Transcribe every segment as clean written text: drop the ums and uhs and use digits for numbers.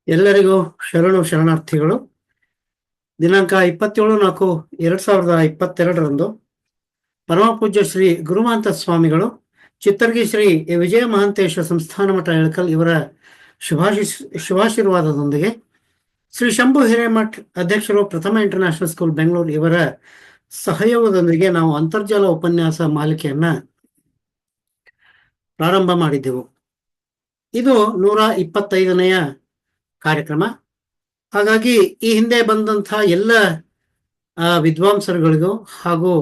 ಎಲ್ಲರಿಗೂ ಶರಣಾರ್ಥಿಗಳು. ದಿನಾಂಕ 27/4/2022ರಂದು ಪರಮ ಪೂಜ್ಯ ಶ್ರೀ ಗುರುಮಾಂತ ಸ್ವಾಮಿಗಳು ಚಿತ್ತರ್ಗಿ ಶ್ರೀ ವಿಜಯ ಮಹಾಂತೇಶ ಸಂಸ್ಥಾನ ಮಠ ಎಳಕಲ್ ಇವರ ಶುಭಾಶೀರ್ವಾದದೊಂದಿಗೆ ಶ್ರೀ ಶಂಭು ಹಿರೇಮಠ್ ಅಧ್ಯಕ್ಷರು ಪ್ರಥಮ ಇಂಟರ್ನ್ಯಾಷನಲ್ ಸ್ಕೂಲ್ ಬೆಂಗಳೂರು ಇವರ ಸಹಯೋಗದೊಂದಿಗೆ ನಾವು ಅಂತರ್ಜಾಲ ಉಪನ್ಯಾಸ ಮಾಲಿಕೆಯನ್ನ ಪ್ರಾರಂಭ ಮಾಡಿದ್ದೆವು. ಇದು 125ನೆಯ ಕಾರ್ಯಕ್ರಮ. ಹಾಗಾಗಿ ಈ ಹಿಂದೆ ಬಂದಂತಹ ಎಲ್ಲ ವಿದ್ವಾಂಸರುಗಳಿಗೂ ಹಾಗೂ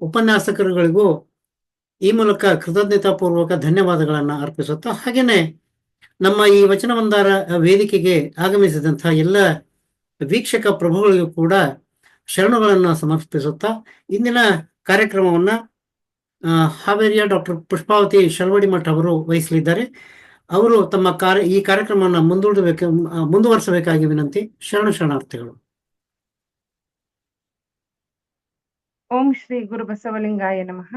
ಉಪನ್ಯಾಸಕರುಗಳಿಗೂ ಈ ಮೂಲಕ ಕೃತಜ್ಞತಾಪೂರ್ವಕ ಧನ್ಯವಾದಗಳನ್ನು ಅರ್ಪಿಸುತ್ತಾ, ಹಾಗೇನೆ ನಮ್ಮ ಈ ವಚನ ಮಂದಾರ ವೇದಿಕೆಗೆ ಆಗಮಿಸಿದಂತಹ ಎಲ್ಲ ವೀಕ್ಷಕ ಪ್ರಭುಗಳಿಗೂ ಕೂಡ ಶರಣುಗಳನ್ನು ಸಮರ್ಪಿಸುತ್ತಾ ಇಂದಿನ ಕಾರ್ಯಕ್ರಮವನ್ನ ಹಾವೇರಿಯ ಡಾಕ್ಟರ್ ಪುಷ್ಪಾವತಿ ಶಲ್ವಡಿಮಠ್ ಅವರು ವಹಿಸಲಿದ್ದಾರೆ. ಅವರು ತಮ್ಮ ಈ ಕಾರ್ಯಕ್ರಮವನ್ನು ಮುಂದುವರಿಸಬೇಕಾಗಿ ವಿನಂತಿ. ಶರಣಾರ್ಥಿಗಳು. ಓಂ ಶ್ರೀ ಗುರು ಬಸವಲಿಂಗಾಯ ನಮಃ.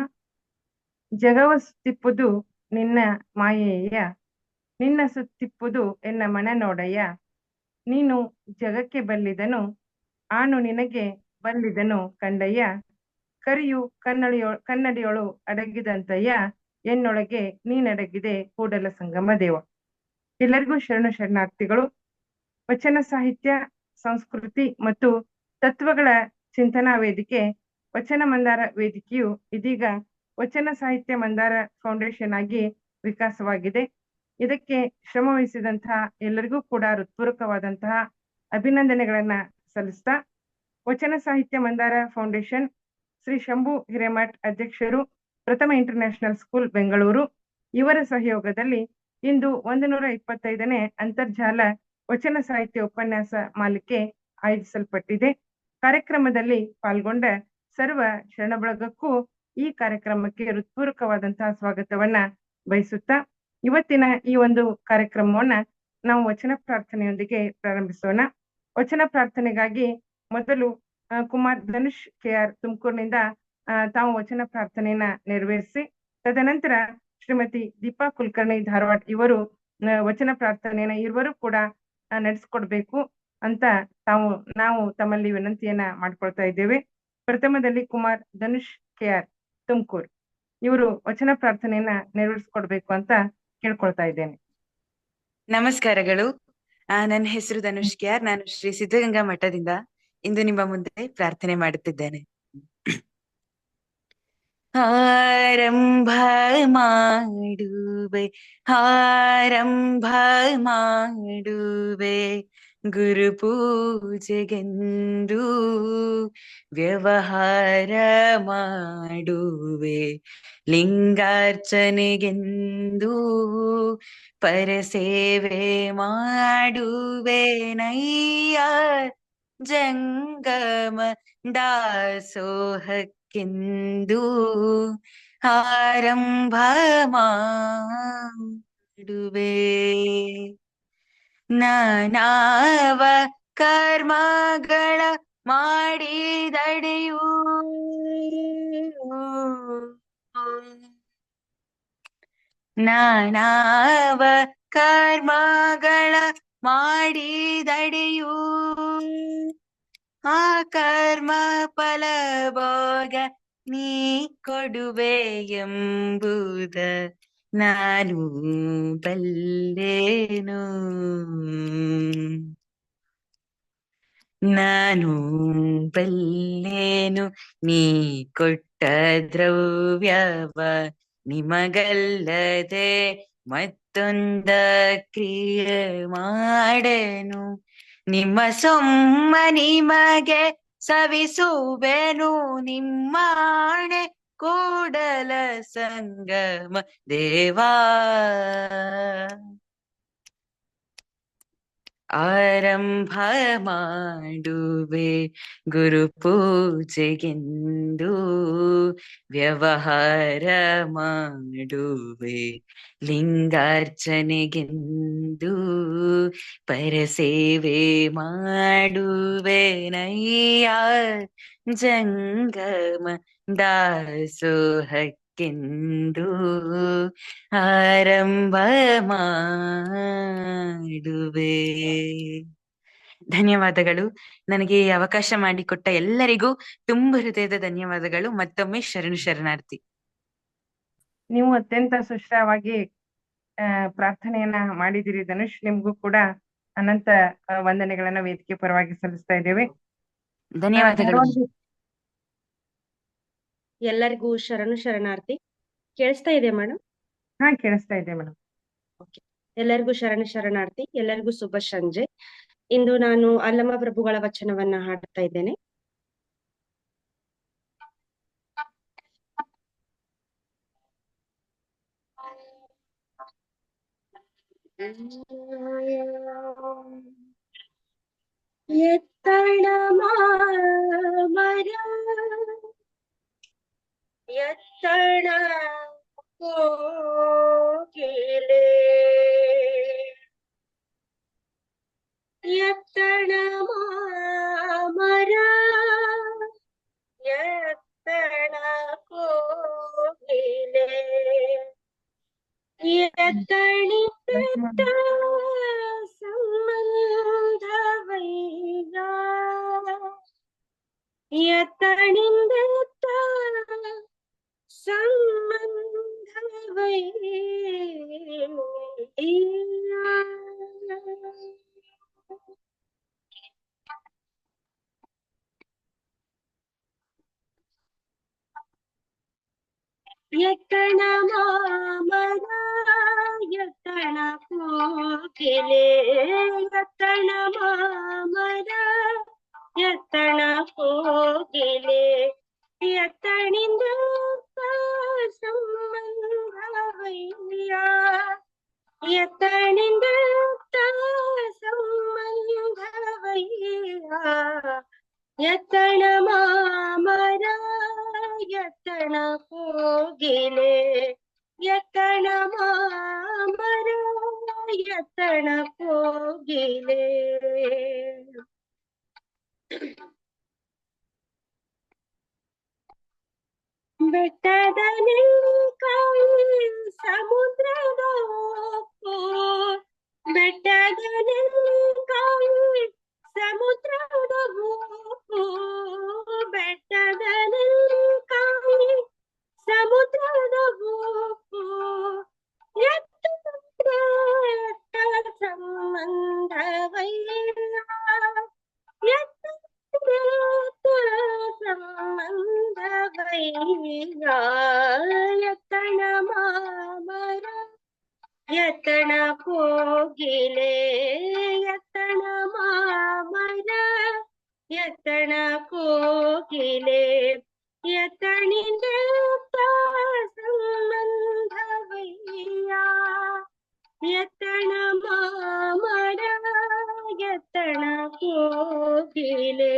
ಜಗವ ಸುತ್ತಿಪ್ಪುದು ನಿನ್ನ ಮಾಯೆಯ, ನಿನ್ನ ಸುತ್ತಿಪ್ಪುದು ಎನ್ನ ಮನ ನೋಡಯ್ಯ. ನೀನು ಜಗಕ್ಕೆ ಬಲ್ಲಿದನು, ಆನು ನಿನಗೆ ಬಲ್ಲಿದನು ಕಂಡಯ್ಯ. ಕರಿಯು ಕನ್ನಡಿಯೊಳು ಅಡಗಿದಂತಯ್ಯ, ಎನ್ನೊಳಗೆ ನೀನಡಗಿದೆ ಕೂಡಲ ಸಂಗಮ ದೇವ. ಎಲ್ಲರಿಗೂ ಶರಣಾರ್ಥಿಗಳು. ವಚನ ಸಾಹಿತ್ಯ, ಸಂಸ್ಕೃತಿ ಮತ್ತು ತತ್ವಗಳ ಚಿಂತನಾ ವೇದಿಕೆ ವಚನ ಮಂದಾರ ವೇದಿಕೆಯು ಇದೀಗ ವಚನ ಸಾಹಿತ್ಯ ಮಂದಾರ ಫೌಂಡೇಶನ್ ಆಗಿ ವಿಕಾಸವಾಗಿದೆ. ಇದಕ್ಕೆ ಶ್ರಮ ವಹಿಸಿದಂತಹ ಎಲ್ಲರಿಗೂ ಕೂಡ ಹೃತ್ಪೂರ್ವಕವಾದಂತಹ ಅಭಿನಂದನೆಗಳನ್ನ ಸಲ್ಲಿಸ್ತಾ, ವಚನ ಸಾಹಿತ್ಯ ಮಂದಾರ ಫೌಂಡೇಶನ್ ಶ್ರೀ ಶಂಭು ಹಿರೇಮಠ್ ಅಧ್ಯಕ್ಷರು ಪ್ರಥಮ ಇಂಟರ್ನ್ಯಾಷನಲ್ ಸ್ಕೂಲ್ ಬೆಂಗಳೂರು ಇವರ ಸಹಯೋಗದಲ್ಲಿ ಇಂದು 125ನೇ ಅಂತರ್ಜಾಲ ವಚನ ಸಾಹಿತ್ಯ ಉಪನ್ಯಾಸ ಮಾಲಿಕೆ ಆಯೋಜಿಸಲ್ಪಟ್ಟಿದೆ. ಕಾರ್ಯಕ್ರಮದಲ್ಲಿ ಪಾಲ್ಗೊಂಡ ಸರ್ವ ಶರಣಬಳಗಕ್ಕೂ ಈ ಕಾರ್ಯಕ್ರಮಕ್ಕೆ ಹೃತ್ಪೂರ್ವಕವಾದಂತಹ ಸ್ವಾಗತವನ್ನ ಬಯಸುತ್ತಾ, ಇವತ್ತಿನ ಈ ಒಂದು ಕಾರ್ಯಕ್ರಮವನ್ನ ನಾವು ವಚನ ಪ್ರಾರ್ಥನೆಯೊಂದಿಗೆ ಪ್ರಾರಂಭಿಸೋಣ. ವಚನ ಪ್ರಾರ್ಥನೆಗಾಗಿ ಮೊದಲು ಕುಮಾರ್ ಧನುಷ್ KR ತುಮಕೂರಿನಿಂದ ತಾವು ವಚನ ಪ್ರಾರ್ಥನೆಯನ್ನ ನೆರವೇರಿಸಿ, ತದನಂತರ ಶ್ರೀಮತಿ ದೀಪಾ ಕುಲಕರ್ಣಿ ಧಾರವಾಡ ಇವರು ವಚನ ಪ್ರಾರ್ಥನೆಯನ್ನ ಇರುವರು ಕೂಡ ನಡೆಸ್ಕೊಡ್ಬೇಕು ಅಂತ ನಾವು ತಮ್ಮಲ್ಲಿ ವಿನಂತಿಯನ್ನ ಮಾಡ್ಕೊಳ್ತಾ ಇದ್ದೇವೆ. ಪ್ರಥಮದಲ್ಲಿ ಕುಮಾರ್ ಧನುಷ್ KR ತುಮಕೂರು ಇವರು ವಚನ ಪ್ರಾರ್ಥನೆಯನ್ನ ನೆರವೇರಿಸ್ಕೊಡ್ಬೇಕು ಅಂತ ಕೇಳ್ಕೊಳ್ತಾ ಇದ್ದೇನೆ. ನಮಸ್ಕಾರಗಳು. ನನ್ನ ಹೆಸರು ಧನುಷ್ KR. ನಾನು ಶ್ರೀ ಸಿದ್ಧಗಂಗಾ ಮಠದಿಂದ ಇಂದು ನಿಮ್ಮ ಮುಂದೆ ಪ್ರಾರ್ಥನೆ ಮಾಡುತ್ತಿದ್ದೇನೆ. ಆರಂಭ ಮಾಡುವೆ, ಆರಂಭ ಮಾಡುವೆ, ಗುರು ಪೂಜೆಗೆಂದು ವ್ಯವಹಾರ ಮಾಡುವೆ, ಲಿಂಗಾರ್ಚನೆಗೆಂದು ಪರಸೇವೆ ಮಾಡುವೆ ನಯ್ಯ, ಜಂಗಮ ದಾಸೋಹಕ್ಕೆಂದು ಆರಂಭ ಮಾಡುವೆ. ನಾನಾವ ಕರ್ಮಗಳ ಮಾಡಿದಡೆಯೂ, ನಾನಾವ ಕರ್ಮಗಳ ಮಾಡಿದಡೆಯೂ, ಆ ಕರ್ಮ ಫಲ ಭೋಗ ನೀ ಕೊಡುವೆ ಎಂಬುದ ನಾನು ಬಲ್ಲೆನು, ನಾನು ಬಲ್ಲೆನು. ನೀ ಕೊಟ್ಟ ದ್ರವ್ಯವ ನಿಮಗಲ್ಲದೆ ಮತ್ತೊಂದ ಕ್ರಿಯೆ ಮಾಡೆನು, ನಿಮ್ಮ ಸೊಮ್ಮ ನಿಮಗೆ ಸವಿಸುವೆನು, ನಿಮ್ಮಾಣೆ ಕೂಡಲ ಸಂಗಮ ದೇವಾ. ಆರಂಭ ಮಾಡುವೆ ಗುರು ಪೂಜೆಗೆಂದು ವ್ಯವಹಾರ ಮಾಡುವೆ, ಲಿಂಗಾರ್ಚನೆಗೆಂದು ಪರಸೇವೆ ಮಾಡುವೆ ನಯ್ಯ, ಜಂಗಮ ದಾಸೋಹಕ್ಕೆಂದು ಆರಂಭ ಮಾಡುವೆ. ಧನ್ಯವಾದಗಳು. ನನಗೆ ಈ ಅವಕಾಶ ಮಾಡಿಕೊಟ್ಟ ಎಲ್ಲರಿಗೂ ತುಂಬ ಹೃದಯದ ಧನ್ಯವಾದಗಳು. ಮತ್ತೊಮ್ಮೆ ಶರಣಾರ್ಥಿ. ನೀವು ಅತ್ಯಂತ ಸುಶ್ರಾವಾಗಿ ಪ್ರಾರ್ಥನೆಯನ್ನ ಮಾಡಿದಿರಿ ಧನುಷ್. ನಿಮ್ಗೂ ಕೂಡ ಅನಂತ ವಂದನೆಗಳನ್ನ ವೇದಿಕೆ ಪರವಾಗಿ ಸಲ್ಲಿಸ್ತಾ ಇದ್ದೇವೆ. ಧನ್ಯವಾದಗಳು. ಎಲ್ಲರಿಗೂ ಶರಣಾರ್ಥಿ. ಕೇಳಿಸ್ತಾ ಇದೆ ಮೇಡಮ್? ಹಾ, ಕೇಳಿಸ್ತಾ ಇದೆ ಮೇಡಮ್. ಎಲ್ಲರಿಗೂ ಶರಣಾರ್ಥಿ. ಎಲ್ಲರಿಗೂ ಶುಭ ಸಂಜೆ. ಇಂದು ನಾನು ಅಲ್ಲಮ ಪ್ರಭುಗಳ ವಚನವನ್ನ ಹಾಡ್ತಾ ಇದ್ದೇನೆ. ಎತ್ತಣ ಮರ ಎತ್ತಣ ಕೋಗಿಲೆ ಎತ್ತಣ ಮರ ಎತ್ತಣ ಕೋಗಿಲೆ ಎತ್ತಣಿತ ಸಂಬಂಧವೈಗ ಎತ್ತಣಿಂದ ಸಂಬಂಧವೈ ಎತ್ತಣ ಮಾಮರ ಎತ್ತಣ ಕೋಗಿಲೆ ಎತ್ತಣ ಮಾಮರ ಎತ್ತಣ ಕೋಗಿಲೆ ಎತ್ತಣಿಂದ ಸಂಬಂಧವಯ್ಯ ಎತ್ತಣಿಂದ ಸಂಬಂಧವಯ್ಯ ಎತ್ತಣ ಮಾಮರ ಎತ್ತಣ ಕೋಗಿಲೆ ಎತ್ತಣ ಮಾಮರ ಎತ್ತಣ ಕೋಗಿಲೆ ಬೆಟ್ಟದ ನೆಂಕಾಯಿ ಸಮುದ್ರದ ಒಪ್ಪು ಬೆಟ್ಟದ ನೆಂಕಾಯಿ ಸಮುದ್ರದ ಒಪ್ಪು ಬೆಟ್ಟದ ನೆಂಕಾಯಿ ಸಮುದ್ರದ ಒಪ್ಪು ಎತ್ತ ಸಂಬಂಧವಯ್ಯ ಎತ್ತ ಸಂಬಂಧವಯ್ಯ ಎತ್ತಣ ಮಾಮರ ಎತ್ತಣ ಕೋಗಿಲೆ ಎತ್ತಣ ಮಾಮರ ಎತ್ತಣ ಕೋಗಿಲೆ ಎತ್ತಣಿಂದ ಸಂಬಂಧವಯ್ಯ ಎತ್ತಣ ಮಾಮರ ಎತ್ತಣ ಕೋಗಿಲೆ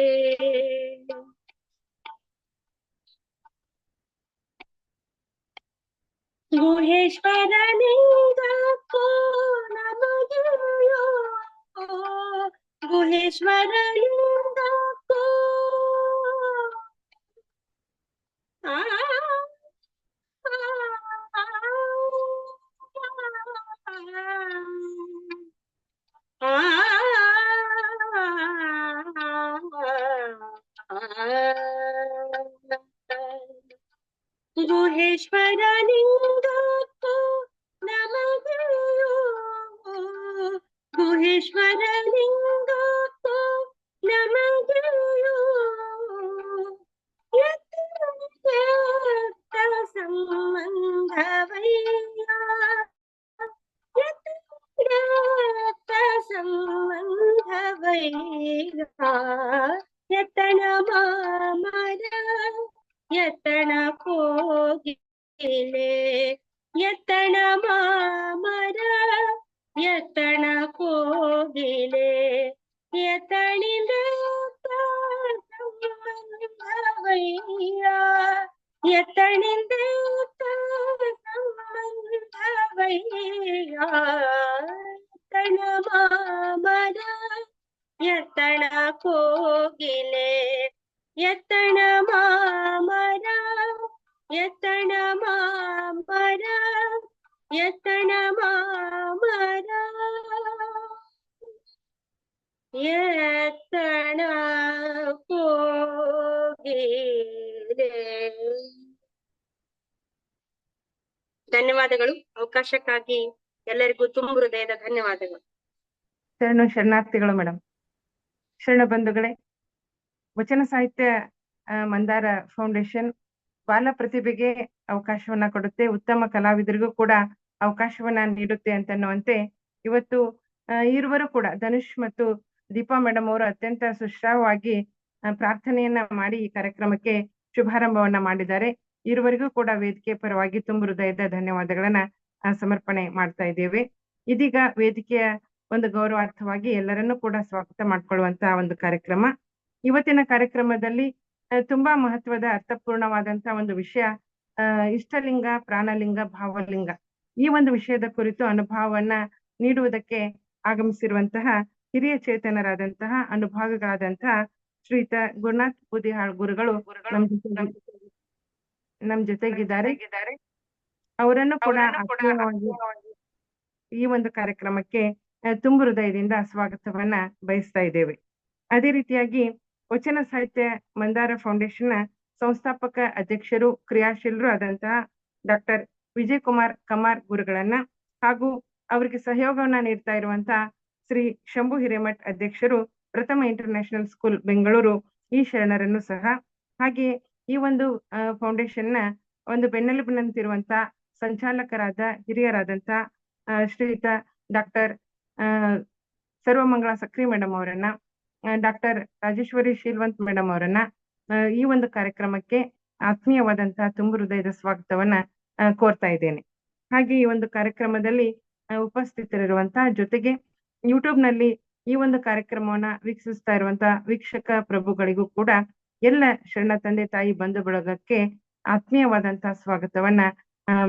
ಗುಹೇಶ್ವರನಿಂದ ಕೋ ನಮಗೆಯೋ ಗುಹೇಶ್ವರನಿಂದ ಕೋ ಗುಹೇಶ್ವರನಿಂದ ನಮಗೆಯೋ ಗುಹೇಶ್ವರನಿಂದ ನಮಗೆಯೋ ಸಂಬಂಧವಯ್ಯ ಸಂಬಂಧವಯ್ಯ ಎತ್ತಣ ಮಾಮರ ಎತ್ತಣ ಕೋಗಿಲೆ ಎತ್ತಣ ಮಾಮರ ಎತ್ತಣ ಕೋಗಿಲೆ ಎತ್ತಣಿಂದ ಸಂಬಂಧವಯ್ಯ ಎತ್ತಣಿಂದ ಸಂಬಂಧವಯ್ಯ ಎತ್ತಣ ಮಾಮರ ಎತ್ತಣ ಕೋಗಿಲೆ ಎತ್ತಣ ಮಾಮರ ಎತ್ತಣ ಮಾಮರ ಎತ್ತಣ ಮಾಮರ ಎತ್ತಣ ಹೋಗಿರೆ. ಧನ್ಯವಾದಗಳು. ಅವಕಾಶಕ್ಕಾಗಿ ಎಲ್ಲರಿಗೂ ತುಂಬ ಹೃದಯದ ಧನ್ಯವಾದಗಳು. ಶರಣಾರ್ಥಿಗಳು ಮೇಡಮ್. ಶರಣ ಬಂಧುಗಳೇ, ವಚನ ಸಾಹಿತ್ಯ ಮಂದಾರ ಫೌಂಡೇಶನ್ ಬಾಲ ಪ್ರತಿಭೆಗೆ ಅವಕಾಶವನ್ನ ಕೊಡುತ್ತೆ, ಉತ್ತಮ ಕಲಾವಿದರಿಗೂ ಕೂಡ ಅವಕಾಶವನ್ನ ನೀಡುತ್ತೆ ಅಂತನ್ನುವಂತೆ ಇವತ್ತು ಇರುವರು ಕೂಡ ಧನುಷ್ ಮತ್ತು ದೀಪಾ ಮೇಡಮ್ ಅವರು ಅತ್ಯಂತ ಸುಶ್ರಾವವಾಗಿ ಪ್ರಾರ್ಥನೆಯನ್ನ ಮಾಡಿ ಈ ಕಾರ್ಯಕ್ರಮಕ್ಕೆ ಶುಭಾರಂಭವನ್ನ ಮಾಡಿದ್ದಾರೆ. ಇರುವರೆಗೂ ಕೂಡ ವೇದಿಕೆ ಪರವಾಗಿ ತುಂಬ ಹೃದಯದ ಧನ್ಯವಾದಗಳನ್ನ ಸಮರ್ಪಣೆ ಮಾಡ್ತಾ ಇದ್ದೇವೆ. ಇದೀಗ ವೇದಿಕೆಯ ಒಂದು ಗೌರವಾರ್ಥವಾಗಿ ಎಲ್ಲರನ್ನೂ ಕೂಡ ಸ್ವಾಗತ ಮಾಡ್ಕೊಳ್ಳುವಂತಹ ಒಂದು ಕಾರ್ಯಕ್ರಮ. ಇವತ್ತಿನ ಕಾರ್ಯಕ್ರಮದಲ್ಲಿ ತುಂಬಾ ಮಹತ್ವದ ಅರ್ಥಪೂರ್ಣವಾದಂತಹ ಒಂದು ವಿಷಯ ಇಷ್ಟಲಿಂಗ, ಪ್ರಾಣಲಿಂಗ, ಭಾವಲಿಂಗ ಈ ಒಂದು ವಿಷಯದ ಕುರಿತು ಅನುಭವವನ್ನ ನೀಡುವುದಕ್ಕೆ ಆಗಮಿಸಿರುವಂತಹ ಹಿರಿಯ ಚೇತನರಾದಂತಹ ಅನುಭಾವಿಗಳಾದಂತಹ ಶ್ರೀಯುತ ಗುರುನಾಥ್ ಬೂದಿಹಾಳ್ ಗುರುಗಳು ನಮ್ ಜೊತೆಗಿದ್ದಾರೆ. ಅವರನ್ನು ಕೂಡ ಈ ಒಂದು ಕಾರ್ಯಕ್ರಮಕ್ಕೆ ತುಂಬ ಹೃದಯದಿಂದ ಸ್ವಾಗತವನ್ನ ಬಯಸ್ತಾ ಇದ್ದೇವೆ. ಅದೇ ರೀತಿಯಾಗಿ ವಚನ ಸಾಹಿತ್ಯ ಮಂದಾರ ಫೌಂಡೇಶನ್ ನ ಸಂಸ್ಥಾಪಕ ಅಧ್ಯಕ್ಷರು, ಕ್ರಿಯಾಶೀಲರು ಆದಂತಹ ಡಾಕ್ಟರ್ ವಿಜಯ್ ಕುಮಾರ್ ಕಮಾರ್ ಗುರುಗಳನ್ನ ಹಾಗೂ ಅವರಿಗೆ ಸಹಯೋಗವನ್ನ ನೀಡ್ತಾ ಇರುವಂತಹ ಶ್ರೀ ಶಂಭು ಹಿರೇಮಠ್ ಅಧ್ಯಕ್ಷರು, ಪ್ರಥಮ ಇಂಟರ್ನ್ಯಾಷನಲ್ ಸ್ಕೂಲ್ ಬೆಂಗಳೂರು ಈ ಶರಣರನ್ನು ಸಹ, ಹಾಗೆ ಈ ಒಂದು ಫೌಂಡೇಶನ್ ನ ಒಂದು ಬೆನ್ನೆಲುಬಿನಂತಿರುವಂತಹ ಸಂಚಾಲಕರಾದ ಹಿರಿಯರಾದಂತಹ ಶ್ರೀಯುತ ಡಾಕ್ಟರ್ ಸರ್ವಮಂಗಳ ಸಕ್ರಿ ಮೇಡಮ್ ಅವರನ್ನ, ಡಾಕ್ಟರ್ ರಾಜೇಶ್ವರಿ ಶೀಲ್ವಂತ್ ಮೇಡಮ್ ಅವರನ್ನ ಈ ಒಂದು ಕಾರ್ಯಕ್ರಮಕ್ಕೆ ಆತ್ಮೀಯವಾದಂತಹ ತುಂಬ ಹೃದಯದ ಸ್ವಾಗತವನ್ನ ಕೋರ್ತಾ ಇದ್ದೇನೆ. ಹಾಗೆ ಈ ಒಂದು ಕಾರ್ಯಕ್ರಮದಲ್ಲಿ ಉಪಸ್ಥಿತರಿರುವಂತಹ ಜೊತೆಗೆ ಯೂಟ್ಯೂಬ್ ನಲ್ಲಿ ಈ ಒಂದು ಕಾರ್ಯಕ್ರಮವನ್ನ ವೀಕ್ಷಿಸ್ತಾ ಇರುವಂತಹ ವೀಕ್ಷಕ ಪ್ರಭುಗಳಿಗೂ ಕೂಡ ಎಲ್ಲ ಶರಣ ತಂದೆ ತಾಯಿ ಬಂಧು ಬಳಗಕ್ಕೆ ಆತ್ಮೀಯವಾದಂತಹ ಸ್ವಾಗತವನ್ನ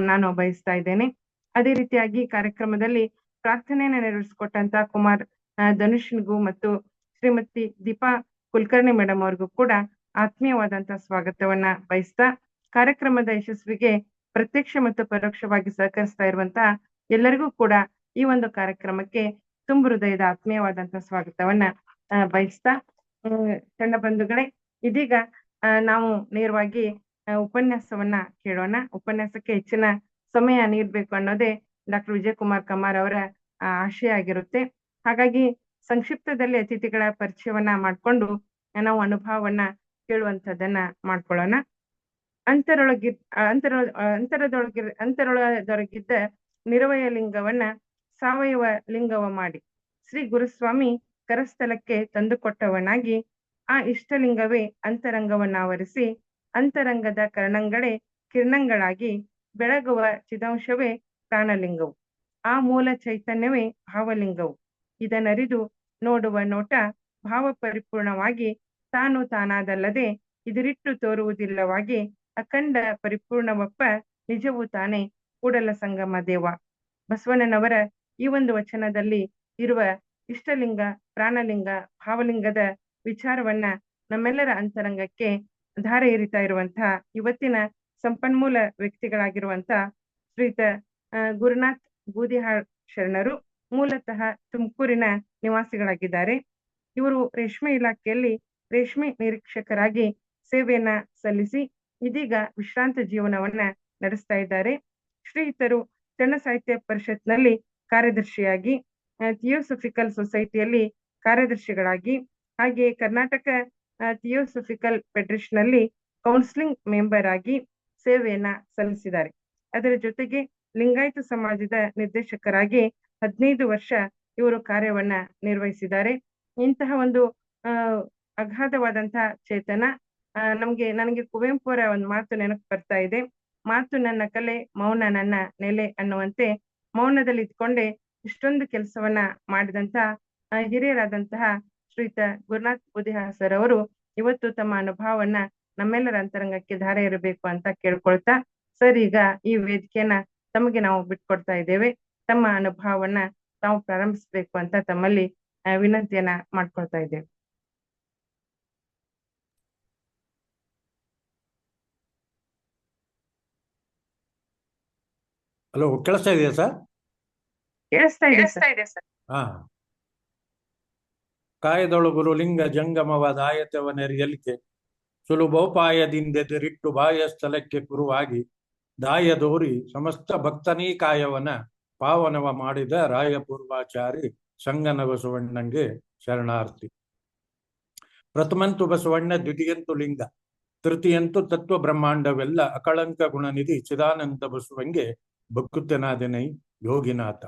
ನಾನು ಬಯಸ್ತಾ ಇದ್ದೇನೆ. ಅದೇ ರೀತಿಯಾಗಿ ಕಾರ್ಯಕ್ರಮದಲ್ಲಿ ಪ್ರಾರ್ಥನೆಯನ್ನ ನೆರವೇರಿಸಿಕೊಟ್ಟಂತ ಕುಮಾರ್ ಧನುಷ್ನಿಗೂ ಮತ್ತು ಶ್ರೀಮತಿ ದೀಪಾ ಕುಲಕರ್ಣಿ ಮೇಡಮ್ ಅವ್ರಿಗೂ ಕೂಡ ಆತ್ಮೀಯವಾದಂತಹ ಸ್ವಾಗತವನ್ನ ಬಯಸ್ತಾ, ಕಾರ್ಯಕ್ರಮದ ಯಶಸ್ವಿಗೆ ಪ್ರತ್ಯಕ್ಷ ಮತ್ತು ಪರೋಕ್ಷವಾಗಿ ಸಹಕರಿಸ್ತಾ ಇರುವಂತಹ ಎಲ್ಲರಿಗೂ ಕೂಡ ಈ ಒಂದು ಕಾರ್ಯಕ್ರಮಕ್ಕೆ ತುಂಬ ಹೃದಯದ ಆತ್ಮೀಯವಾದಂತಹ ಸ್ವಾಗತವನ್ನ ಬಯಸ್ತಾ, ಸಣ್ಣ ಬಂಧುಗಳೇ, ಇದೀಗ ನಾವು ನೇರವಾಗಿ ಉಪನ್ಯಾಸವನ್ನ ಕೇಳೋಣ. ಉಪನ್ಯಾಸಕ್ಕೆ ಹೆಚ್ಚಿನ ಸಮಯ ನೀಡಬೇಕು ಅನ್ನೋದೇ ಡಾಕ್ಟರ್ ವಿಜಯ್ ಕುಮಾರ್ ಕಮಾರ್ ಅವರ ಆಶಯ ಆಗಿರುತ್ತೆ. ಹಾಗಾಗಿ ಸಂಕ್ಷಿಪ್ತದಲ್ಲಿ ಅತಿಥಿಗಳ ಪರಿಚಯವನ್ನ ಮಾಡ್ಕೊಂಡು ನಾವು ಅನುಭವವನ್ನ ಕೇಳುವಂತದನ್ನ ಮಾಡ್ಕೊಳ್ಳೋಣ. ಅಂತರದೊಳಗಿದ್ದ ನಿರವಯ ಲಿಂಗವನ್ನ ಸಾವಯವ ಲಿಂಗವ ಮಾಡಿ ಶ್ರೀ ಗುರುಸ್ವಾಮಿ ಕರಸ್ಥಲಕ್ಕೆ ತಂದುಕೊಟ್ಟವನಾಗಿ ಆ ಇಷ್ಟಲಿಂಗವೇ ಅಂತರಂಗವನ್ನಾವರಿಸಿ ಅಂತರಂಗದ ಕರ್ಣಂಗಳೇ ಕಿರಣಗಳಾಗಿ ಬೆಳಗುವ ಚಿದಂಶವೇ ಪ್ರಾಣಲಿಂಗವು. ಆ ಮೂಲ ಚೈತನ್ಯವೇ ಭಾವಲಿಂಗವು. ಇದನ್ನರಿದು ನೋಡುವ ನೋಟ ಭಾವ ಪರಿಪೂರ್ಣವಾಗಿ ತಾನು ತಾನಾದಲ್ಲದೆ ಇದಿರಿಟ್ಟು ತೋರುವುದಿಲ್ಲವಾಗಿ ಅಖಂಡ ಪರಿಪೂರ್ಣವಪ್ಪ ನಿಜವೂ ತಾನೇ ಕೂಡಲ ಸಂಗಮ ದೇವ. ಬಸವಣ್ಣನವರ ಈ ಒಂದು ವಚನದಲ್ಲಿ ಇರುವ ಇಷ್ಟಲಿಂಗ, ಪ್ರಾಣಲಿಂಗ, ಭಾವಲಿಂಗದ ವಿಚಾರವನ್ನ ನಮ್ಮೆಲ್ಲರ ಅಂತರಂಗಕ್ಕೆ ಧಾರೆ ಏರಿತಾ ಇರುವಂತಹ ಇವತ್ತಿನ ಸಂಪನ್ಮೂಲ ವ್ಯಕ್ತಿಗಳಾಗಿರುವಂತಹ ಶ್ರೀಯುತ ಗುರುನಾಥ್ ಬೂದಿಹಾಳ್ ಶರಣರು ಮೂಲತಃ ತುಮಕೂರಿನ ನಿವಾಸಿಗಳಾಗಿದ್ದಾರೆ. ಇವರು ರೇಷ್ಮೆ ಇಲಾಖೆಯಲ್ಲಿ ರೇಷ್ಮೆ ನಿರೀಕ್ಷಕರಾಗಿ ಸೇವೆಯನ್ನ ಸಲ್ಲಿಸಿ ಇದೀಗ ವಿಶ್ರಾಂತ ಜೀವನವನ್ನ ನಡೆಸ್ತಾ ಇದ್ದಾರೆ. ಶ್ರೀಯುತರು ಸಣ್ಣ ಸಾಹಿತ್ಯ ಪರಿಷತ್ನಲ್ಲಿ ಕಾರ್ಯದರ್ಶಿಯಾಗಿ, ಥಿಯೋಸಫಿಕಲ್ ಸೊಸೈಟಿಯಲ್ಲಿ ಕಾರ್ಯದರ್ಶಿಗಳಾಗಿ, ಹಾಗೆ ಕರ್ನಾಟಕ ಥಿಯೋಸಫಿಕಲ್ ಫೆಡರೇಷನ್ ನಲ್ಲಿ ಕೌನ್ಸಿಲಿಂಗ್ ಮೆಂಬರ್ ಆಗಿ ಸೇವೆಯನ್ನ ಸಲ್ಲಿಸಿದ್ದಾರೆ. ಅದರ ಜೊತೆಗೆ ಲಿಂಗಾಯತ ಸಮಾಜದ ನಿರ್ದೇಶಕರಾಗಿ 15 ವರ್ಷ ಇವರು ಕಾರ್ಯವನ್ನ ನಿರ್ವಹಿಸಿದ್ದಾರೆ. ಇಂತಹ ಒಂದು ಅಗಾಧವಾದಂತಹ ಚೇತನ ನನಗೆ ಕುವೆಂಪು ಅವರ ಒಂದು ಮಾತು ನೆನಪು ಬರ್ತಾ ಇದೆ. ಮಾತು ನನ್ನ ಕಲೆ, ಮೌನ ನನ್ನ ನೆಲೆ ಅನ್ನುವಂತೆ ಮೌನದಲ್ಲಿ ಇದ್ಕೊಂಡೆ ಇಷ್ಟೊಂದು ಕೆಲಸವನ್ನ ಮಾಡಿದಂತ ಹಿರಿಯರಾದಂತಹ ಶ್ರೀಯುತ ಗುರುನಾಥ್ ಬೂದಿಹಾಳ್ ಸರ್ ಅವರು ಇವತ್ತು ತಮ್ಮ ಅನುಭವವನ್ನ ನಮ್ಮೆಲ್ಲರ ಅಂತರಂಗಕ್ಕೆ ಧಾರೆ ಇರಬೇಕು ಅಂತ ಕೇಳ್ಕೊಳ್ತಾ, ಸರ್ ಈಗ ಈ ವೇದಿಕೆಯನ್ನ ತಮಗೆ ನಾವು ಬಿಟ್ಕೊಡ್ತಾ ಇದ್ದೇವೆ. ತಮ್ಮ ಅನುಭವವನ್ನ ತಾವು ಪ್ರಾರಂಭಿಸ್ಬೇಕು ಅಂತ ತಮ್ಮಲ್ಲಿ ವಿನಂತಿಯನ್ನ ಮಾಡ್ಕೊಳ್ತಾ ಇದ್ದೇವೆ. ಹಲೋ, ಕೇಳಿಸ್ತಾ ಇದೆಯಾ ಸರ್? ಕೇಳಿಸ್ತಾ ಇದೆ ಸರ್. ಹಾ. ಕಾಯದೊಳಗುರು ಲಿಂಗ ಜಂಗಮವಾದ ಆಯತವನೆರಿಯಲಿಕೆ ಸುಲಭೋಪಾಯದಿಂದೆದುರಿಟ್ಟು ಬಾಯ ಸ್ಥಳಕ್ಕೆ ಕುರುವಾಗಿ ದಾಯದೋರಿ ಸಮಸ್ತ ಭಕ್ತನೀ ಕಾಯವನ ಪಾವನವ ಮಾಡಿದ ರಾಯಪೂರ್ವಾಚಾರಿ ಸಂಗನ ಬಸವಣ್ಣಂಗೆ ಶರಣಾರ್ಥಿ. ಪ್ರಥಮಂತು ಬಸವಣ್ಣ, ದ್ವಿತೀಯಂತು ಲಿಂಗ, ತೃತೀಯಂತು ತತ್ವ ಬ್ರಹ್ಮಾಂಡವೆಲ್ಲ ಅಕಳಂಕ ಗುಣನಿಧಿ ಚಿದಾನಂದ ಬಸವಂಗೆ ಬಕ್ಕುತ್ತನಾದನೈ ಯೋಗಿನಾಥ.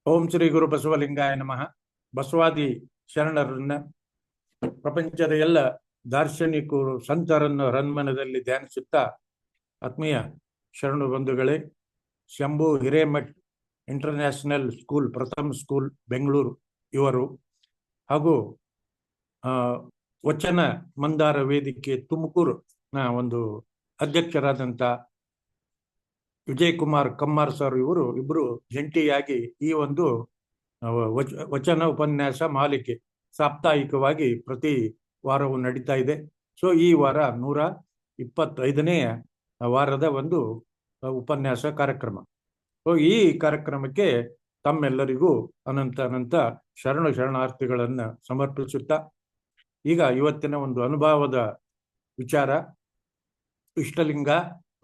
ಓಂ ಶ್ರೀ ಗುರು ಬಸವಲಿಂಗಾಯ ನಮಃ. ಬಸವಾದಿ ಶರಣರನ್ನ, ಪ್ರಪಂಚದ ಎಲ್ಲ ದಾರ್ಶನಿಕರು ಸಂತರನ್ನು ರನ್ಮನದಲ್ಲಿ ಧ್ಯಾನಿಸುತ್ತಾ, ಆತ್ಮೀಯ ಶರಣು ಬಂಧುಗಳೇ, ಶಂಭು ಹಿರೇಮಠ್ ಇಂಟರ್ನ್ಯಾಷನಲ್ ಸ್ಕೂಲ್, ಪ್ರಥಮ್ ಸ್ಕೂಲ್ ಬೆಂಗಳೂರು ಇವರು, ಹಾಗೂ ವಚನ ಮಂದಾರ ವೇದಿಕೆ ತುಮಕೂರಿನ ಒಂದು ಅಧ್ಯಕ್ಷರಾದಂಥ ವಿಜಯಕುಮಾರ್ ಕಮ್ಮಾರ್ ಸರ್, ಇವರು ಇಬ್ಬರು ಜಂಟಿಯಾಗಿ ಈ ಒಂದು ವಚನ ಉಪನ್ಯಾಸ ಮಾಲಿಕೆ ಸಾಪ್ತಾಹಿಕವಾಗಿ ಪ್ರತಿ ವಾರವೂ ನಡೀತಾ ಇದೆ. ಸೊ ಈ ವಾರ 125ನೇ ವಾರದ ಒಂದು ಉಪನ್ಯಾಸ ಕಾರ್ಯಕ್ರಮ. ಸೊ ಈ ಕಾರ್ಯಕ್ರಮಕ್ಕೆ ತಮ್ಮೆಲ್ಲರಿಗೂ ಅನಂತ ಅನಂತ ಶರಣಾರ್ಥಿಗಳನ್ನು ಸಮರ್ಪಿಸುತ್ತಾ, ಈಗ ಇವತ್ತಿನ ಒಂದು ಅನುಭವದ ವಿಚಾರ ಇಷ್ಟಲಿಂಗ,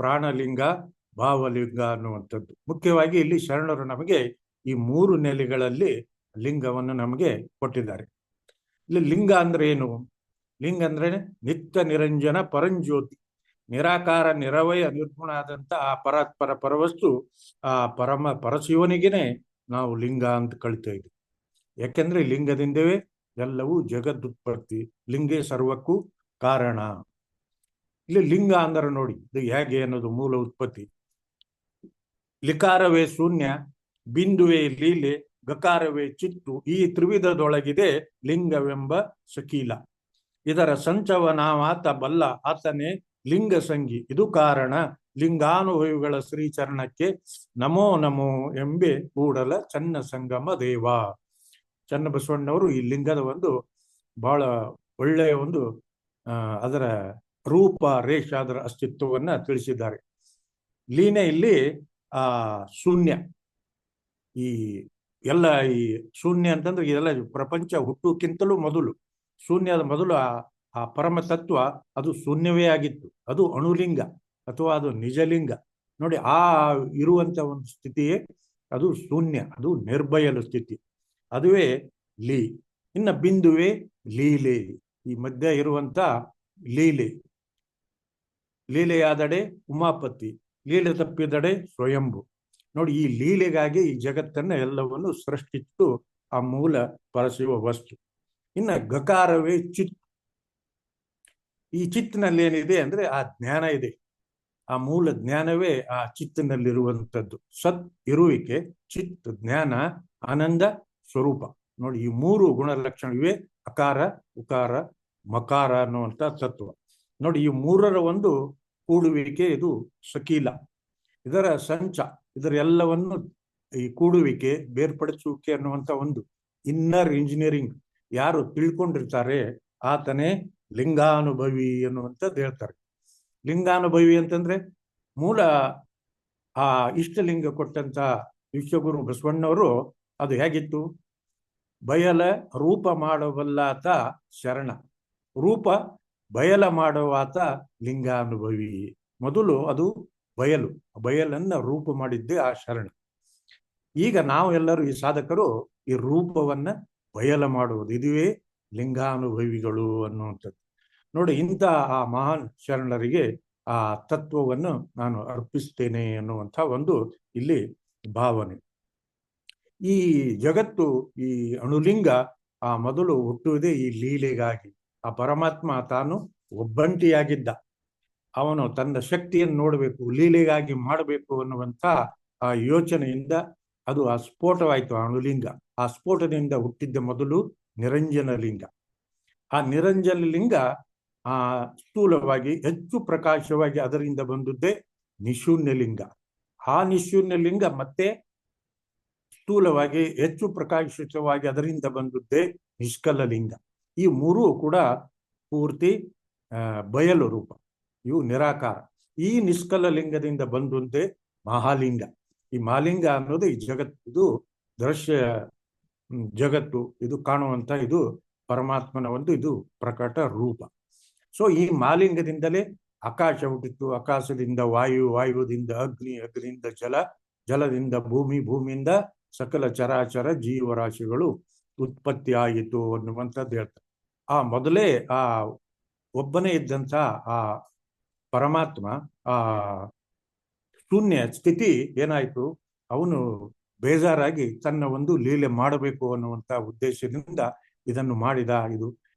ಪ್ರಾಣಲಿಂಗ, ಭಾವಲಿಂಗ ಅನ್ನುವಂಥದ್ದು. ಮುಖ್ಯವಾಗಿ ಇಲ್ಲಿ ಶರಣರು ನಮಗೆ ಈ 3 ನೆಲೆಗಳಲ್ಲಿ ಲಿಂಗವನ್ನು ನಮಗೆ ಕೊಟ್ಟಿದ್ದಾರೆ. ಇಲ್ಲಿ ಲಿಂಗ ಅಂದ್ರೆ ಏನು? ಲಿಂಗ ಅಂದ್ರೆ ನಿತ್ಯ ನಿರಂಜನ ಪರಂಜ್ಯೋತಿ, ನಿರಾಕಾರ ನಿರವಯ ನಿರ್ಗುಣ ಆದಂತ ಆ ಪರವಸ್ತು, ಆ ಪರಶಿವನಿಗೆನೆ ನಾವು ಲಿಂಗ ಅಂತ ಕಳಿತಾ ಇದ್ವಿ. ಯಾಕೆಂದ್ರೆ ಲಿಂಗದಿಂದವೇ ಎಲ್ಲವೂ ಜಗದುತ್ಪತ್ತಿ, ಲಿಂಗೇ ಸರ್ವಕ್ಕೂ ಕಾರಣ. ಇಲ್ಲಿ ಲಿಂಗ ಅಂದ್ರೆ ನೋಡಿ, ಇದು ಹೇಗೆ ಅನ್ನೋದು ಮೂಲ ಉತ್ಪತ್ತಿ. ಲಿಕಾರವೇ ಶೂನ್ಯ, ಬಿಂದುವೇ ಲೀಲೆ, ಗಕಾರವೇ ಚಿತ್ತು, ಈ ತ್ರಿವಿಧದೊಳಗಿದೆ ಲಿಂಗವೆಂಬ ಶಕೀಲ. ಇದರ ಸಂಚವನಾವಾತ ಬಲ್ಲ, ಆತನೇ ಲಿಂಗ ಸಂಗಿ. ಇದು ಕಾರಣ ಲಿಂಗಾನುಭವಿಗಳ ಶ್ರೀಚರಣಕ್ಕೆ ನಮೋ ನಮೋ ಎಂಬೆ ಕೂಡಲ ಚನ್ನ ಸಂಗಮ ದೇವ. ಚನ್ನಬಸವಣ್ಣವರು ಈ ಲಿಂಗದ ಒಂದು ಬಹಳ ಒಳ್ಳೆಯ ಒಂದು ಅದರ ರೂಪ ರೇಷ, ಅದರ ಅಸ್ತಿತ್ವವನ್ನ ತಿಳಿಸಿದ್ದಾರೆ. ಲೀನೆ ಇಲ್ಲಿ ಶೂನ್ಯ, ಈ ಎಲ್ಲ ಈ ಶೂನ್ಯ ಅಂತಂದ್ರೆ ಇದೆಲ್ಲ ಪ್ರಪಂಚ ಹುಟ್ಟುಕ್ಕಿಂತಲೂ ಮೊದಲು, ಶೂನ್ಯದ ಮೊದಲು ಆ ಪರಮ ತತ್ವ ಅದು ಶೂನ್ಯವೇ ಆಗಿತ್ತು. ಅದು ಅಣುಲಿಂಗ ಅಥವಾ ಅದು ನಿಜಲಿಂಗ. ನೋಡಿ, ಆ ಇರುವಂತ ಒಂದು ಸ್ಥಿತಿಯೇ ಅದು ಶೂನ್ಯ, ಅದು ನಿರ್ಭಯಲು ಸ್ಥಿತಿ, ಅದುವೇ ಲೀ. ಇನ್ನ ಬಿಂದುವೇ ಲೀಲೆ, ಈ ಮಧ್ಯ ಇರುವಂತ ಲೀಲೆ. ಲೀಲೆಯಾದಡೆ ಉಮಾಪತಿ, ಲೀಲೆ ತಪ್ಪಿದಡೆ ಸ್ವಯಂಭು. ನೋಡಿ, ಈ ಲೀಲೆಗಾಗಿ ಈ ಜಗತ್ತನ್ನ ಎಲ್ಲವನ್ನು ಸೃಷ್ಟಿಸಿತು ಆ ಮೂಲ ಪರಶಿವ ವಸ್ತು. ಇನ್ನ ಗಕಾರವೇ ಚಿತ್. ಈ ಚಿತ್ತಿನಲ್ಲಿ ಏನಿದೆ ಅಂದ್ರೆ ಆ ಜ್ಞಾನ ಇದೆ, ಆ ಮೂಲ ಜ್ಞಾನವೇ ಆ ಚಿತ್ತಿನಲ್ಲಿರುವಂಥದ್ದು. ಸತ್ ಇರುವಿಕೆ, ಚಿತ್ ಜ್ಞಾನ, ಆನಂದ ಸ್ವರೂಪ. ನೋಡಿ, ಈ 3 ಗುಣಲಕ್ಷಣವೇ ಅಕಾರ, ಉಕಾರ, ಮಕಾರ ಅನ್ನುವಂಥ ತತ್ವ. ನೋಡಿ, ಈ 3ರ ಒಂದು ಕೂಡುವಿಕೆ ಇದು ಶಕೀಲ. ಇದರ ಸಂಚ, ಇದರ ಎಲ್ಲವನ್ನು ಈ ಕೂಡುವಿಕೆ, ಬೇರ್ಪಡಿಸುವಿಕೆ ಅನ್ನುವಂಥ ಒಂದು ಇನ್ನರ್ ಇಂಜಿನಿಯರಿಂಗ್ ಯಾರು ತಿಳ್ಕೊಂಡಿರ್ತಾರೆ ಆತನೇ ಲಿಂಗಾನುಭವಿ ಅನ್ನುವಂಥದ್ದು ಹೇಳ್ತಾರೆ. ಲಿಂಗಾನುಭವಿ ಅಂತಂದ್ರೆ ಮೂಲ ಆ ಇಷ್ಟಲಿಂಗ ಕೊಟ್ಟಂತ ವಿಶ್ವಗುರು ಬಸವಣ್ಣವರು ಅದು ಹೇಗಿತ್ತು? ಬಯಲ ರೂಪ ಮಾಡಬಲ್ಲಾತ ಶರಣ, ರೂಪ ಬಯಲ ಮಾಡುವಾತ ಲಿಂಗಾನುಭವಿ. ಮೊದಲು ಅದು ಬಯಲನ್ನ ರೂಪ ಮಾಡಿದ್ದೆ ಆ ಶರಣ. ಈಗ ನಾವು ಎಲ್ಲರೂ ಈ ಸಾಧಕರು ಈ ರೂಪವನ್ನ ಬಯಲ ಮಾಡುವುದು, ಇದುವೇ ಲಿಂಗಾನುಭವಿಗಳು ಅನ್ನುವಂಥದ್ದು. ನೋಡಿ, ಇಂಥ ಆ ಮಹಾನ್ ಶರಣರಿಗೆ ಆ ತತ್ವವನ್ನು ನಾನು ಅರ್ಪಿಸ್ತೇನೆ ಅನ್ನುವಂಥ ಒಂದು ಇಲ್ಲಿ ಭಾವನೆ. ಈ ಜಗತ್ತು, ಈ ಅಣುಲಿಂಗ ಆ ಮೊದಲು ಹುಟ್ಟುವುದೇ ಈ ಲೀಲೆಗಾಗಿ. ಆ ಪರಮಾತ್ಮ ತಾನು ಒಬ್ಬಂಟಿಯಾಗಿದ್ದ, ಅವನು ತನ್ನ ಶಕ್ತಿಯನ್ನು ನೋಡಬೇಕು, ಲೀಲೆಗಾಗಿ ಮಾಡಬೇಕು ಅನ್ನುವಂಥ ಆ ಯೋಚನೆಯಿಂದ ಅದು ಆ ಸ್ಫೋಟವಾಯಿತು ಅಣುಲಿಂಗ. ಆ ಸ್ಫೋಟದಿಂದ ಹುಟ್ಟಿದ್ದ ಮೊದಲು ನಿರಂಜನ ಲಿಂಗ. ಆ ನಿರಂಜನ ಲಿಂಗ ಆ ಸ್ಥೂಲವಾಗಿ ಹೆಚ್ಚು ಪ್ರಕಾಶವಾಗಿ ಅದರಿಂದ ಬಂದದ್ದೇ ನಿಶೂನ್ಯ ಲಿಂಗ. ಆ ನಿಶೂನ್ಯ ಲಿಂಗ ಮತ್ತೆ ಸ್ಥೂಲವಾಗಿ ಹೆಚ್ಚು ಪ್ರಕಾಶಿತವಾಗಿ ಅದರಿಂದ ಬಂದದ್ದೇ ನಿಷ್ಕಲ ಲಿಂಗ. ಈ 3 ಕೂಡ ಪೂರ್ತಿ ಬಯಲು ರೂಪ, ಇವು ನಿರಾಕಾರ. ಈ ನಿಷ್ಕಲ ಲಿಂಗದಿಂದ ಬಂದದ್ದೇ ಮಹಾಲಿಂಗ. ಈ ಮಹಾಲಿಂಗ ಅನ್ನೋದು ಈ ಇದು ದೃಶ್ಯ ಜಗತ್ತು, ಇದು ಕಾಣುವಂತ ಇದು ಪರಮಾತ್ಮನ ಒಂದು ಇದು ಪ್ರಕಟ ರೂಪ. ಸೊ ಈ ಮಹಾಲಿಂಗದಿಂದಲೇ ಆಕಾಶ ಹುಟ್ಟಿತ್ತು, ಆಕಾಶದಿಂದ ವಾಯು, ವಾಯುವಿನಿಂದ ಅಗ್ನಿ, ಅಗ್ನಿಯಿಂದ ಜಲ, ಜಲದಿಂದ ಭೂಮಿ, ಭೂಮಿಯಿಂದ ಸಕಲ ಚರಾಚರ ಜೀವರಾಶಿಗಳು ಉತ್ಪತ್ತಿ ಆಯಿತು ಅನ್ನುವಂಥದ್ದು ಹೇಳ್ತಾರೆ. ಆ ಮೊದಲೇ ಆ ಒಬ್ಬನೇ ಇದ್ದಂಥ ಆ ಪರಮಾತ್ಮ ಆ ಶೂನ್ಯ ಸ್ಥಿತಿ ಏನಾಯ್ತು, ಅವನು ಬೇಜಾರಾಗಿ ತನ್ನ ಒಂದು ಲೀಲೆ ಮಾಡಬೇಕು ಅನ್ನುವಂತ ಉದ್ದೇಶದಿಂದ ಇದನ್ನು ಮಾಡಿದ.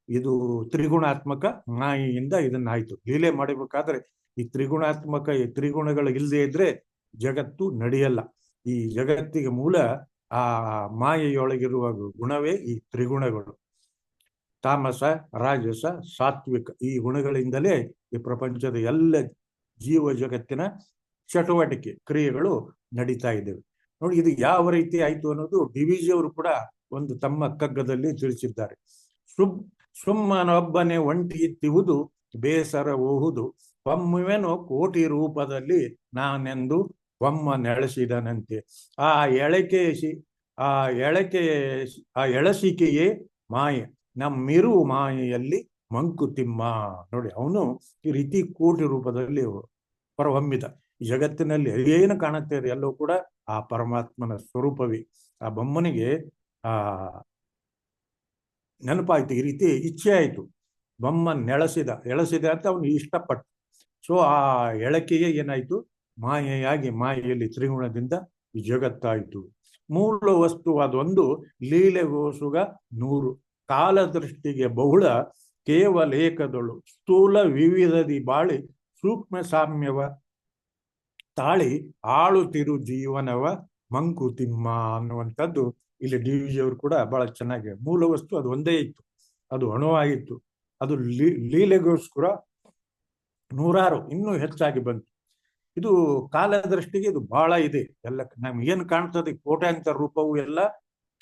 ಇದು ತ್ರಿಗುಣಾತ್ಮಕ ಮಾಯೆಯಿಂದ ಇದನ್ನಾಯ್ತು. ಲೀಲೆ ಮಾಡಬೇಕಾದ್ರೆ ಈ ತ್ರಿಗುಣಾತ್ಮಕ ಈ ತ್ರಿಗುಣಗಳು ಇಲ್ಲದೆ ಇದ್ರೆ ಜಗತ್ತು ನಡೆಯಲ್ಲ. ಈ ಜಗತ್ತಿಗೆ ಮೂಲ ಆ ಮಾಯೆಯೊಳಗಿರುವ ಗುಣವೇ ಈ ತ್ರಿಗುಣಗಳು. ತಾಮಸ, ರಾಜಸ, ಸಾತ್ವಿಕ ಈ ಗುಣಗಳಿಂದಲೇ ಈ ಪ್ರಪಂಚದ ಎಲ್ಲ ಜೀವ ಜಗತ್ತಿನ ಚಟುವಟಿಕೆ ಕ್ರಿಯೆಗಳು ನಡೀತಾ ಇದ್ದೇವೆ. ನೋಡಿ, ಇದು ಯಾವ ರೀತಿ ಆಯ್ತು ಅನ್ನೋದು ಡಿವಿಜಿ ಅವರು ಕೂಡ ಒಂದು ತಮ್ಮ ಕಗ್ಗದಲ್ಲಿ ತಿಳಿಸಿದ್ದಾರೆ. ಸುಮ್ಮನೊಬ್ಬನೇ ಒಂಟಿ ಇತ್ತಿವುದು ಬೇಸರ ಓಹುದು, ಒಮ್ಮೆನೋ ಕೋಟಿ ರೂಪದಲ್ಲಿ ನಾನೆಂದು ಒಮ್ಮ ನೆಳೆಸಿದನಂತೆ. ಆ ಎಳಸಿಕೆಯೇ ಮಾಯೆ, ನಮ್ಮಿರು ಮಾಯೆಯಲ್ಲಿ ಮಂಕುತಿಮ್ಮ. ನೋಡಿ, ಅವನು ಈ ರೀತಿ ಕೋಟಿ ರೂಪದಲ್ಲಿ ಹೊರಹೊಮ್ಮಿದ. ಈ ಜಗತ್ತಿನಲ್ಲಿ ಏನು ಕಾಣುತ್ತೆ ಎಲ್ಲವೂ ಕೂಡ ಆ ಪರಮಾತ್ಮನ ಸ್ವರೂಪವೇ. ಆ ಬೊಮ್ಮನಿಗೆ ನೆನಪಾಯ್ತು, ಈ ರೀತಿ ಇಚ್ಛೆ ಆಯ್ತು, ಬೊಮ್ಮನ್ ಎಳಸಿದ ಅಂತ ಅವನು ಇಷ್ಟಪಟ್ಟ. ಸೊ ಆ ಎಳಕೆಯೇ ಏನಾಯ್ತು, ಮಾಯೆಯಾಗಿ ಮಾಯೆಯಲ್ಲಿ ತ್ರಿಗುಣದಿಂದ ಈ ಜಗತ್ತಾಯ್ತು. ಮೂಲ ವಸ್ತುವಾದೊಂದು ಲೀಲೆಗೋಸುಗ 100, ಕಾಲದೃಷ್ಟಿಗೆ ಬಹುಳ ಕೇವಲೇಕದಳು, ಸ್ಥೂಲ ವಿವಿಧದಿ ಬಾಳಿ ಸೂಕ್ಷ್ಮ ಸಾಮ್ಯವ ತಾಳಿ ಆಳುತ್ತಿರು ಜೀವನವ ಮಂಕುತಿಮ್ಮ ಅನ್ನುವಂಥದ್ದು ಇಲ್ಲಿ ಡಿವಿಜಿ ಅವರು ಕೂಡ ಬಹಳ ಚೆನ್ನಾಗಿ. ಮೂಲ ವಸ್ತು ಅದು ಒಂದೇ ಇತ್ತು, ಅದು ಅಣುವಾಗಿತ್ತು. ಅದು ಲೀಲೆಗೋಸ್ಕರ 100 ಇನ್ನೂ ಹೆಚ್ಚಾಗಿ ಬಂತು. ಇದು ಕಾಲದೃಷ್ಟಿಗೆ ಇದು ಬಹಳ ಇದೆ. ಎಲ್ಲ ನಮ್ಗೆ ಏನು ಕಾಣ್ತದೆ ಕೋಟ್ಯಾಂತರ ರೂಪವು ಎಲ್ಲ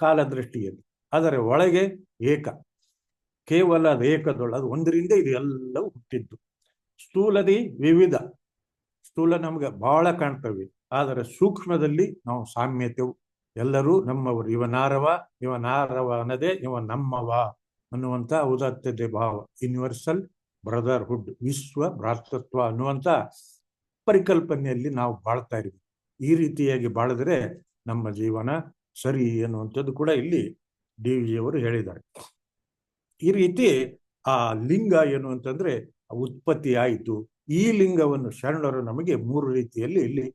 ಕಾಲದೃಷ್ಟಿಯಲ್ಲಿ. ಅದರ ಒಳಗೆ ಕೇವಲ ಅದು ಏಕದೊಳು, ಅದು ಒಂದರಿಂದ ಇದು ಎಲ್ಲವೂ ಹುಟ್ಟಿದ್ದು. ಸ್ಥೂಲದಿ ವಿವಿಧ, ಸ್ಥೂಲ ನಮ್ಗೆ ಬಹಳ ಕಾಣ್ತವೆ, ಆದರೆ ಸೂಕ್ಷ್ಮದಲ್ಲಿ ನಾವು ಸಾಮ್ಯತೆವು. ಎಲ್ಲರೂ ನಮ್ಮವರು, ಇವನಾರವ ಅನ್ನದೇ ಇವ ನಮ್ಮವ ಅನ್ನುವಂಥ ಉದಾತ್ತತೆ ಭಾವ, ಯೂನಿವರ್ಸಲ್ ಬ್ರದರ್ಹುಡ್, ವಿಶ್ವ ಭ್ರಾತೃತ್ವ ಅನ್ನುವಂಥ ಪರಿಕಲ್ಪನೆಯಲ್ಲಿ ನಾವು ಬಾಳ್ತಾ ಇದ್ದೀವಿ. ಈ ರೀತಿಯಾಗಿ ಬಾಳಿದ್ರೆ ನಮ್ಮ ಜೀವನ ಸರಿ ಅನ್ನುವಂಥದ್ದು ಕೂಡ ಇಲ್ಲಿ ಡಿವಿಜಿ ಅವರು ಹೇಳಿದ್ದಾರೆ. ಈ ರೀತಿ ಆ ಲಿಂಗ ಏನು ಅಂತಂದ್ರೆ ಉತ್ಪತ್ತಿ ಆಯಿತು. ಈ ಲಿಂಗವನ್ನು ಶರಣರು ನಮಗೆ 3 ರೀತಿಯಲ್ಲಿ ಇಲ್ಲಿ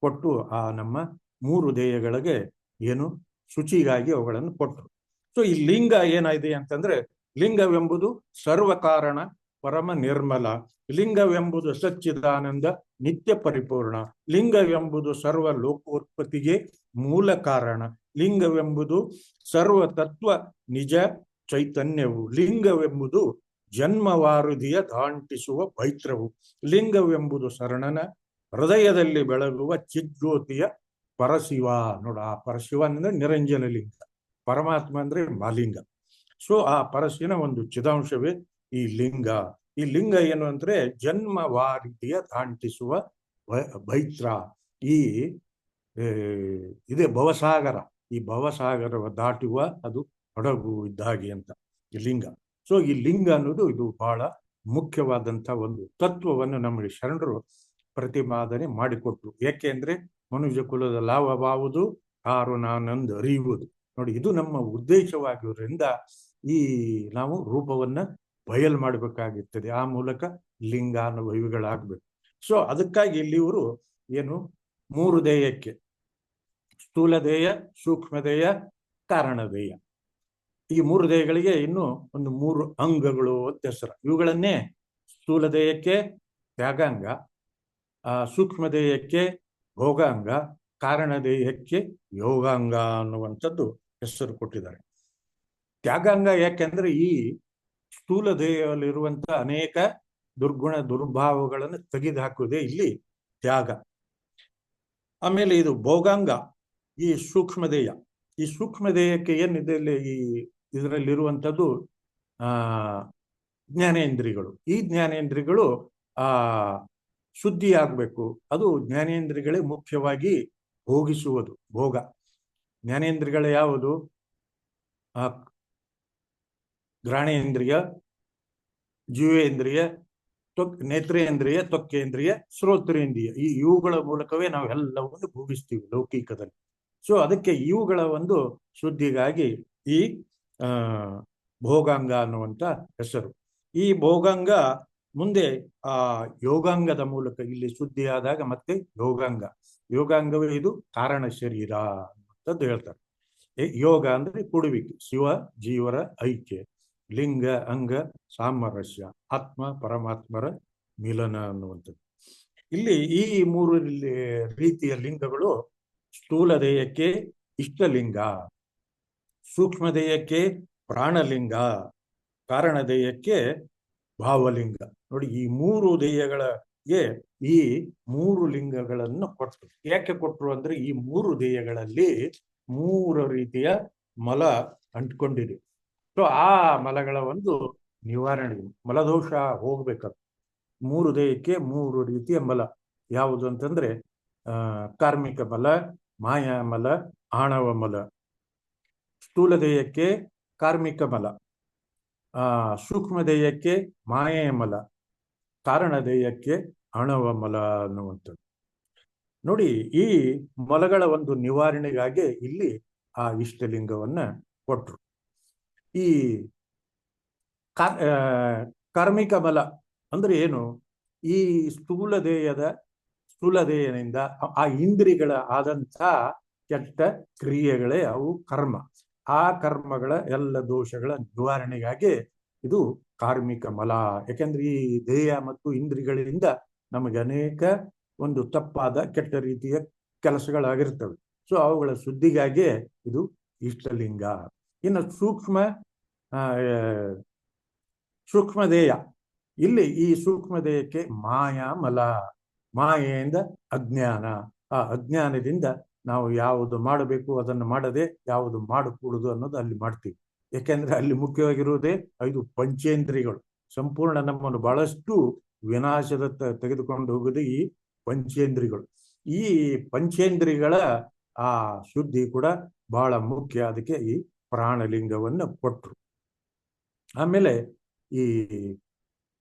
ಕೊಟ್ಟು ಆ ನಮ್ಮ 3 ದೇಹಗಳಿಗೆ ಏನು ಶುಚಿಗಾಗಿ ಅವುಗಳನ್ನು ಕೊಟ್ಟರು. ಸೊ ಈ ಲಿಂಗ ಏನಾಗಿದೆ ಅಂತಂದ್ರೆ, ಲಿಂಗವೆಂಬುದು ಸರ್ವಕಾರಣ ಪರಮ ನಿರ್ಮಲ, ಲಿಂಗವೆಂಬುದು ಸಚ್ಚಿದಾನಂದ ನಿತ್ಯ ಪರಿಪೂರ್ಣ, ಲಿಂಗವೆಂಬುದು ಸರ್ವ ಲೋಕೋತ್ಪತ್ತಿಗೆ ಮೂಲ ಕಾರಣ, ಲಿಂಗವೆಂಬುದು ಸರ್ವ ತತ್ವ ನಿಜ ಚೈತನ್ಯವು, ಲಿಂಗವೆಂಬುದು ಜನ್ಮವಾರುದಿಯ ದಾಂಟಿಸುವ ಪೈತ್ರವು, ಲಿಂಗವೆಂಬುದು ಶರಣನ ಹೃದಯದಲ್ಲಿ ಬೆಳಗುವ ಚಿಜ್ಯೋತಿಯ ಪರಶಿವ. ನೋಡ, ಆ ಪರಶಿವ ಅಂದ್ರೆ ನಿರಂಜನ ಲಿಂಗ, ಪರಮಾತ್ಮ ಅಂದ್ರೆ ಮಾಲಿಂಗ. ಸೊ ಆ ಪರಶಿವನ ಒಂದು ಚಿದಾಂಶವೇ ಈ ಲಿಂಗ. ಈ ಲಿಂಗ ಏನು ಅಂದ್ರೆ ಜನ್ಮವಾರಿದಿಯ ದಾಂಟಿಸುವ ಪೈತ್ರ. ಇದೇ ಭವಸಾಗರ, ಈ ಭವಸಾಗರವ ದಾಟುವ ಅದು ಹಡಗು ಇದ್ದಾಗೆ ಅಂತ ಈ ಲಿಂಗ. ಸೊ ಈ ಲಿಂಗ ಅನ್ನೋದು ಇದು ಬಹಳ ಮುಖ್ಯವಾದಂಥ ಒಂದು ತತ್ವವನ್ನು ನಮಗೆ ಶರಣರು ಪ್ರತಿಪಾದನೆ ಮಾಡಿಕೊಟ್ರು. ಏಕೆಂದ್ರೆ ಮನುಷ್ಯ ಕುಲದ ಲಾಭವಾವುದು ಆರು ನಾನಂದು ಅರಿಯುವುದು. ನೋಡಿ, ಇದು ನಮ್ಮ ಉದ್ದೇಶವಾಗಿರೋದ್ರಿಂದ ಈ ನಾವು ರೂಪವನ್ನ ಬಯಲು ಮಾಡಬೇಕಾಗಿರ್ತದೆ. ಆ ಮೂಲಕ ಲಿಂಗಾನುಭವಿಗಳಾಗಬೇಕು. ಸೊ ಅದಕ್ಕಾಗಿ ಇಲ್ಲಿ ಇವರು ಏನು 3 ದೇಹಕ್ಕೆ, ಸ್ಥೂಲ ದೇಹ, ಸೂಕ್ಷ್ಮ ದೇಹ, ಕಾರಣ ದೇಹ, ಈ 3 ದೇಹಗಳಿಗೆ ಇನ್ನು ಒಂದು 3 ಅಂಗಗಳು ಅಂತ ಹೆಸರು. ಇವುಗಳನ್ನೇ ಸ್ಥೂಲ ದೇಹಕ್ಕೆ ತ್ಯಾಗಾಂಗ, ಸೂಕ್ಷ್ಮ ದೇಹಕ್ಕೆ ಭೋಗಾಂಗ, ಕಾರಣ ದೇಹಕ್ಕೆ ಯೋಗಾಂಗ ಅನ್ನುವಂಥದ್ದು ಹೆಸರು ಕೊಟ್ಟಿದ್ದಾರೆ. ತ್ಯಾಗಾಂಗ ಯಾಕೆಂದ್ರೆ ಈ ಸ್ಥೂಲ ದೇಹದಲ್ಲಿರುವಂತ ಅನೇಕ ದುರ್ಗುಣ ದುರ್ಭಾವಗಳನ್ನು ತೆಗೆದುಹಾಕುವುದೇ ಇಲ್ಲಿ ತ್ಯಾಗ. ಆಮೇಲೆ ಇದು ಭೋಗಾಂಗ, ಈ ಸೂಕ್ಷ್ಮ ದೇಹ. ಈ ಸೂಕ್ಷ್ಮ ದೇಹಕ್ಕೆ ಏನಿದೆ ಈ ಇದರಲ್ಲಿರುವಂಥದ್ದು ಜ್ಞಾನೇಂದ್ರಿಯಗಳು. ಈ ಜ್ಞಾನೇಂದ್ರಿಯಗಳು ಶುದ್ಧಿ ಆಗ್ಬೇಕು. ಅದು ಜ್ಞಾನೇಂದ್ರಿಯಗಳೇ ಮುಖ್ಯವಾಗಿ ಭೋಗಿಸುವುದು ಭೋಗ. ಜ್ಞಾನೇಂದ್ರಿಯಗಳು ಯಾವುದು? ಘ್ರಾಣೇಂದ್ರಿಯ, ಜೀವೇಂದ್ರಿಯ, ನೇತ್ರೇಂದ್ರಿಯ, ತ್ವಕ್ಕೇಂದ್ರಿಯ, ಶ್ರೋತ್ರೇಂದ್ರಿಯ. ಇವುಗಳ ಮೂಲಕವೇ ನಾವು ಎಲ್ಲವನ್ನು ಭೋಗಿಸ್ತೀವಿ ಲೌಕಿಕದಲ್ಲಿ. ಸೊ ಅದಕ್ಕೆ ಇವುಗಳ ಒಂದು ಶುದ್ಧಿಗಾಗಿ ಈ ಭೋಗಾಂಗ ಅನ್ನುವಂಥ ಹೆಸರು. ಈ ಭೋಗಾಂಗ ಮುಂದೆ ಆ ಯೋಗಾಂಗದ ಮೂಲಕ ಇಲ್ಲಿ ಶುದ್ಧಿ ಆದಾಗ ಮತ್ತೆ ಯೋಗಾಂಗವೇ ಇದು ಕಾರಣ ಶರೀರ ಅಂತದ್ದು ಹೇಳ್ತಾರೆ. ಯೋಗ ಅಂದ್ರೆ ಕೂಡುವಿಕೆ, ಶಿವ ಜೀವರ ಐಕ್ಯ, ಲಿಂಗ ಅಂಗ ಸಾಮರಸ್ಯ, ಆತ್ಮ ಪರಮಾತ್ಮರ ಮಿಲನ ಅನ್ನುವಂಥದ್ದು. ಇಲ್ಲಿ ಈ 3 ರೀತಿಯ ಲಿಂಗಗಳು ಸ್ಥೂಲ ದೇಹಕ್ಕೆ ಇಷ್ಟಲಿಂಗ, ಸೂಕ್ಷ್ಮ ದೇಹಕ್ಕೆ ಪ್ರಾಣಲಿಂಗ, ಕಾರಣ ದೇಹಕ್ಕೆ ಭಾವಲಿಂಗ. ನೋಡಿ, ಈ 3 ದೇಹಗಳಿಗೆ ಈ 3 ಲಿಂಗಗಳನ್ನು ಕೊಟ್ಟರು. ಯಾಕೆ ಕೊಟ್ಟರು ಅಂದ್ರೆ ಈ 3 ದೇಹಗಳಲ್ಲಿ 3 ರೀತಿಯ ಮಲ ಅಂಟ್ಕೊಂಡಿದೆ. ಸೊ ಆ ಮಲಗಳ ಒಂದು ನಿವಾರಣೆ, ಮಲದೋಷ ಹೋಗ್ಬೇಕಾದ್ರೆ 3 ದೇಹಕ್ಕೆ 3 ರೀತಿಯ ಮಲ ಯಾವುದು ಅಂತಂದ್ರೆ ಕಾರ್ಮಿಕ ಮಲ, ಮಾಯಾ ಮಲ, ಆಣವ ಮಲ. ಸ್ಥೂಲ ದೇಹಕ್ಕೆ ಕಾರ್ಮಿಕ ಮಲ, ಸೂಕ್ಷ್ಮ ದೇಹಕ್ಕೆ ಮಾಯೆಯ ಮಲ, ಕಾರಣ ದೇಹಕ್ಕೆ ಆಣವ ಮಲ ಅನ್ನುವಂಥದ್ದು. ನೋಡಿ, ಈ ಮಲಗಳ ಒಂದು ನಿವಾರಣೆಗಾಗಿ ಇಲ್ಲಿ ಆ ಇಷ್ಟಲಿಂಗವನ್ನ ಕೊಟ್ರು. ಈ ಕಾರ್ಮಿಕ ಮಲ ಅಂದ್ರೆ ಏನು? ಈ ಸ್ಥೂಲ ದೇಹದಿಂದ ಆ ಇಂದ್ರಿಯಗಳ ಆದಂಥ ಕೆಟ್ಟ ಕ್ರಿಯೆಗಳೇ ಅವು ಕರ್ಮ. ಆ ಕರ್ಮಗಳ ಎಲ್ಲ ದೋಷಗಳ ನಿವಾರಣೆಗಾಗಿ ಇದು ಕಾರ್ಮಿಕ ಮಲ. ಯಾಕೆಂದ್ರೆ ಈ ದೇಹ ಮತ್ತು ಇಂದ್ರಿಯಗಳಿಂದ ನಮಗೆ ಅನೇಕ ಒಂದು ತಪ್ಪಾದ ಕೆಟ್ಟ ರೀತಿಯ ಕೆಲಸಗಳಾಗಿರ್ತವೆ. ಸೊ ಅವುಗಳ ಶುದ್ಧಿಗಾಗಿ ಇದು ಇಷ್ಟಲಿಂಗ. ಇನ್ನು ಸೂಕ್ಷ್ಮ ದೇಹ, ಇಲ್ಲಿ ಈ ಸೂಕ್ಷ್ಮ ದೇಹಕ್ಕೆ ಮಾಯಾ ಮಲ, ಮಾಯೆಯಿಂದ ಅಜ್ಞಾನ. ಆ ಅಜ್ಞಾನದಿಂದ ನಾವು ಯಾವುದು ಮಾಡಬೇಕು ಅದನ್ನು ಮಾಡದೆ ಯಾವುದು ಮಾಡಕೂಡದು ಅನ್ನೋದು ಅಲ್ಲಿ ಮಾಡ್ತೀವಿ. ಯಾಕೆಂದ್ರೆ ಅಲ್ಲಿ ಮುಖ್ಯವಾಗಿರುವುದೇ 5 ಪಂಚೇಂದ್ರಿಯಗಳು. ಸಂಪೂರ್ಣ ನಮ್ಮನ್ನು ಬಹಳಷ್ಟು ವಿನಾಶದತ್ತ ತೆಗೆದುಕೊಂಡು ಹೋಗುವುದು ಈ ಪಂಚೇಂದ್ರಿಯಗಳು. ಈ ಪಂಚೇಂದ್ರಿಯಗಳ ಆ ಶುದ್ಧಿ ಕೂಡ ಬಹಳ ಮುಖ್ಯ. ಅದಕ್ಕೆ ಈ ಪ್ರಾಣಲಿಂಗವನ್ನು ಕೊಟ್ಟರು. ಆಮೇಲೆ ಈ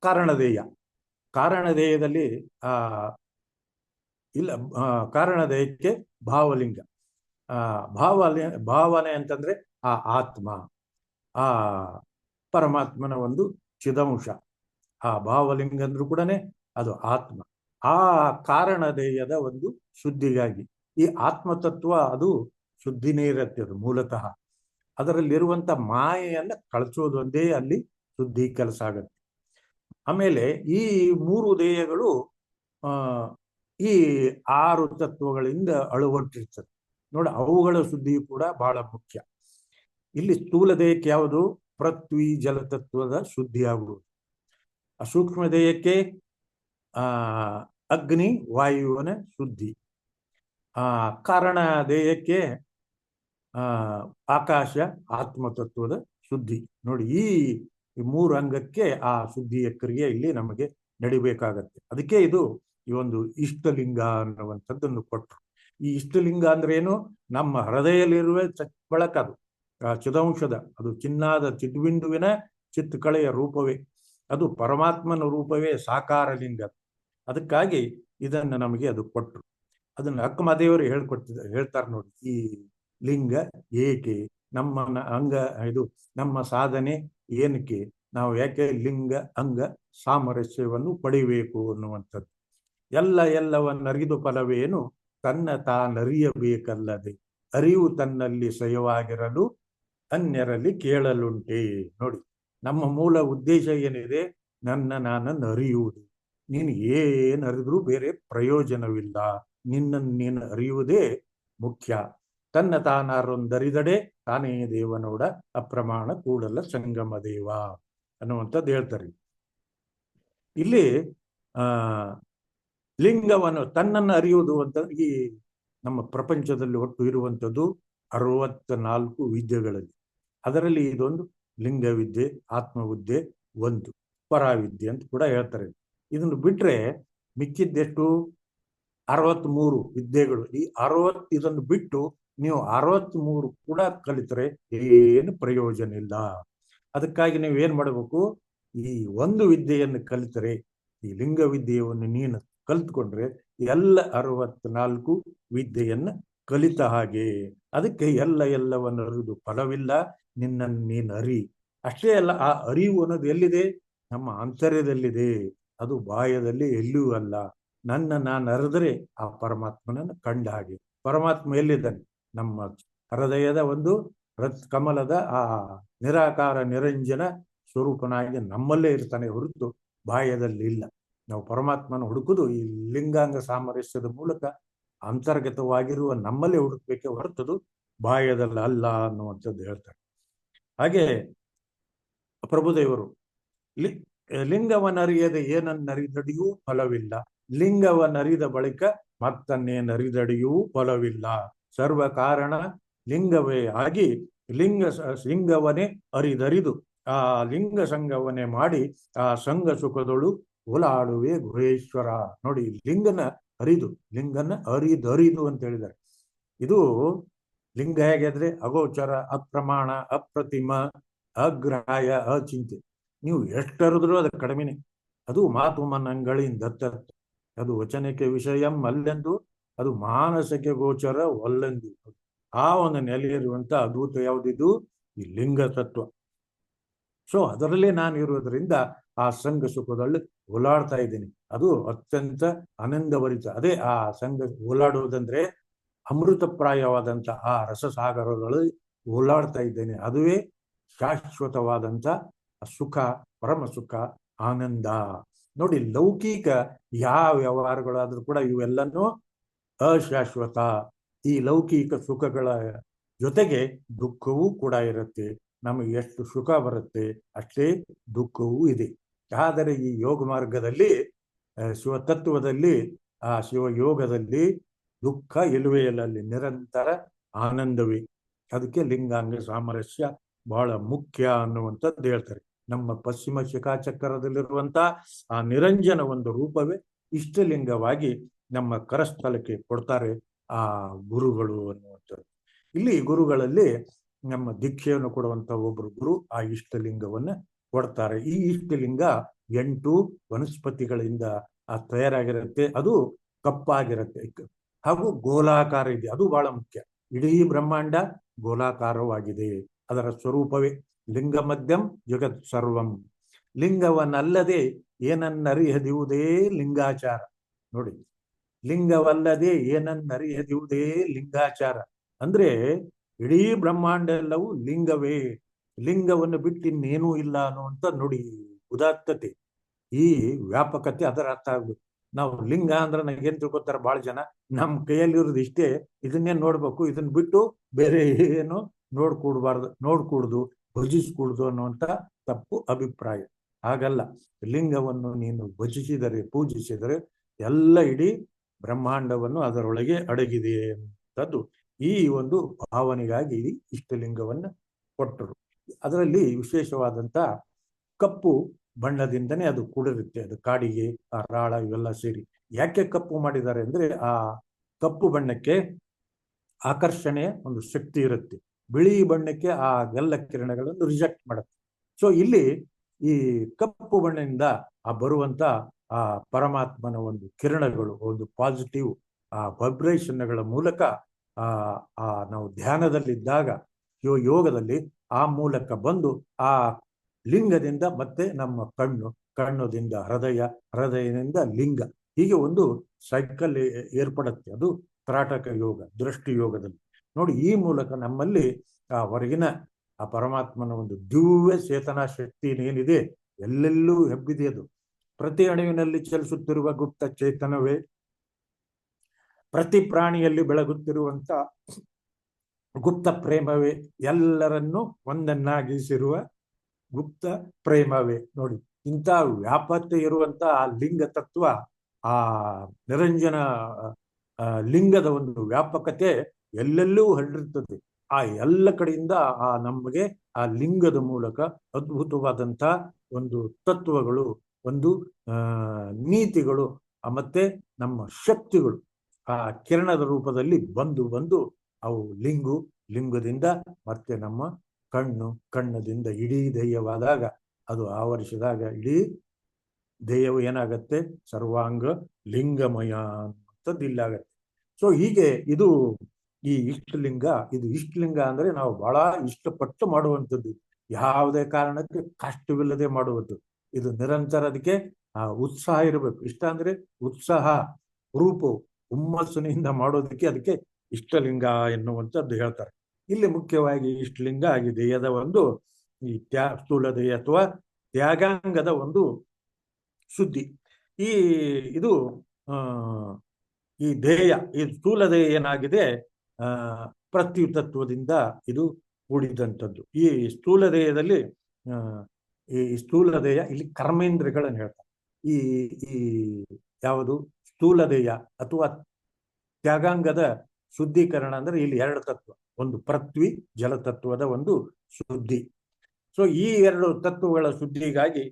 ಕಾರಣದೇಹದಲ್ಲಿ ಕಾರಣದೇಹಕ್ಕೆ ಭಾವಲಿಂಗ. ಭಾವನೆ ಅಂತಂದ್ರೆ ಆ ಆತ್ಮ, ಆ ಪರಮಾತ್ಮನ ಒಂದು ಚಿದಂಶ. ಆ ಭಾವಲಿಂಗ ಅಂದ್ರೂ ಕೂಡ ಅದು ಆತ್ಮ. ಆ ಕಾರಣದೇಹದ ಒಂದು ಶುದ್ಧಿಗಾಗಿ ಈ ಆತ್ಮತತ್ವ ಅದು ಶುದ್ಧಿನೇ ಇರುತ್ತೆ. ಅದು ಮೂಲತಃ ಅದರಲ್ಲಿರುವಂತ ಮಾಯೆಯನ್ನ ಕಳಚೋದು ಒಂದೇ ಅಲ್ಲಿ ಶುದ್ಧಿ ಕೆಲಸ ಆಗತ್ತೆ. ಆಮೇಲೆ ಈ 3 ದೇಹಗಳು ಈ 6 ತತ್ವಗಳಿಂದ ಅಳವಟ್ಟಿರ್ತದೆ ನೋಡಿ. ಅವುಗಳ ಶುದ್ಧಿ ಕೂಡ ಬಹಳ ಮುಖ್ಯ. ಇಲ್ಲಿ ಸ್ಥೂಲ ದೇಹಕ್ಕೆ ಯಾವುದು? ಪೃಥ್ವಿ ಜಲತತ್ವದ ಶುದ್ಧಿ ಆಗುವುದು. ಸೂಕ್ಷ್ಮ ದೇಹಕ್ಕೆ ಅಗ್ನಿ ವಾಯುವಿನ ಶುದ್ಧಿ. ಕಾರಣ ದೇಹಕ್ಕೆ ಆಕಾಶ ಆತ್ಮತತ್ವದ ಶುದ್ಧಿ. ನೋಡಿ, ಈ 3 ಅಂಗಕ್ಕೆ ಆ ಶುದ್ಧಿಯ ಕ್ರಿಯೆ ಇಲ್ಲಿ ನಮಗೆ ನಡಿಬೇಕಾಗತ್ತೆ. ಅದಕ್ಕೆ ಇದು ಈ ಒಂದು ಇಷ್ಟಲಿಂಗ ಅನ್ನುವಂಥದ್ದನ್ನು ಕೊಟ್ಟರು. ಈ ಇಷ್ಟಲಿಂಗ ಅಂದ್ರೆ ಏನು? ನಮ್ಮ ಹೃದಯದಲ್ಲಿರುವ ಬೆಳಕದು, ಚಿದಂಶದ, ಅದು ಚಿನ್ನಾದ ಚಿದ್ಬಿಂದುವಿನ ಚಿತ್ತಕಳೆಯ ರೂಪವೇ, ಅದು ಪರಮಾತ್ಮನ ರೂಪವೇ, ಸಾಕಾರ ಲಿಂಗ. ಅದಕ್ಕಾಗಿ ಇದನ್ನು ನಮಗೆ ಅದು ಕೊಟ್ಟರು. ಅದನ್ನು ಅಕ್ಕಮದೇವರು ಹೇಳ್ತಾರೆ ನೋಡಿ, ಈ ಲಿಂಗ ಏಕೆ, ನಮ್ಮ ಸಾಧನೆ ಏನಕ್ಕೆ, ನಾವು ಯಾಕೆ ಲಿಂಗ ಅಂಗ ಸಾಮರಸ್ಯವನ್ನು ಪಡಿಬೇಕು ಅನ್ನುವಂಥದ್ದು. ಎಲ್ಲವನ್ನರಿದು ಫಲವೇನು, ತನ್ನ ತಾನರಿಯಬೇಕಲ್ಲದೆ ಅರಿವು ತನ್ನಲ್ಲಿ ಸಯವಾಗಿರಲು ಅನ್ಯರಲ್ಲಿ ಕೇಳಲುಂಟೆ. ನೋಡಿ, ನಮ್ಮ ಮೂಲ ಉದ್ದೇಶ ಏನಿದೆ? ನಾನನ್ನು ಅರಿಯುವುದು. ನೀನು ಏನು ಅರಿದ್ರೂ ಬೇರೆ ಪ್ರಯೋಜನವಿಲ್ಲ. ನೀನು ಅರಿಯುವುದೇ ಮುಖ್ಯ. ತನ್ನ ತಾನಾರೊಂದರಿದಡೆ ತಾನೇ ದೇವನೋಡ ಅಪ್ರಮಾಣ ಕೂಡಲ ಸಂಗಮ ದೇವ ಅನ್ನುವಂಥದ್ದು ಹೇಳ್ತಾರೆ. ಇಲ್ಲಿ ಲಿಂಗವನ್ನು ತನ್ನನ್ನು ಅರಿಯುವುದು ಅಂತ, ಈ ನಮ್ಮ ಪ್ರಪಂಚದಲ್ಲಿ ಒಟ್ಟು ಇರುವಂಥದ್ದು 64 ವಿದ್ಯೆಗಳಲ್ಲಿ. ಅದರಲ್ಲಿ ಇದೊಂದು ಲಿಂಗವಿದ್ಯೆ, ಆತ್ಮವಿದ್ಯೆ ಒಂದು, ಪರಾವಿದ್ಯೆ ಅಂತ ಕೂಡ ಹೇಳ್ತಾರೆ. ಇದನ್ನು ಬಿಟ್ರೆ ಮಿಕ್ಕಿದ್ದೆಷ್ಟು 63 ವಿದ್ಯೆಗಳು. ಈ 60 ಇದನ್ನು ಬಿಟ್ಟು ನೀವು 63 ಕೂಡ ಕಲಿತರೆ ಏನು ಪ್ರಯೋಜನ ಇಲ್ಲ. ಅದಕ್ಕಾಗಿ ನೀವು ಏನ್ ಮಾಡಬೇಕು, ಈ ಒಂದು ವಿದ್ಯೆಯನ್ನು ಕಲಿತರೆ, ಈ ಲಿಂಗ ವಿದ್ಯೆಯನ್ನು ನೀನು ಕಲ್ತ್ಕೊಂಡ್ರೆ ಎಲ್ಲ 64 ವಿದ್ಯೆಯನ್ನ ಕಲಿತ ಹಾಗೆ. ಅದಕ್ಕೆ ಎಲ್ಲವನ್ನು ಅರಿದು ಫಲವಿಲ್ಲ, ನಿನ್ನನ್ನು ನೀನು ಅರಿ. ಅಷ್ಟೇ ಅಲ್ಲ, ಆ ಅರಿವು ಅನ್ನೋದು ಎಲ್ಲಿದೆ? ನಮ್ಮ ಆಂತರ್ಯದಲ್ಲಿದೆ, ಅದು ಬಾಯದಲ್ಲಿ ಎಲ್ಲಿಯೂ ಅಲ್ಲ. ನಾನು ಅರಿದರೆ ಆ ಪರಮಾತ್ಮನನ್ನು ಕಂಡ ಹಾಗೆ. ಪರಮಾತ್ಮ ಎಲ್ಲಿದ್ದಾನೆ? ನಮ್ಮ ಹೃದಯದ ಒಂದು ಕಮಲದ ಆ ನಿರಾಕಾರ ನಿರಂಜನ ಸ್ವರೂಪನಾಗಿ ನಮ್ಮಲ್ಲೇ ಇರ್ತಾನೆ ಹೊರತು ಬಾಹ್ಯದಲ್ಲಿ ಇಲ್ಲ. ನಾವು ಪರಮಾತ್ಮನ ಹುಡುಕುದು ಈ ಲಿಂಗಾಂಗ ಸಾಮರಸ್ಯದ ಮೂಲಕ ಅಂತರ್ಗತವಾಗಿರುವ ನಮ್ಮಲ್ಲೇ ಹುಡುಕ್ಬೇಕೆ ಹೊರತದು ಬಾಹ್ಯದಲ್ಲಿ ಅಲ್ಲ ಅನ್ನುವಂಥದ್ದು ಹೇಳ್ತಾರೆ. ಹಾಗೆ ಪ್ರಭುದೇವರು ಲಿಂಗವನ್ನರಿಯದೆ ಏನನ್ನರಿದಡಿಯೂ ಫಲವಿಲ್ಲ, ಲಿಂಗವನ್ನರಿದ ಬಳಿಕ ಮತ್ತನ್ನೇನರಿದಡಿಯೂ ಫಲವಿಲ್ಲ. ಸರ್ವ ಕಾರಣ ಲಿಂಗವೇ ಆಗಿ ಲಿಂಗವನ್ನೇ ಅರಿದರಿದು ಆ ಲಿಂಗ ಸಂಘವನ್ನೇ ಮಾಡಿ ಆ ಸಂಘ ಸುಖದೊಳು ಓಲಾಡುವೆ ಗುಹೇಶ್ವರ. ನೋಡಿ, ಲಿಂಗನ ಅರಿದರಿದು ಅಂತ ಹೇಳಿದ್ದಾರೆ. ಇದು ಲಿಂಗ ಹೇಗಿದ್ರೆ ಅಗೋಚರ, ಅಪ್ರಮಾಣ, ಅಪ್ರತಿಮ, ಅಗ್ರಾಹ್ಯ, ಅಚಿಂತ್ಯ. ನೀವು ಎಷ್ಟರಿದ್ರೂ ಅದು ಕಡಿಮೆನೆ. ಅದು ಮಾತು ಮನಗಳಿಂದ ಅದು ವಚನಕ್ಕೆ ವಿಷಯಂ ಅಲ್ಲೆಂದು, ಅದು ಮಾನಸಕ್ಕೆ ಗೋಚರ ಒಲ್ಲೆಂದು. ಆ ಒಂದು ನೆಲೆಯಿರುವಂತ ಅದ್ಭುತ ಯಾವುದಿದು? ಈ ಲಿಂಗ ತತ್ವ. ಸೊ ಅದರಲ್ಲೇ ನಾನು ಇರುವುದರಿಂದ ಆ ಸಂಘ ಸುಖದಲ್ಲಿ ಓಲಾಡ್ತಾ ಇದ್ದೀನಿ. ಅದು ಅತ್ಯಂತ ಆನಂದಭರಿತ. ಅದೇ ಆ ಸಂಘ ಓಲಾಡುವುದಂದ್ರೆ ಅಮೃತಪ್ರಾಯವಾದಂಥ ಆ ರಸಸಾಗರಗಳು ಓಲಾಡ್ತಾ ಇದ್ದೇನೆ. ಅದುವೇ ಶಾಶ್ವತವಾದಂಥ ಸುಖ, ಪರಮ ಸುಖ, ಆನಂದ. ನೋಡಿ, ಲೌಕಿಕ ಯಾವ ವ್ಯವಹಾರಗಳಾದ್ರೂ ಕೂಡ ಇವೆಲ್ಲನೂ ಅಶಾಶ್ವತ. ಈ ಲೌಕಿಕ ಸುಖಗಳ ಜೊತೆಗೆ ದುಃಖವೂ ಕೂಡ ಇರುತ್ತೆ. ನಮಗೆ ಎಷ್ಟು ಸುಖ ಬರುತ್ತೆ ಅಷ್ಟೇ ದುಃಖವೂ ಇದೆ. ಆದರೆ ಈ ಯೋಗ ಮಾರ್ಗದಲ್ಲಿ, ಶಿವತತ್ವದಲ್ಲಿ, ಆ ಶಿವಯೋಗದಲ್ಲಿ ದುಃಖ ಇಲ್ಲವೇ ಇಲ್ಲ, ಅಲ್ಲಿ ನಿರಂತರ ಆನಂದವೇ. ಅದಕ್ಕೆ ಲಿಂಗಾಂಗ ಸಾಮರಸ್ಯ ಬಹಳ ಮುಖ್ಯ ಅನ್ನುವಂಥದ್ದು ಹೇಳ್ತಾರೆ. ನಮ್ಮ ಪಶ್ಚಿಮ ಶಿಖಾಚಕ್ರದಲ್ಲಿರುವಂತ ಆ ನಿರಂಜನ ಒಂದು ರೂಪವೇ ಇಷ್ಟಲಿಂಗವಾಗಿ ನಮ್ಮ ಕರಸ್ಥಲಕ್ಕೆ ಕೊಡ್ತಾರೆ ಆ ಗುರುಗಳು ಅನ್ನುವಂಥದ್ದು. ಇಲ್ಲಿ ಗುರುಗಳಲ್ಲಿ ನಮ್ಮ ದೀಕ್ಷೆಯನ್ನು ಕೊಡುವಂತ ಒಬ್ಬರು ಗುರು ಆ ಇಷ್ಟಲಿಂಗವನ್ನ ಕೊಡ್ತಾರೆ. ಈ ಇಷ್ಟಲಿಂಗ 8 ವನಸ್ಪತಿಗಳಿಂದ ತಯಾರಾಗಿರುತ್ತೆ. ಅದು ಕಪ್ಪಾಗಿರುತ್ತೆ ಹಾಗೂ ಗೋಲಾಕಾರ ಇದೆ. ಅದು ಬಹಳ ಮುಖ್ಯ. ಇಡೀ ಬ್ರಹ್ಮಾಂಡ ಗೋಲಾಕಾರವಾಗಿದೆ. ಅದರ ಸ್ವರೂಪವೇ ಲಿಂಗ ಮಧ್ಯಂ ಜಗತ್ ಸರ್ವಂ. ಲಿಂಗವನ್ನಲ್ಲದೆ ಏನನ್ನರಿಯದಿವುದೇ ಲಿಂಗಾಚಾರ. ನೋಡಿ, ಲಿಂಗವಲ್ಲದೆ ಏನನ್ನರಿಯದಿವುದೇ ಲಿಂಗಾಚಾರ ಅಂದ್ರೆ ಇಡೀ ಬ್ರಹ್ಮಾಂಡ ಎಲ್ಲವೂ ಲಿಂಗವೇ. ಲಿಂಗವನ್ನು ಬಿಟ್ಟು ಇನ್ನೇನೂ ಇಲ್ಲ ಅನ್ನುವಂಥ ನೋಡಿ ಉದಾತ್ತತೆ, ಈ ವ್ಯಾಪಕತೆ ಅದರ ಅರ್ಥ ಆಗ್ಬೇಕು. ನಾವು ಲಿಂಗ ಅಂದ್ರೆ ನನಗೇನ್ ತಿಳ್ಕೊತಾರೆ ಬಹಳ ಜನ, ನಮ್ಮ ಕೈಯಲ್ಲಿರೋದು ಇಷ್ಟೇ, ಇದನ್ನೇ ನೋಡ್ಬೇಕು, ಇದನ್ನ ಬಿಟ್ಟು ಬೇರೆ ಏನು ನೋಡ್ಕೂಡ್ದು ಭಜಿಸ್ಕೂಡ್ದು ಅನ್ನುವಂಥ ತಪ್ಪು ಅಭಿಪ್ರಾಯ. ಹಾಗಲ್ಲ, ಲಿಂಗವನ್ನು ನೀನು ಭಜಿಸಿದರೆ, ಪೂಜಿಸಿದರೆ ಎಲ್ಲ ಇಡೀ ಬ್ರಹ್ಮಾಂಡವನ್ನು ಅದರೊಳಗೆ ಅಡಗಿದೆ ಅಂತದ್ದು ಈ ಒಂದು ಭಾವನೆಗಾಗಿ ಇಷ್ಟಲಿಂಗವನ್ನು ಕೊಟ್ಟರು. ಅದರಲ್ಲಿ ವಿಶೇಷವಾದಂತ ಕಪ್ಪು ಬಣ್ಣದಿಂದನೇ ಅದು ಕೂಡಿರುತ್ತೆ. ಅದು ಕಾಡಿಗೆ, ಆ ರಾಳ ಇವೆಲ್ಲ ಸೇರಿ. ಯಾಕೆ ಕಪ್ಪು ಮಾಡಿದ್ದಾರೆ ಅಂದ್ರೆ ಆ ಕಪ್ಪು ಬಣ್ಣಕ್ಕೆ ಆಕರ್ಷಣೆಯ ಒಂದು ಶಕ್ತಿ ಇರುತ್ತೆ. ಬಿಳಿ ಬಣ್ಣಕ್ಕೆ ಆ ಎಲ್ಲ ಕಿರಣಗಳನ್ನು ರಿಜೆಕ್ಟ್ ಮಾಡುತ್ತೆ. ಸೊ ಇಲ್ಲಿ ಈ ಕಪ್ಪು ಬಣ್ಣದಿಂದ ಆ ಬರುವಂತ ಆ ಪರಮಾತ್ಮನ ಒಂದು ಕಿರಣಗಳು, ಒಂದು ಪಾಸಿಟಿವ್ ಆ ವೈಬ್ರೇಷನ್ಗಳ ಮೂಲಕ ನಾವು ಧ್ಯಾನದಲ್ಲಿದ್ದಾಗ ಯೋಗದಲ್ಲಿ ಆ ಮೂಲಕ ಬಂದು ಆ ಲಿಂಗದಿಂದ ಮತ್ತೆ ನಮ್ಮ ಕಣ್ಣುದಿಂದ ಹೃದಯದಿಂದ ಲಿಂಗ, ಹೀಗೆ ಒಂದು ಸೈಕಲ್ ಏರ್ಪಡುತ್ತೆ. ಅದು ತ್ರಾಟಕ ಯೋಗ, ದೃಷ್ಟಿ ಯೋಗದಲ್ಲಿ ನೋಡಿ. ಈ ಮೂಲಕ ನಮ್ಮಲ್ಲಿ ಆ ಹೊರಗಿನ ಆ ಪರಮಾತ್ಮನ ಒಂದು ದಿವ್ಯ ಚೇತನಾ ಶಕ್ತಿ ಏನಿದೆ ಎಲ್ಲೆಲ್ಲೂ ಹೆಬ್ಬಿದೆ. ಅದು ಪ್ರತಿ ಅಣುವಿನಲ್ಲಿ ಚಲಿಸುತ್ತಿರುವ ಗುಪ್ತ ಚೇತನವೇ, ಪ್ರತಿ ಪ್ರಾಣಿಯಲ್ಲಿ ಬೆಳಗುತ್ತಿರುವಂತ ಗುಪ್ತ ಪ್ರೇಮವೇ, ಎಲ್ಲರನ್ನೂ ಒಂದನ್ನಾಗಿಸಿರುವ ಗುಪ್ತ ಪ್ರೇಮವೇ. ನೋಡಿ, ಇಂಥ ವ್ಯಾಪಕತೆ ಇರುವಂತ ಆ ಲಿಂಗ ತತ್ವ, ಆ ನಿರಂಜನ ಲಿಂಗದ ಒಂದು ವ್ಯಾಪಕತೆ ಎಲ್ಲೆಲ್ಲೂ ಹರಡಿರ್ತದೆ. ಆ ಎಲ್ಲ ಕಡೆಯಿಂದ ನಮಗೆ ಆ ಲಿಂಗದ ಮೂಲಕ ಅದ್ಭುತವಾದಂತ ಒಂದು ತತ್ವಗಳು, ಒಂದು ನೀತಿಗಳು ಮತ್ತೆ ನಮ್ಮ ಶಕ್ತಿಗಳು ಆ ಕಿರಣದ ರೂಪದಲ್ಲಿ ಬಂದು ಅವು ಲಿಂಗದಿಂದ ಮತ್ತೆ ನಮ್ಮ ಕಣ್ಣದಿಂದ ಇಡೀ ದೇಹವಾದಾಗ ಅದು ಆವರಿಸಿದಾಗ ಇಡೀ ದೇಹವು ಏನಾಗತ್ತೆ, ಸರ್ವಾಂಗ ಲಿಂಗಮಯ ಅಂತದ್ದು ಇಲ್ಲಾಗತ್ತೆ. ಸೊ ಹೀಗೆ ಇದು ಈ ಇಷ್ಟಲಿಂಗ ಅಂದ್ರೆ ನಾವು ಬಹಳ ಇಷ್ಟಪಟ್ಟು ಮಾಡುವಂಥದ್ದು, ಯಾವುದೇ ಕಾರಣಕ್ಕೆ ಕಷ್ಟವಿಲ್ಲದೆ ಮಾಡುವುದು. ಇದು ನಿರಂತರ ಅದಕ್ಕೆ ಉತ್ಸಾಹ ಇರಬೇಕು. ಇಷ್ಟ ಅಂದ್ರೆ ಉತ್ಸಾಹ, ಹುಮ್ಮಸ್ಸಿನಿಂದ ಮಾಡೋದಕ್ಕೆ ಅದಕ್ಕೆ ಇಷ್ಟಲಿಂಗ ಎನ್ನುವಂಥದ್ದು ಹೇಳ್ತಾರೆ. ಇಲ್ಲಿ ಮುಖ್ಯವಾಗಿ ಇಷ್ಟಲಿಂಗ ಈ ದೇಹದ ಒಂದು ಈ ಸ್ಥೂಲ ದೇಹ ಅಥವಾ ತ್ಯಾಗಾಂಗದ ಒಂದು ಶುದ್ಧಿ. ಇದು ಈ ದೇಹ, ಈ ಸ್ಥೂಲ ದೇಹ ಏನಾಗಿದೆ, ಪ್ರತ್ಯುತತ್ವದಿಂದ ಇದು ಕೂಡಿದಂಥದ್ದು. ಈ ಸ್ಥೂಲ ದೇಹದಲ್ಲಿ ಇಲ್ಲಿ ಕರ್ಮೇಂದ್ರಿಯಗಳನ್ನು ಹೇಳ್ತಾರೆ. ಈ ಯಾವುದು ಸ್ಥೂಲ ದೇಹ ಅಥವಾ ತ್ಯಾಗಾಂಗದ ಶುದ್ಧೀಕರಣ ಅಂದ್ರೆ ಇಲ್ಲಿ 2 ತತ್ವ, ಒಂದು ಪೃಥ್ವಿ ಜಲತತ್ವದ ಒಂದು ಶುದ್ಧಿ. ಸೊ ಈ 2 ತತ್ವಗಳ ಶುದ್ಧಿಗಾಗಿ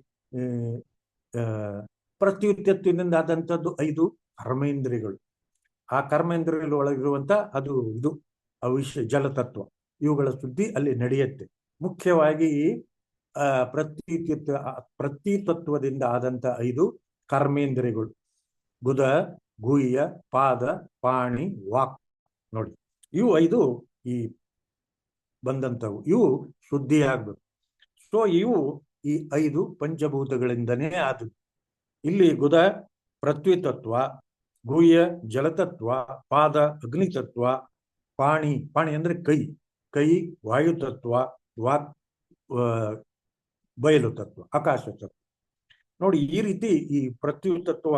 ಪ್ರತ್ಯುತತ್ವದಿಂದ ಆದಂಥದ್ದು 5 ಕರ್ಮೇಂದ್ರಿಯಗಳು. ಆ ಕರ್ಮೇಂದ್ರಿಯಗಳ ಒಳಗಿರುವಂತ ಇದು ಜಲತತ್ವ, ಇವುಗಳ ಶುದ್ಧಿ ಅಲ್ಲಿ ನಡೆಯುತ್ತೆ. ಮುಖ್ಯವಾಗಿ ಪ್ರತ್ಯುತತ್ವದಿಂದ ಆದಂತ 5 ಕರ್ಮೇಂದ್ರಿಯಗಳು ಗುದ, ಗುಹ್ಯ, ಪಾದ, ಪಾಣಿ, ವಾಕ್. ನೋಡಿ, ಇವು 5 ಈ ಬಂದಂತವು, ಇವು ಶುದ್ಧಿ ಆಗ್ಬೇಕು. ಸೊ ಇವು ಈ 5 ಪಂಚಭೂತಗಳಿಂದನೇ ಆದವು. ಇಲ್ಲಿ ಗುದ ಪೃಥ್ವಿತತ್ವ, ಗುಹ್ಯ ಜಲತತ್ವ, ಪಾದ ಅಗ್ನಿತತ್ವ, ಪಾಣಿ ಅಂದ್ರೆ ಕೈ ವಾಯುತತ್ವ, ವಾಕ್ ಬಯಲು ತತ್ವ, ಆಕಾಶ ತತ್ವ. ನೋಡಿ, ಈ ರೀತಿ ಈ ಪ್ರತ್ಯುತತ್ವ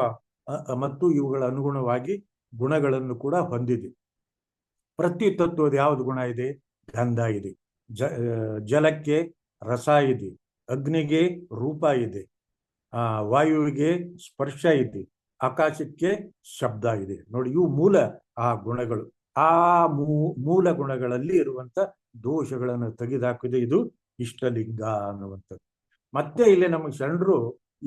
ಮತ್ತು ಇವುಗಳ ಅನುಗುಣವಾಗಿ ಗುಣಗಳನ್ನು ಕೂಡ ಹೊಂದಿದೆ. ಪ್ರತ್ಯುತತ್ವದ ಯಾವುದು ಗುಣ ಇದೆ? ಗಂಧ ಇದೆ. ಜಲಕ್ಕೆ ರಸ ಇದೆ, ಅಗ್ನಿಗೆ ರೂಪ ಇದೆ, ವಾಯುವಿಗೆ ಸ್ಪರ್ಶ ಇದೆ, ಆಕಾಶಕ್ಕೆ ಶಬ್ದ ಇದೆ. ನೋಡಿ, ಇವು ಮೂಲ ಗುಣಗಳು. ಮೂಲ ಗುಣಗಳಲ್ಲಿ ಇರುವಂತ ದೋಷಗಳನ್ನು ತೆಗೆದುಹಾಕಿದೆ ಇದು ಇಷ್ಟಲಿಂಗ ಅನ್ನುವಂಥದ್ದು. ಮತ್ತೆ ಇಲ್ಲಿ ನಮಗೆ ಶರಣರು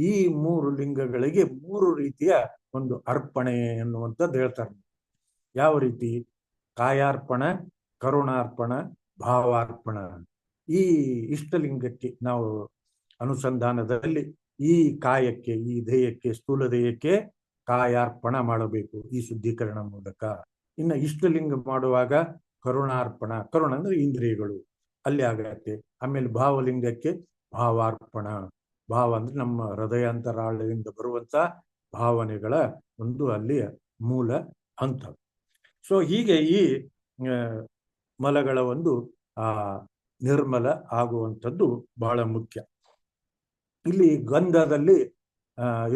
ಈ 3 ಲಿಂಗಗಳಿಗೆ 3 ರೀತಿಯ ಒಂದು ಅರ್ಪಣೆ ಎನ್ನುವಂಥದ್ದು ಹೇಳ್ತಾರೆ. ಯಾವ ರೀತಿ? ಕಾಯಾರ್ಪಣ, ಕರುಣಾರ್ಪಣ, ಭಾವಾರ್ಪಣ. ಈ ಇಷ್ಟಲಿಂಗಕ್ಕೆ ನಾವು ಅನುಸಂಧಾನದಲ್ಲಿ ಈ ಕಾಯಕ್ಕೆ, ಈ ದೇಹಕ್ಕೆ, ಸ್ಥೂಲ ದೇಹಕ್ಕೆ ಕಾಯಾರ್ಪಣ ಮಾಡಬೇಕು ಈ ಶುದ್ಧೀಕರಣ ಮೂಲಕ. ಇನ್ನು ಇಷ್ಟಲಿಂಗ ಮಾಡುವಾಗ ಕರುಣಾರ್ಪಣ, ಕರುಣ ಅಂದ್ರೆ ಇಂದ್ರಿಯಗಳು ಅಲ್ಲಿ ಆಗತ್ತೆ. ಆಮೇಲೆ ಭಾವಲಿಂಗಕ್ಕೆ ಭಾವಾರ್ಪಣ, ಭಾವ ಅಂದ್ರೆ ನಮ್ಮ ಹೃದಯಾಂತರಾಳದಿಂದ ಬರುವಂತ ಭಾವನೆಗಳ ಒಂದು ಅಲ್ಲಿಯ ಮೂಲ ಹಂತ. ಸೊ ಹೀಗೆ ಈ ಮಲಗಳ ಒಂದು ನಿರ್ಮಲ ಆಗುವಂಥದ್ದು ಬಹಳ ಮುಖ್ಯ. ಇಲ್ಲಿ ಗಂಧದಲ್ಲಿ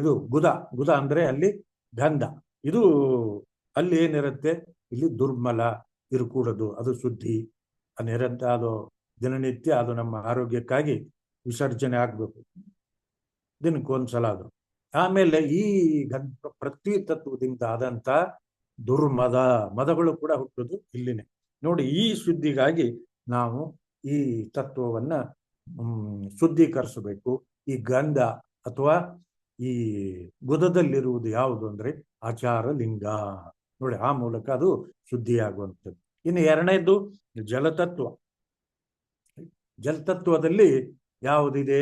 ಇದು ಗುದ ಅಂದ್ರೆ ಅಲ್ಲಿ ಗಂಧ, ಇದು ಅಲ್ಲಿ ಏನಿರುತ್ತೆ, ಇಲ್ಲಿ ದುರ್ಮಲ ಇರಕೂಡದು, ಅದು ಶುದ್ಧಿ ನಿರಂತರ, ಅದು ದಿನನಿತ್ಯ ಅದು ನಮ್ಮ ಆರೋಗ್ಯಕ್ಕಾಗಿ ವಿಸರ್ಜನೆ ಆಗ್ಬೇಕು, ದಿನಕ್ಕೊಂದ್ಸಲ ಅದು. ಆಮೇಲೆ ಈ ಪ್ರತ್ಯುತತ್ವದಿಂದ ಆದಂತ ಮದಗಳು ಕೂಡ ಹುಟ್ಟುದು ಇಲ್ಲಿನೇ. ನೋಡಿ, ಈ ಶುದ್ಧಿಗಾಗಿ ನಾವು ಈ ತತ್ವವನ್ನ ಶುದ್ಧೀಕರಿಸಬೇಕು. ಈ ಗಂಧ ಅಥವಾ ಈ ಗುದದಲ್ಲಿರುವುದು ಯಾವುದು ಅಂದ್ರೆ ಆಚಾರ ಲಿಂಗ. ನೋಡಿ, ಆ ಮೂಲಕ ಅದು ಶುದ್ಧಿಯಾಗುವಂಥದ್ದು. ಇನ್ನು 2ನೇದು ಜಲತತ್ವ. ಜಲತತ್ವದಲ್ಲಿ ಯಾವುದಿದೆ?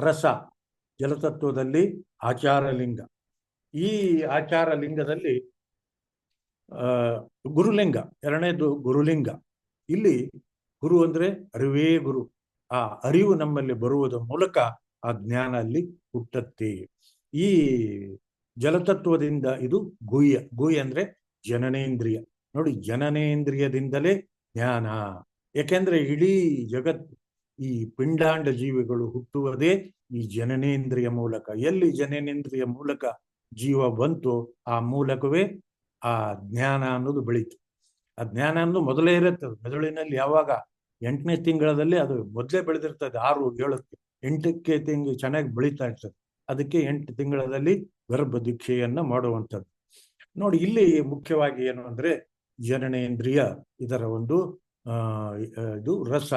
ರಸ. ಜಲತತ್ವದಲ್ಲಿ ಆಚಾರ ಲಿಂಗ. ಈ ಆಚಾರ ಲಿಂಗದಲ್ಲಿ ಗುರುಲಿಂಗ, 2ನೇದು ಗುರುಲಿಂಗ. ಇಲ್ಲಿ ಗುರು ಅಂದ್ರೆ ಅರಿವೇ ಗುರು. ಆ ಅರಿವು ನಮ್ಮಲ್ಲಿ ಬರುವುದರ ಮೂಲಕ ಆ ಜ್ಞಾನ ಅಲ್ಲಿ ಹುಟ್ಟತ್ತೆ. ಈ ಜಲತತ್ವದಿಂದ ಇದು ಗುಹ್ಯ ಅಂದ್ರೆ ಜನನೇಂದ್ರಿಯ. ನೋಡಿ, ಜನನೇಂದ್ರಿಯದಿಂದಲೇ ಜ್ಞಾನ. ಯಾಕೆಂದ್ರೆ ಇಡೀ ಜಗತ್ತು, ಈ ಪಿಂಡಾಂಡ ಜೀವಿಗಳು ಹುಟ್ಟುವುದೇ ಈ ಜನನೇಂದ್ರಿಯ ಮೂಲಕ. ಎಲ್ಲಿ ಜನನೇಂದ್ರಿಯ ಮೂಲಕ ಜೀವ ಬಂತು, ಆ ಮೂಲಕವೇ ಆ ಜ್ಞಾನ ಅನ್ನೋದು ಬೆಳೀತು. ಆ ಜ್ಞಾನ ಅನ್ನೋದು ಮೊದಲೇ ಇರುತ್ತದೆ ಮೆದುಳಿನಲ್ಲಿ. ಯಾವಾಗ 8ನೇ ತಿಂಗಳಲ್ಲಿ ಅದು ಮೊದಲೇ ಬೆಳೆದಿರ್ತದೆ, 6-7ಕ್ಕೆ 8ಕ್ಕೆ ತಿಂಗಳು ಚೆನ್ನಾಗಿ ಬೆಳೀತಾ ಇರ್ತದೆ. ಅದಕ್ಕೆ 8 ತಿಂಗಳಲ್ಲಿ ಗರ್ಭ ದೀಕ್ಷೆಯನ್ನ ಮಾಡುವಂಥದ್ದು. ನೋಡಿ, ಇಲ್ಲಿ ಮುಖ್ಯವಾಗಿ ಏನು ಅಂದ್ರೆ ಜನನೇಂದ್ರಿಯ, ಇದರ ಒಂದು ಇದು ರಸ,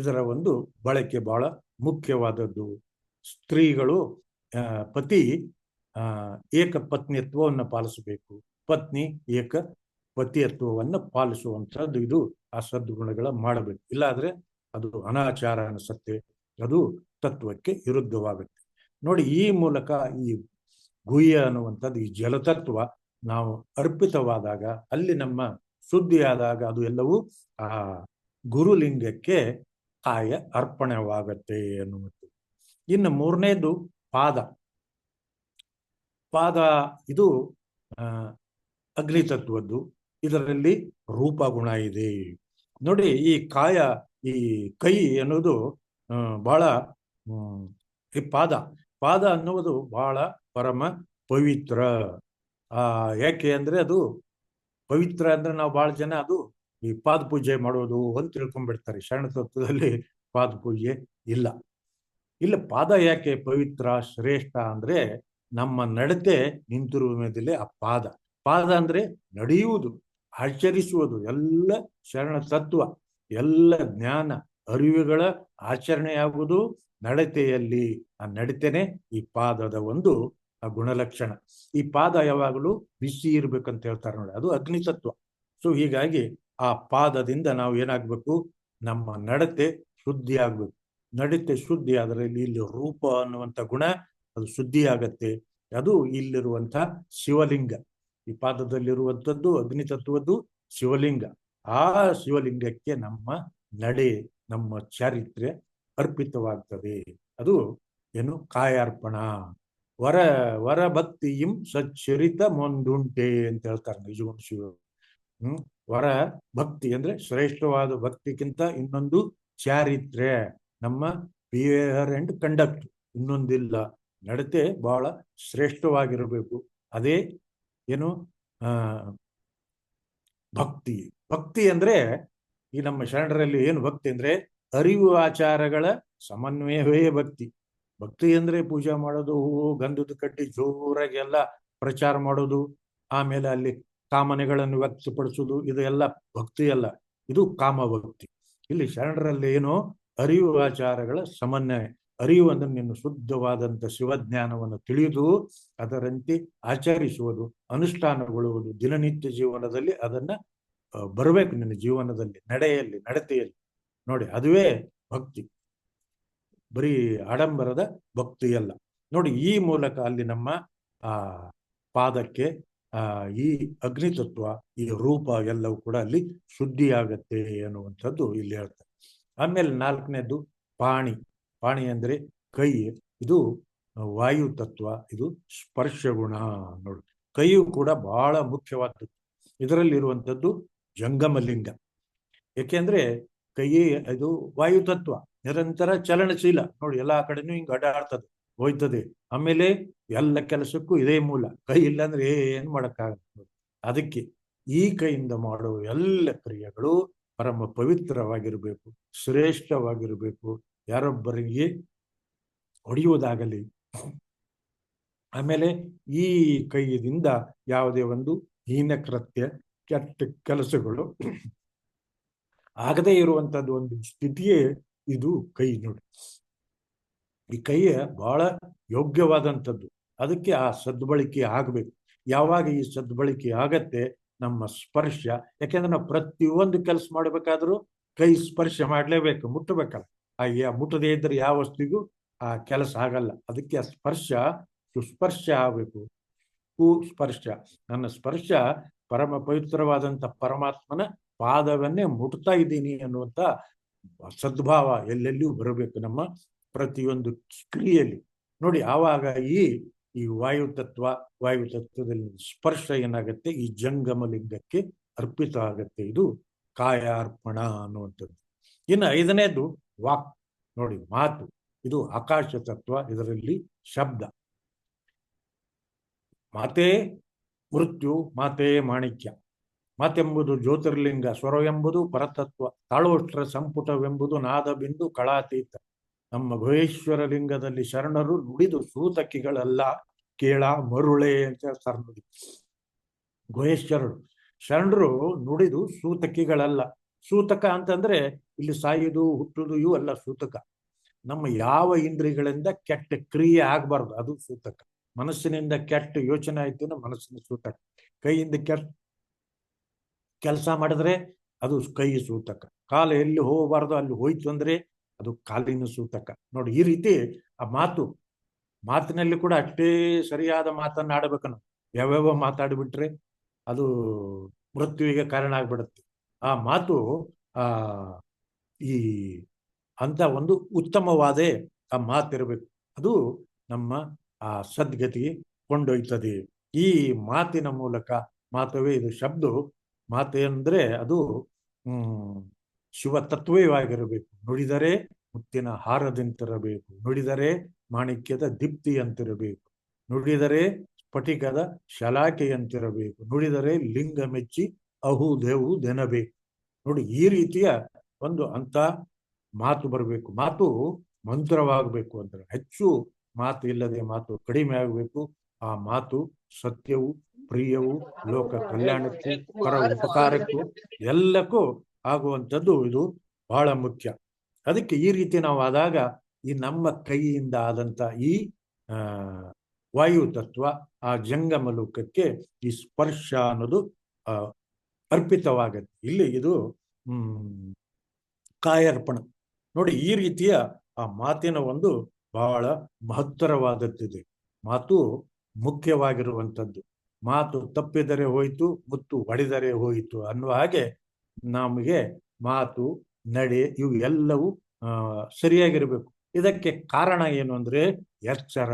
ಇದರ ಒಂದು ಬಳಕೆ ಬಹಳ ಮುಖ್ಯವಾದದ್ದು. ಸ್ತ್ರೀಗಳು ಪತಿ ಏಕ ಪತ್ನಿತ್ವವನ್ನು ಪಾಲಿಸಬೇಕು. ಪತ್ನಿ ಏಕ ಪತಿಯತ್ವವನ್ನು ಪಾಲಿಸುವಂಥದ್ದು ಇದು ಆ ಸದ್ಗುಣಗಳ ಮಾಡಬೇಕು. ಇಲ್ಲಾದ್ರೆ ಅದು ಅನಾಚಾರ ಅನಿಸುತ್ತೆ, ಅದು ತತ್ವಕ್ಕೆ ವಿರುದ್ಧವಾಗುತ್ತೆ. ನೋಡಿ, ಈ ಮೂಲಕ ಈ ಗುಹ್ಯ ಅನ್ನುವಂಥದ್ದು ಈ ಜಲತತ್ವ ನಾವು ಅರ್ಪಿತವಾದಾಗ, ಅಲ್ಲಿ ನಮ್ಮ ಶುದ್ಧಿಯಾದಾಗ ಅದು ಎಲ್ಲವೂ ಆ ಗುರುಲಿಂಗಕ್ಕೆ ಕಾಯ ಅರ್ಪಣೆವಾಗತ್ತೆ ಅನ್ನುವಂಥದ್ದು. ಇನ್ನು ಮೂರನೇದು ಪಾದ. ಪಾದ ಇದು ಅಗ್ನಿತತ್ವದ್ದು. ಇದರಲ್ಲಿ ರೂಪ ಗುಣ ಇದೆ. ನೋಡಿ, ಈ ಕಾಯ, ಈ ಕೈ ಅನ್ನೋದು ಬಹಳ ಈ ಪಾದ ಅನ್ನುವುದು ಬಹಳ ಪರಮ ಪವಿತ್ರ. ಯಾಕೆ ಅಂದ್ರೆ ಅದು ಪವಿತ್ರ ಅಂದ್ರೆ ನಾವು ಬಹಳ ಜನ ಅದು ಈ ಪಾದ ಪೂಜೆ ಮಾಡೋದು ಅಂತ ತಿಳ್ಕೊಂಡ್ಬಿಡ್ತಾರೆ. ಶರಣ ತತ್ವದಲ್ಲಿ ಪಾದ ಪೂಜೆ ಇಲ್ಲ. ಪಾದ ಯಾಕೆ ಪವಿತ್ರ ಶ್ರೇಷ್ಠ ಅಂದ್ರೆ ನಮ್ಮ ನಡತೆ ನಿಂತಿರುವ ಮೇಲೆ ಆ ಪಾದ ಅಂದ್ರೆ ನಡೆಯುವುದು, ಆಚರಿಸುವುದು. ಎಲ್ಲ ಶರಣ ತತ್ವ, ಎಲ್ಲ ಜ್ಞಾನ ಅರಿವುಗಳ ಆಚರಣೆಯಾಗುವುದು ನಡತೆಯಲ್ಲಿ. ಆ ನಡತೆನೆ ಈ ಪಾದದ ಒಂದು ಗುಣಲಕ್ಷಣ. ಈ ಪಾದ ಯಾವಾಗಲೂ ಬಿಸಿ ಇರ್ಬೇಕಂತ ಹೇಳ್ತಾರೆ ನೋಡಿ, ಅದು ಅಗ್ನಿತತ್ವ. ಸೊ ಹೀಗಾಗಿ ಆ ಪಾದದಿಂದ ನಾವು ಏನಾಗ್ಬೇಕು, ನಮ್ಮ ನಡತೆ ಶುದ್ಧಿ ಆಗ್ಬೇಕು. ನಡತೆ ಶುದ್ಧಿ ಆದ್ರೆ ಇಲ್ಲಿ ರೂಪ ಅನ್ನುವಂಥ ಗುಣ ಅದು ಶುದ್ಧಿ ಆಗತ್ತೆ. ಅದು ಇಲ್ಲಿರುವಂಥ ಶಿವಲಿಂಗ, ಈ ಪಾದದಲ್ಲಿರುವಂಥದ್ದು ಅಗ್ನಿತತ್ವದ್ದು ಶಿವಲಿಂಗ. ಆ ಶಿವಲಿಂಗಕ್ಕೆ ನಮ್ಮ ನಡೆ, ನಮ್ಮ ಚಾರಿತ್ರ್ಯ ಅರ್ಪಿತವಾಗ್ತದೆ. ಅದು ಏನು, ಕಾಯಾರ್ಪಣ. ವರ ಭಕ್ತಿಯಂ ಸಚ್ಚರಿತ ಮೊಂದುಂಟೆ ಅಂತ ಹೇಳ್ತಾರೆ ನಿಜಗುಣ ಶಿವ. ವರ ಭಕ್ತಿ ಅಂದ್ರೆ ಶ್ರೇಷ್ಠವಾದ ಭಕ್ತಿಗಿಂತ ಇನ್ನೊಂದು ಚಾರಿತ್ರ್ಯ, ನಮ್ಮ ಬಿಹೇವಿಯರ್ ಅಂಡ್ ಕಂಡಕ್ಟ್, ಇನ್ನೊಂದಿಲ್ಲ. ನಡತೆ ಬಹಳ ಶ್ರೇಷ್ಠವಾಗಿರಬೇಕು. ಅದೇ ಏನು ಭಕ್ತಿ ಅಂದ್ರೆ ಈ ನಮ್ಮ ಶರಣರಲ್ಲಿ ಏನು ಭಕ್ತಿ ಅಂದ್ರೆ ಅರಿವು ಆಚಾರಗಳ ಸಮನ್ವಯವೇ ಭಕ್ತಿ. ಭಕ್ತಿ ಅಂದ್ರೆ ಪೂಜೆ ಮಾಡೋದು, ಗಂಧದ ಕಡ್ಡಿ ಜೋರಾಗಿ ಎಲ್ಲ ಪ್ರಚಾರ ಮಾಡೋದು, ಆಮೇಲೆ ಅಲ್ಲಿ ಕಾಮನೆಗಳನ್ನು ವ್ಯಕ್ತಪಡಿಸೋದು, ಇದೆಲ್ಲ ಭಕ್ತಿ ಅಲ್ಲ, ಇದು ಕಾಮ ಭಕ್ತಿ. ಇಲ್ಲಿ ಶರಣರಲ್ಲಿ ಏನೋ ಅರಿವು ಆಚಾರಗಳ ಸಮನ್ವಯ. ಅರಿವು ಅಂದ್ರೆ ನಿನ್ನ ಶುದ್ಧವಾದಂಥ ಶಿವಜ್ಞಾನವನ್ನು ತಿಳಿದು ಅದರಂತೆ ಆಚರಿಸುವುದು, ಅನುಷ್ಠಾನಗೊಳ್ಳುವುದು, ದಿನನಿತ್ಯ ಜೀವನದಲ್ಲಿ ಅದನ್ನ ಬರಬೇಕು ನಿನ್ನ ಜೀವನದಲ್ಲಿ, ನಡೆಯಲ್ಲಿ, ನಡತೆಯಲ್ಲಿ. ನೋಡಿ, ಅದುವೇ ಭಕ್ತಿ, ಬರೀ ಆಡಂಬರದ ಭಕ್ತಿ ಅಲ್ಲ. ನೋಡಿ, ಈ ಮೂಲಕ ಅಲ್ಲಿ ನಮ್ಮ ಪಾದಕ್ಕೆ ಈ ಅಗ್ನಿತತ್ವ, ಈ ರೂಪ ಎಲ್ಲವೂ ಕೂಡ ಅಲ್ಲಿ ಶುದ್ಧಿ ಆಗತ್ತೆ ಅನ್ನುವಂಥದ್ದು ಇಲ್ಲಿ ಹೇಳ್ತಾರೆ. ಆಮೇಲೆ ನಾಲ್ಕನೇದು ಪಾಣಿ ಅಂದ್ರೆ ಕೈ. ಇದು ವಾಯು ತತ್ವ, ಇದು ಸ್ಪರ್ಶ ಗುಣ. ನೋಡಿ, ಕೈಯು ಕೂಡ ಬಹಳ ಮುಖ್ಯವಾದದ್ದು. ಇದರಲ್ಲಿರುವಂಥದ್ದು ಜಂಗಮಲಿಂಗ. ಏಕೆಂದ್ರೆ ಕೈ ಇದು ವಾಯು ತತ್ವ, ನಿರಂತರ ಚಲನಶೀಲ. ನೋಡಿ, ಎಲ್ಲಾ ಕಡೆನೂ ಹಿಂಗೆ ಅಡ್ಡಾಡ್ತದೆ, ಹೋಯ್ತದೆ. ಆಮೇಲೆ ಎಲ್ಲ ಕೆಲಸಕ್ಕೂ ಇದೇ ಮೂಲ. ಕೈ ಇಲ್ಲಾಂದ್ರೆ ಏನ್ ಮಾಡಕ್ಕಾಗಲ್ಲ. ಅದಕ್ಕೆ ಈ ಕೈಯಿಂದ ಮಾಡುವ ಎಲ್ಲ ಕ್ರಿಯೆಗಳು ಪರಮ ಪವಿತ್ರವಾಗಿರ್ಬೇಕು, ಶ್ರೇಷ್ಠವಾಗಿರ್ಬೇಕು. ಯಾರೊಬ್ಬರಿಗೆ ಹೊಡೆಯುವುದಾಗಲಿ, ಆಮೇಲೆ ಈ ಕೈಯಿಂದ ಯಾವುದೇ ಒಂದು ಹೀನ ಕೃತ್ಯ, ಕೆಟ್ಟ ಕೆಲಸಗಳು ಆಗದೇ ಇರುವಂತದ್ದು ಒಂದು ಸ್ಥಿತಿಯೇ ಇದು ಕೈ. ನೋಡಿ, ಈ ಕೈಯ ಬಹಳ ಯೋಗ್ಯವಾದಂಥದ್ದು. ಅದಕ್ಕೆ ಆ ಸದ್ಬಳಕೆ ಆಗ್ಬೇಕು. ಯಾವಾಗ ಈ ಸದ್ಬಳಕೆ ಆಗತ್ತೆ, ನಮ್ಮ ಸ್ಪರ್ಶ. ಯಾಕೆಂದ್ರೆ ನಾವು ಪ್ರತಿಯೊಂದು ಕೆಲಸ ಮಾಡ್ಬೇಕಾದ್ರೂ ಕೈ ಸ್ಪರ್ಶ ಮಾಡ್ಲೇಬೇಕು, ಮುಟ್ಟಬೇಕಲ್ಲ. ಮುಟ್ಟದೇ ಇದ್ರೆ ಯಾವ ವಸ್ತುವಿಗೂ ಆ ಕೆಲಸ ಆಗಲ್ಲ. ಅದಕ್ಕೆ ಆ ಸ್ಪರ್ಶ ಸುಸ್ಪರ್ಶ ಆಗ್ಬೇಕು. ಸ್ಪರ್ಶ, ನನ್ನ ಸ್ಪರ್ಶ ಪರಮ ಪವಿತ್ರವಾದಂಥ ಪರಮಾತ್ಮನ ಪಾದವನ್ನೇ ಮುಟ್ತಾ ಇದ್ದೀನಿ ಅನ್ನುವಂಥ ಸದ್ಭಾವ ಎಲ್ಲೆಲ್ಲಿಯೂ ಬರಬೇಕು ನಮ್ಮ ಪ್ರತಿಯೊಂದು ಕ್ರಿಯೆಯಲ್ಲಿ. ನೋಡಿ, ಆವಾಗ ಈ ವಾಯುತತ್ವದಲ್ಲಿ ಸ್ಪರ್ಶ ಏನಾಗತ್ತೆ, ಈ ಜಂಗಮಲಿಂಗಕ್ಕೆ ಅರ್ಪಿತ ಆಗತ್ತೆ. ಇದು ಕಾಯಾರ್ಪಣ ಅನ್ನುವಂಥದ್ದು. ಇನ್ನು ಐದನೇದು ವಾಕ್. ನೋಡಿ, ಮಾತು. ಇದು ಆಕಾಶ ತತ್ವ. ಇದರಲ್ಲಿ ಶಬ್ದ. ಮಾತೇ ಮೃತ್ಯು, ಮಾತೇ ಮಾಣಿಕ್ಯ. ಮಾತೆಂಬುದು ಜ್ಯೋತಿರ್ಲಿಂಗ, ಸ್ವರವೆಂಬುದು ಪರತತ್ವ, ತಾಳೋಷ್ಟ್ರ ಸಂಪುಟವೆಂಬುದು ನಾದ ಬಿಂದು ಕಳಾತೀತ. ನಮ್ಮ ಗುಹೇಶ್ವರ ಲಿಂಗದಲ್ಲಿ ಶರಣರು ನುಡಿದು ಸೂತಕಿಗಳಲ್ಲ, ಕೇಳ ಮರುಳೆ ಅಂತ ಹೇಳ್ತಾರೆ. ನೋಡಿ, ಗುಹೇಶ್ವರರು ಶರಣರು ನುಡಿದು ಸೂತಕಿಗಳಲ್ಲ. ಸೂತಕ ಅಂತಂದ್ರೆ ಇಲ್ಲಿ ಸಾಯುವುದು, ಹುಟ್ಟುವುದು ಇವು ಅಲ್ಲ ಸೂತಕ. ನಮ್ಮ ಯಾವ ಇಂದ್ರಿಯಗಳಿಂದ ಕೆಟ್ಟ ಕ್ರಿಯೆ ಆಗ್ಬಾರ್ದು, ಅದು ಸೂತಕ. ಮನಸ್ಸಿನಿಂದ ಕೆಟ್ಟ ಯೋಚನೆ ಆಯ್ತು ಅಂದ್ರೆ ಮನಸ್ಸಿನ ಸೂತಕ. ಕೈಯಿಂದ ಕೆಟ್ಟ ಕೆಲಸ ಮಾಡಿದ್ರೆ ಅದು ಕೈ ಸೂತಕ. ಕಾಲು ಎಲ್ಲಿ ಹೋಗಬಾರ್ದು ಅಲ್ಲಿ ಹೋಯ್ತು ಅಂದ್ರೆ ಅದು ಕಾಲಿನ ಸೂತಕ. ನೋಡಿ, ಈ ರೀತಿ ಆ ಮಾತಿನಲ್ಲಿ ಕೂಡ ಅಷ್ಟೇ ಸರಿಯಾದ ಮಾತನ್ನ ಆಡಬೇಕು ನಾವು. ಯಾವ್ಯಾವ ಮಾತಾಡ್ಬಿಟ್ರೆ ಅದು ಮೃತ್ಯುವಿಗೆ ಕಾರಣ ಆಗ್ಬಿಡುತ್ತೆ. ಆ ಮಾತು ಆ ಈ ಅಂತ ಒಂದು ಉತ್ತಮವಾದ ಆ ಮಾತಿರಬೇಕು. ಅದು ನಮ್ಮ ಆ ಸದ್ಗತಿಗೆ ಕೊಂಡೊಯ್ತದೆ. ಈ ಮಾತಿನ ಮೂಲಕ, ಮಾತವೇ ಇದು ಶಬ್ದ. ಮಾತು ಅಂದ್ರೆ ಅದು ಶಿವ ತತ್ವವಾಗಿರಬೇಕು. ನುಡಿದರೆ ಮುತ್ತಿನ ಹಾರದಂತಿರಬೇಕು, ನುಡಿದರೆ ಮಾಣಿಕ್ಯದ ದೀಪ್ತಿಯಂತಿರಬೇಕು, ನುಡಿದರೆ ಸ್ಫಟಿಕದ ಶಲಾಕೆಯಂತಿರಬೇಕು, ನುಡಿದರೆ ಲಿಂಗ ಮೆಚ್ಚಿ ಅಹುದೇವು ದೆನಬೇಕು. ನೋಡಿ, ಈ ರೀತಿಯ ಒಂದು ಅಂತ ಮಾತು ಬರಬೇಕು. ಮಾತು ಮಂತ್ರವಾಗಬೇಕು ಅಂದ್ರೆ ಹೆಚ್ಚು ಮಾತು ಇಲ್ಲದೆ ಮಾತು ಕಡಿಮೆ ಆಗಬೇಕು. ಆ ಮಾತು ಸತ್ಯವು, ಪ್ರಿಯವು, ಲೋಕ ಕಲ್ಯಾಣಕ್ಕೂ ಪರ ಉಪಕಾರಕ್ಕೂ ಎಲ್ಲಕ್ಕೂ ಆಗುವಂಥದ್ದು. ಇದು ಬಹಳ ಮುಖ್ಯ. ಅದಕ್ಕೆ ಈ ರೀತಿ ನಾವು ಆದಾಗ ಈ ನಮ್ಮ ಕೈಯಿಂದ ಆದಂತ ಈ ವಾಯು ತತ್ವ ಆ ಜಂಗಮ ಲೋಕಕ್ಕೆ ಈ ಸ್ಪರ್ಶ ಅನ್ನೋದು ಅರ್ಪಿತವಾಗತ್ತೆ. ಇಲ್ಲಿ ಇದು ಕಾಯರ್ಪಣ. ನೋಡಿ, ಈ ರೀತಿಯ ಆ ಮಾತಿನ ಒಂದು ಬಹಳ ಮಹತ್ತರವಾದದ್ದಿದೆ. ಮಾತು ಮುಖ್ಯವಾಗಿರುವಂಥದ್ದು. ಮಾತು ತಪ್ಪಿದರೆ ಹೋಯಿತು, ಮುತ್ತು ಹೊಡೆದರೆ ಹೋಯಿತು ಅನ್ನುವ ಹಾಗೆ ನಮಗೆ ಮಾತು, ನಡೆ ಇವು ಎಲ್ಲವೂ ಸರಿಯಾಗಿರ್ಬೇಕು. ಇದಕ್ಕೆ ಕಾರಣ ಏನು ಅಂದ್ರೆ ಎಚ್ಚರ.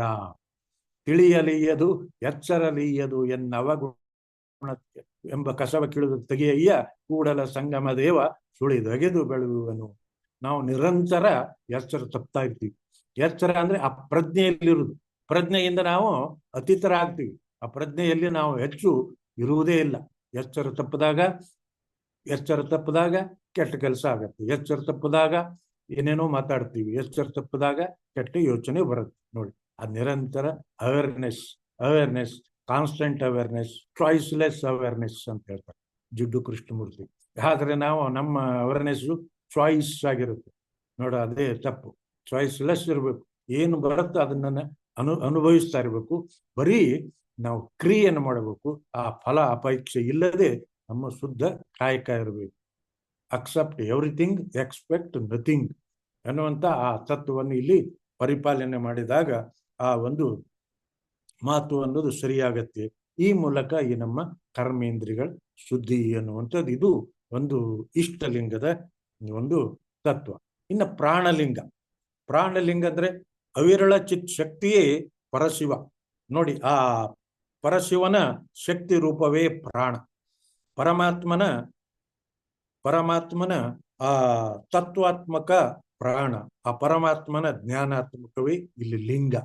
ತಿಳಿಯಲಿಯದು ಎಚ್ಚರಲಿಯದು ಎನ್ನವಗುಣಕ್ಕೆ ಎಂಬ ಕಸವ ಕಿಳಿದು ತೆಗೆಯಯ್ಯ ಕೂಡಲ ಸಂಗಮ ದೇವ ಸುಳಿದೊಗೆದು ಬೆಳೆಯುವನು. ನಾವು ನಿರಂತರ ಎಚ್ಚರ ತಪ್ತಾ ಇರ್ತೀವಿ. ಎಚ್ಚರ ಅಂದ್ರೆ ಆ ಪ್ರಜ್ಞೆಯಲ್ಲಿರುವುದು. ಪ್ರಜ್ಞೆಯಿಂದ ನಾವು ಅತೀತರ ಆಗ್ತೀವಿ. ಆ ಪ್ರಜ್ಞೆಯಲ್ಲಿ ನಾವು ಹೆಚ್ಚು ಇರುವುದೇ ಇಲ್ಲ. ಎಚ್ಚರ ತಪ್ಪದಾಗ ಕೆಟ್ಟ ಕೆಲಸ ಆಗತ್ತೆ. ಎಚ್ಚರ ತಪ್ಪದಾಗ ಏನೇನೋ ಮಾತಾಡ್ತೀವಿ. ಎಚ್ಚರ ತಪ್ಪದಾಗ ಕೆಟ್ಟ ಯೋಚನೆ ಬರುತ್ತೆ. ನೋಡಿ, ಆ ನಿರಂತರ awareness, constant awareness, choiceless awareness ಅಂತ ಹೇಳ್ತಾರೆ ಜಿಡ್ಡು ಕೃಷ್ಣಮೂರ್ತಿ. ಆದ್ರೆ ನಾವು ನಮ್ಮ ಅವೇರ್ನೆಸ್ ಚಾಯ್ಸ್ ಆಗಿರುತ್ತೆ. ನೋಡ, ಅದೇ ತಪ್ಪು. ಚಾಯ್ಸ್ಲೆಸ್ ಇರಬೇಕು. ಏನು ಬರುತ್ತೆ ಅದನ್ನ ಅನುಭವಿಸ್ತಾ ಇರಬೇಕು. ಬರೀ ನಾವು ಕ್ರಿಯೆಯನ್ನು ಮಾಡಬೇಕು. ಆ ಫಲ ಅಪೇಕ್ಷೆ ಇಲ್ಲದೆ ನಮ್ಮ ಶುದ್ಧ ಕಾಯಕ ಇರಬೇಕು. ಅಕ್ಸೆಪ್ಟ್ ಎವ್ರಿಥಿಂಗ್, ಎಕ್ಸ್ಪೆಕ್ಟ್ ನಥಿಂಗ್ ಅನ್ನುವಂಥ ಆ ತತ್ವವನ್ನು ಇಲ್ಲಿ ಪರಿಪಾಲನೆ ಮಾಡಿದಾಗ ಆ ಒಂದು ಮಾತು ಅನ್ನೋದು ಸರಿಯಾಗತ್ತೆ. ಈ ಮೂಲಕ ಈ ನಮ್ಮ ಕರ್ಮೇಂದ್ರಿಗಳ ಶುದ್ಧಿ ಅನ್ನುವಂಥದ್ದು ಇದು ಒಂದು ಇಷ್ಟಲಿಂಗದ ಒಂದು ತತ್ವ. ಇನ್ನು ಪ್ರಾಣಲಿಂಗ ಅಂದ್ರೆ ಅವಿರಳ ಚಿತ್ ಶಕ್ತಿಯೇ ಪರಶಿವ. ನೋಡಿ, ಆ ಪರಶಿವನ ಶಕ್ತಿ ರೂಪವೇ ಪ್ರಾಣ. ಪರಮಾತ್ಮನ ಆ ತತ್ವಾತ್ಮಕ ಪ್ರಾಣ, ಆ ಪರಮಾತ್ಮನ ಜ್ಞಾನಾತ್ಮಕವೇ ಇಲ್ಲಿ ಲಿಂಗ.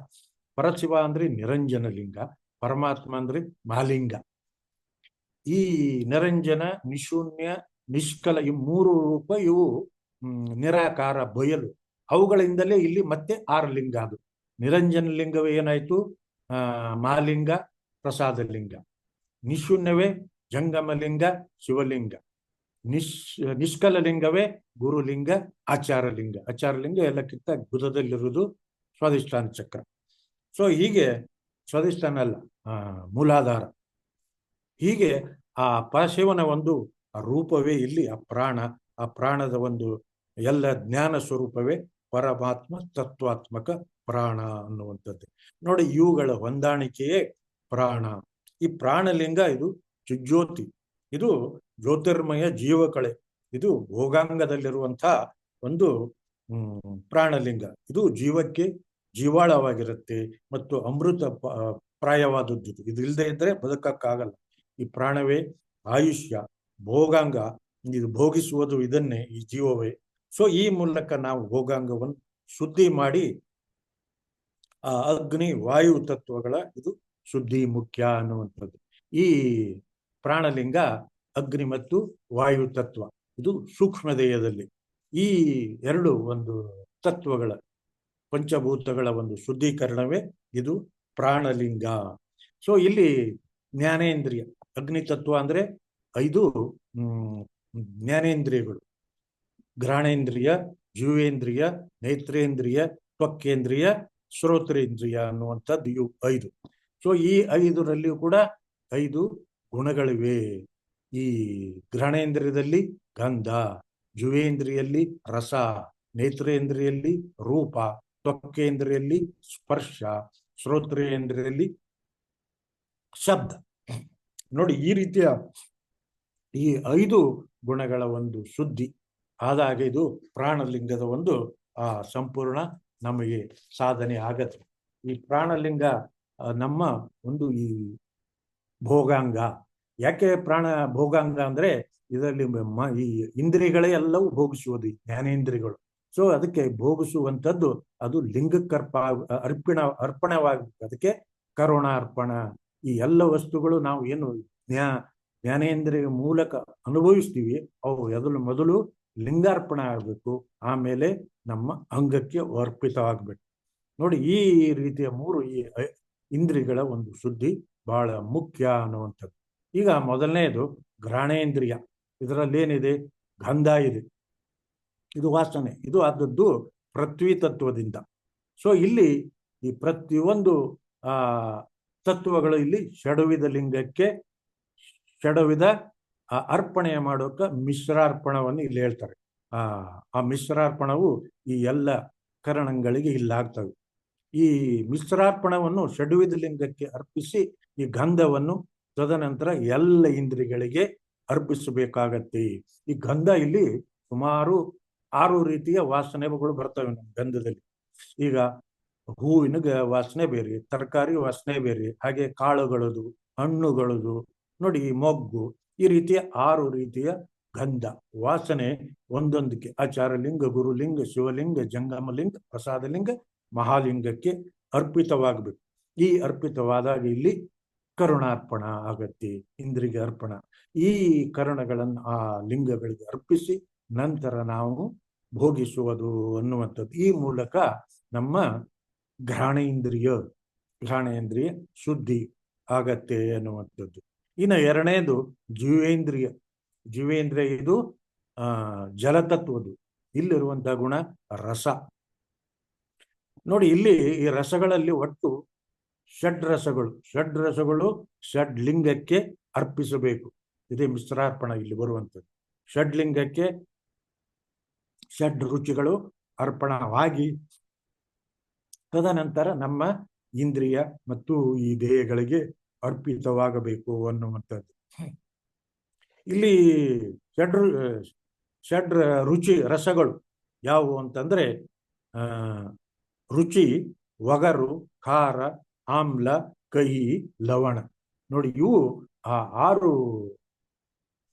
ಪರಶಿವ ಅಂದ್ರೆ ನಿರಂಜನ ಲಿಂಗ, ಪರಮಾತ್ಮ ಅಂದ್ರೆ ಮಹಾಲಿಂಗ. ಈ ನಿರಂಜನ, ನಿಶೂನ್ಯ, ನಿಷ್ಕಲ ಈ ಮೂರು ರೂಪ ಇವು ನಿರಾಕಾರ, ಬಯಲು. ಅವುಗಳಿಂದಲೇ ಇಲ್ಲಿ ಮತ್ತೆ 6 ಲಿಂಗ. ಅದು ನಿರಂಜನ ಲಿಂಗವೇ ಏನಾಯ್ತು? ಮಹಾಲಿಂಗ, ಪ್ರಸಾದ ಲಿಂಗ. ನಿಶೂನ್ಯವೇ ಜಂಗಮಲಿಂಗ, ಶಿವಲಿಂಗ. ನಿಷ್ಕಲ ಲಿಂಗವೇ ಗುರುಲಿಂಗ, ಆಚಾರಲಿಂಗ. ಆಚಾರಲಿಂಗ ಎಲ್ಲಕ್ಕಿಂತ ಗುದದಲ್ಲಿರುವುದು ಸ್ವಾಧಿಷ್ಠಾನ ಚಕ್ರ. ಸೊ ಹೀಗೆ ಸ್ವಾಧಿಷ್ಠಾನ ಅಲ್ಲ, ಮೂಲಾಧಾರ. ಹೀಗೆ ಆ ಪರಶಿವನ ಒಂದು ರೂಪವೇ ಇಲ್ಲಿ ಆ ಪ್ರಾಣ. ಆ ಪ್ರಾಣದ ಒಂದು ಎಲ್ಲ ಜ್ಞಾನ ಸ್ವರೂಪವೇ ಪರಮಾತ್ಮ ತತ್ವಾತ್ಮಕ ಪ್ರಾಣ ಅನ್ನುವಂಥದ್ದು. ನೋಡಿ, ಇವುಗಳ ಹೊಂದಾಣಿಕೆಯೇ ಪ್ರಾಣ. ಈ ಪ್ರಾಣಲಿಂಗ ಇದು ಜ್ಯೋತಿ, ಇದು ಜ್ಯೋತಿರ್ಮಯ ಜೀವಕಳೆ. ಇದು ಭೋಗಾಂಗದಲ್ಲಿರುವಂತಹ ಒಂದು ಪ್ರಾಣಲಿಂಗ. ಇದು ಜೀವಕ್ಕೆ ಜೀವಾಳವಾಗಿರುತ್ತೆ ಮತ್ತು ಅಮೃತ ಪ್ರಾಯವಾದದ್ದು. ಇದು ಇಲ್ಲದೆ ಇದ್ರೆ ಬದುಕಕ್ಕಾಗಲ್ಲ. ಈ ಪ್ರಾಣವೇ ಆಯುಷ್ಯ, ಭೋಗಾಂಗ. ಇದು ಭೋಗಿಸುವುದು ಇದನ್ನೇ, ಈ ಜೀವವೇ. ಸೊ ಈ ಮೂಲಕ ನಾವು ಭೋಗಾಂಗವನ್ನು ಶುದ್ಧಿ ಮಾಡಿ ಆ ಅಗ್ನಿ ವಾಯು ತತ್ವಗಳ ಇದು ಶುದ್ಧಿ ಮುಖ್ಯ ಅನ್ನುವಂಥದ್ದು. ಈ ಪ್ರಾಣಲಿಂಗ ಅಗ್ನಿ ಮತ್ತು ವಾಯು ತತ್ವ ಇದು ಸೂಕ್ಷ್ಮ ದೇಹದಲ್ಲಿ ಈ ಎರಡು ಒಂದು ತತ್ವಗಳ ಪಂಚಭೂತಗಳ ಒಂದು ಶುದ್ಧೀಕರಣವೇ ಇದು ಪ್ರಾಣಲಿಂಗ. ಸೊ ಇಲ್ಲಿ ಜ್ಞಾನೇಂದ್ರಿಯ, ಅಗ್ನಿ ತತ್ವ ಅಂದ್ರೆ 5 ಜ್ಞಾನೇಂದ್ರಿಯಗಳು: ಘ್ರಾಣೇಂದ್ರಿಯ, ಜೀವೇಂದ್ರಿಯ, ನೇತ್ರೇಂದ್ರಿಯ, ತ್ವಕ್ಕೇಂದ್ರಿಯ, ಶ್ರೋತ್ರೇಂದ್ರಿಯ ಅನ್ನುವಂಥದ್ದು ಇವು 5. ಸೊ ಈ 5ರಲ್ಲಿಯೂ ಕೂಡ 5 ಗುಣಗಳಿವೆ. ಈ ಗ್ರಹಣೇಂದ್ರಿಯದಲ್ಲಿ ಗಂಧ, ಜುವೇಂದ್ರಿಯಲ್ಲಿ ರಸ, ನೇತ್ರೇಂದ್ರಿಯಲ್ಲಿ ರೂಪ, ತ್ವಕ್ಕೇಂದ್ರಿಯಲ್ಲಿ ಸ್ಪರ್ಶ, ಶ್ರೋತ್ರೇಂದ್ರಿಯಲ್ಲಿ ಶಬ್ದ. ನೋಡಿ, ಈ ರೀತಿಯ ಈ 5 ಗುಣಗಳ ಒಂದು ಶುದ್ಧಿ ಆದಾಗ ಇದು ಪ್ರಾಣಲಿಂಗದ ಒಂದು ಸಂಪೂರ್ಣ ನಮಗೆ ಸಾಧನೆ ಆಗತ್ತೆ. ಈ ಪ್ರಾಣಲಿಂಗ ನಮ್ಮ ಒಂದು ಈ ಭೋಗಾಂಗ. ಯಾಕೆ ಪ್ರಾಣ ಭೋಗಾಂಗ ಅಂದ್ರೆ ಇದರಲ್ಲಿ ಈ ಇಂದ್ರಿಯಗಳೇ ಎಲ್ಲವೂ ಭೋಗಿಸುವುದು, ಜ್ಞಾನೇಂದ್ರಿಯಗಳು. ಸೊ ಅದಕ್ಕೆ ಭೋಗಿಸುವಂಥದ್ದು ಅದು ಲಿಂಗಕ್ಕರ್ಪ ಅರ್ಪಣವಾಗಬೇಕು. ಅದಕ್ಕೆ ಕರುಣಾರ್ಪಣ. ಈ ಎಲ್ಲ ವಸ್ತುಗಳು ನಾವು ಏನು ಜ್ಞಾನೇಂದ್ರಿಯ ಮೂಲಕ ಅನುಭವಿಸ್ತೀವಿ, ಅವು ಮೊದಲು ಲಿಂಗಾರ್ಪಣ ಆಗಬೇಕು, ಆಮೇಲೆ ನಮ್ಮ ಅಂಗಕ್ಕೆ ಅರ್ಪಿತವಾಗಬೇಕು. ನೋಡಿ, ಈ ರೀತಿಯ 3 ಈ ಇಂದ್ರಿಯಗಳ ಒಂದು ಶುದ್ಧಿ ಬಹಳ ಮುಖ್ಯ ಅನ್ನುವಂಥದ್ದು. ಈಗ ಮೊದಲನೇದು ಗ್ರಹಣೇಂದ್ರಿಯ. ಇದರಲ್ಲಿ ಏನಿದೆ? ಗಂಧ ಇದೆ, ಇದು ವಾಸನೆ. ಇದು ಆದದ್ದು ಪೃಥ್ವಿ ತತ್ವದಿಂದ. ಸೊ ಇಲ್ಲಿ ಈ ಪ್ರತಿಯೊಂದು ತತ್ವಗಳು ಇಲ್ಲಿ ಷಡ್ವಿಧ ಲಿಂಗಕ್ಕೆ ಷಡ್ವಿಧ ಅರ್ಪಣೆ ಮಾಡೋಕೆ ಮಿಶ್ರಾರ್ಪಣವನ್ನು ಇಲ್ಲಿ ಹೇಳ್ತಾರೆ. ಆ ಮಿಶ್ರಾರ್ಪಣವು ಈ ಎಲ್ಲ ಕರಣಗಳಿಗೆ ಇಲ್ಲಾಗ್ತವೆ. ಈ ಮಿಶ್ರಾರ್ಪಣವನ್ನು ಷಡ್ವಿಧ ಲಿಂಗಕ್ಕೆ ಅರ್ಪಿಸಿ ಈ ಗಂಧವನ್ನು ತದನಂತರ ಎಲ್ಲ ಇಂದ್ರಿಯಗಳಿಗೆ ಅರ್ಪಿಸಬೇಕಾಗತ್ತೆ. ಈ ಗಂಧ ಇಲ್ಲಿ ಸುಮಾರು 6 ರೀತಿಯ ವಾಸನೆಗಳು ಬರ್ತವೆ ನಮ್ಮ ಗಂಧದಲ್ಲಿ. ಈಗ ಹೂವಿನ ವಾಸನೆ ಬೇರೆ, ತರಕಾರಿ ವಾಸನೆ ಬೇರೆ, ಹಾಗೆ ಕಾಳುಗಳದು, ಹಣ್ಣುಗಳದು, ನೋಡಿ ಮೊಗ್ಗು, ಈ ರೀತಿಯ 6 ರೀತಿಯ ಗಂಧ ವಾಸನೆ ಒಂದೊಂದಕ್ಕೆ ಆಚಾರಲಿಂಗ, ಗುರುಲಿಂಗ, ಶಿವಲಿಂಗ, ಜಂಗಮಲಿಂಗ, ಪ್ರಸಾದಲಿಂಗ, ಮಹಾಲಿಂಗಕ್ಕೆ ಅರ್ಪಿತವಾಗಬೇಕು. ಈ ಅರ್ಪಿತವಾದಾಗ ಇಲ್ಲಿ ಕರುಣಾರ್ಪಣ ಆಗತ್ತೆ, ಇಂದ್ರಿಗೆ ಅರ್ಪಣ. ಈ ಕರುಣಗಳನ್ನು ಆ ಲಿಂಗಗಳಿಗೆ ಅರ್ಪಿಸಿ ನಂತರ ನಾವು ಭೋಗಿಸುವುದು ಅನ್ನುವಂಥದ್ದು. ಈ ಮೂಲಕ ನಮ್ಮ ಘ್ರಾಣೇಂದ್ರಿಯ ಶುದ್ಧಿ ಆಗತ್ತೆ ಅನ್ನುವಂಥದ್ದು. ಇನ್ನು ಎರಡನೇದು ಜೀವೇಂದ್ರಿಯ. ಜೀವೇಂದ್ರಿಯ ಇದು ಜಲತತ್ವದು. ಇಲ್ಲಿರುವಂತಹ ಗುಣ ರಸ. ನೋಡಿ, ಇಲ್ಲಿ ಈ ರಸಗಳಲ್ಲಿ ಒಟ್ಟು ಷಡ್ರಸಗಳು ಷಡ್ಲಿಂಗಕ್ಕೆ ಅರ್ಪಿಸಬೇಕು. ಇದೇ ಮಿಶ್ರಾರ್ಪಣ ಇಲ್ಲಿ ಬರುವಂಥದ್ದು. ಷಡ್ಲಿಂಗಕ್ಕೆ ಷಡ್ ರುಚಿಗಳು ಅರ್ಪಣವಾಗಿ ತದನಂತರ ನಮ್ಮ ಇಂದ್ರಿಯ ಮತ್ತು ಈ ದೇಹಗಳಿಗೆ ಅರ್ಪಿತವಾಗಬೇಕು ಅನ್ನುವಂಥದ್ದು. ಇಲ್ಲಿ ಷಡ್ ರುಚಿ ರಸಗಳು ಯಾವುವು ಅಂತಂದ್ರೆ ರುಚಿ, ಒಗರು, ಖಾರ, ಆಮ್ಲ, ಕಹಿ, ಲವಣ. ನೋಡಿ, ಇವು ಆ 6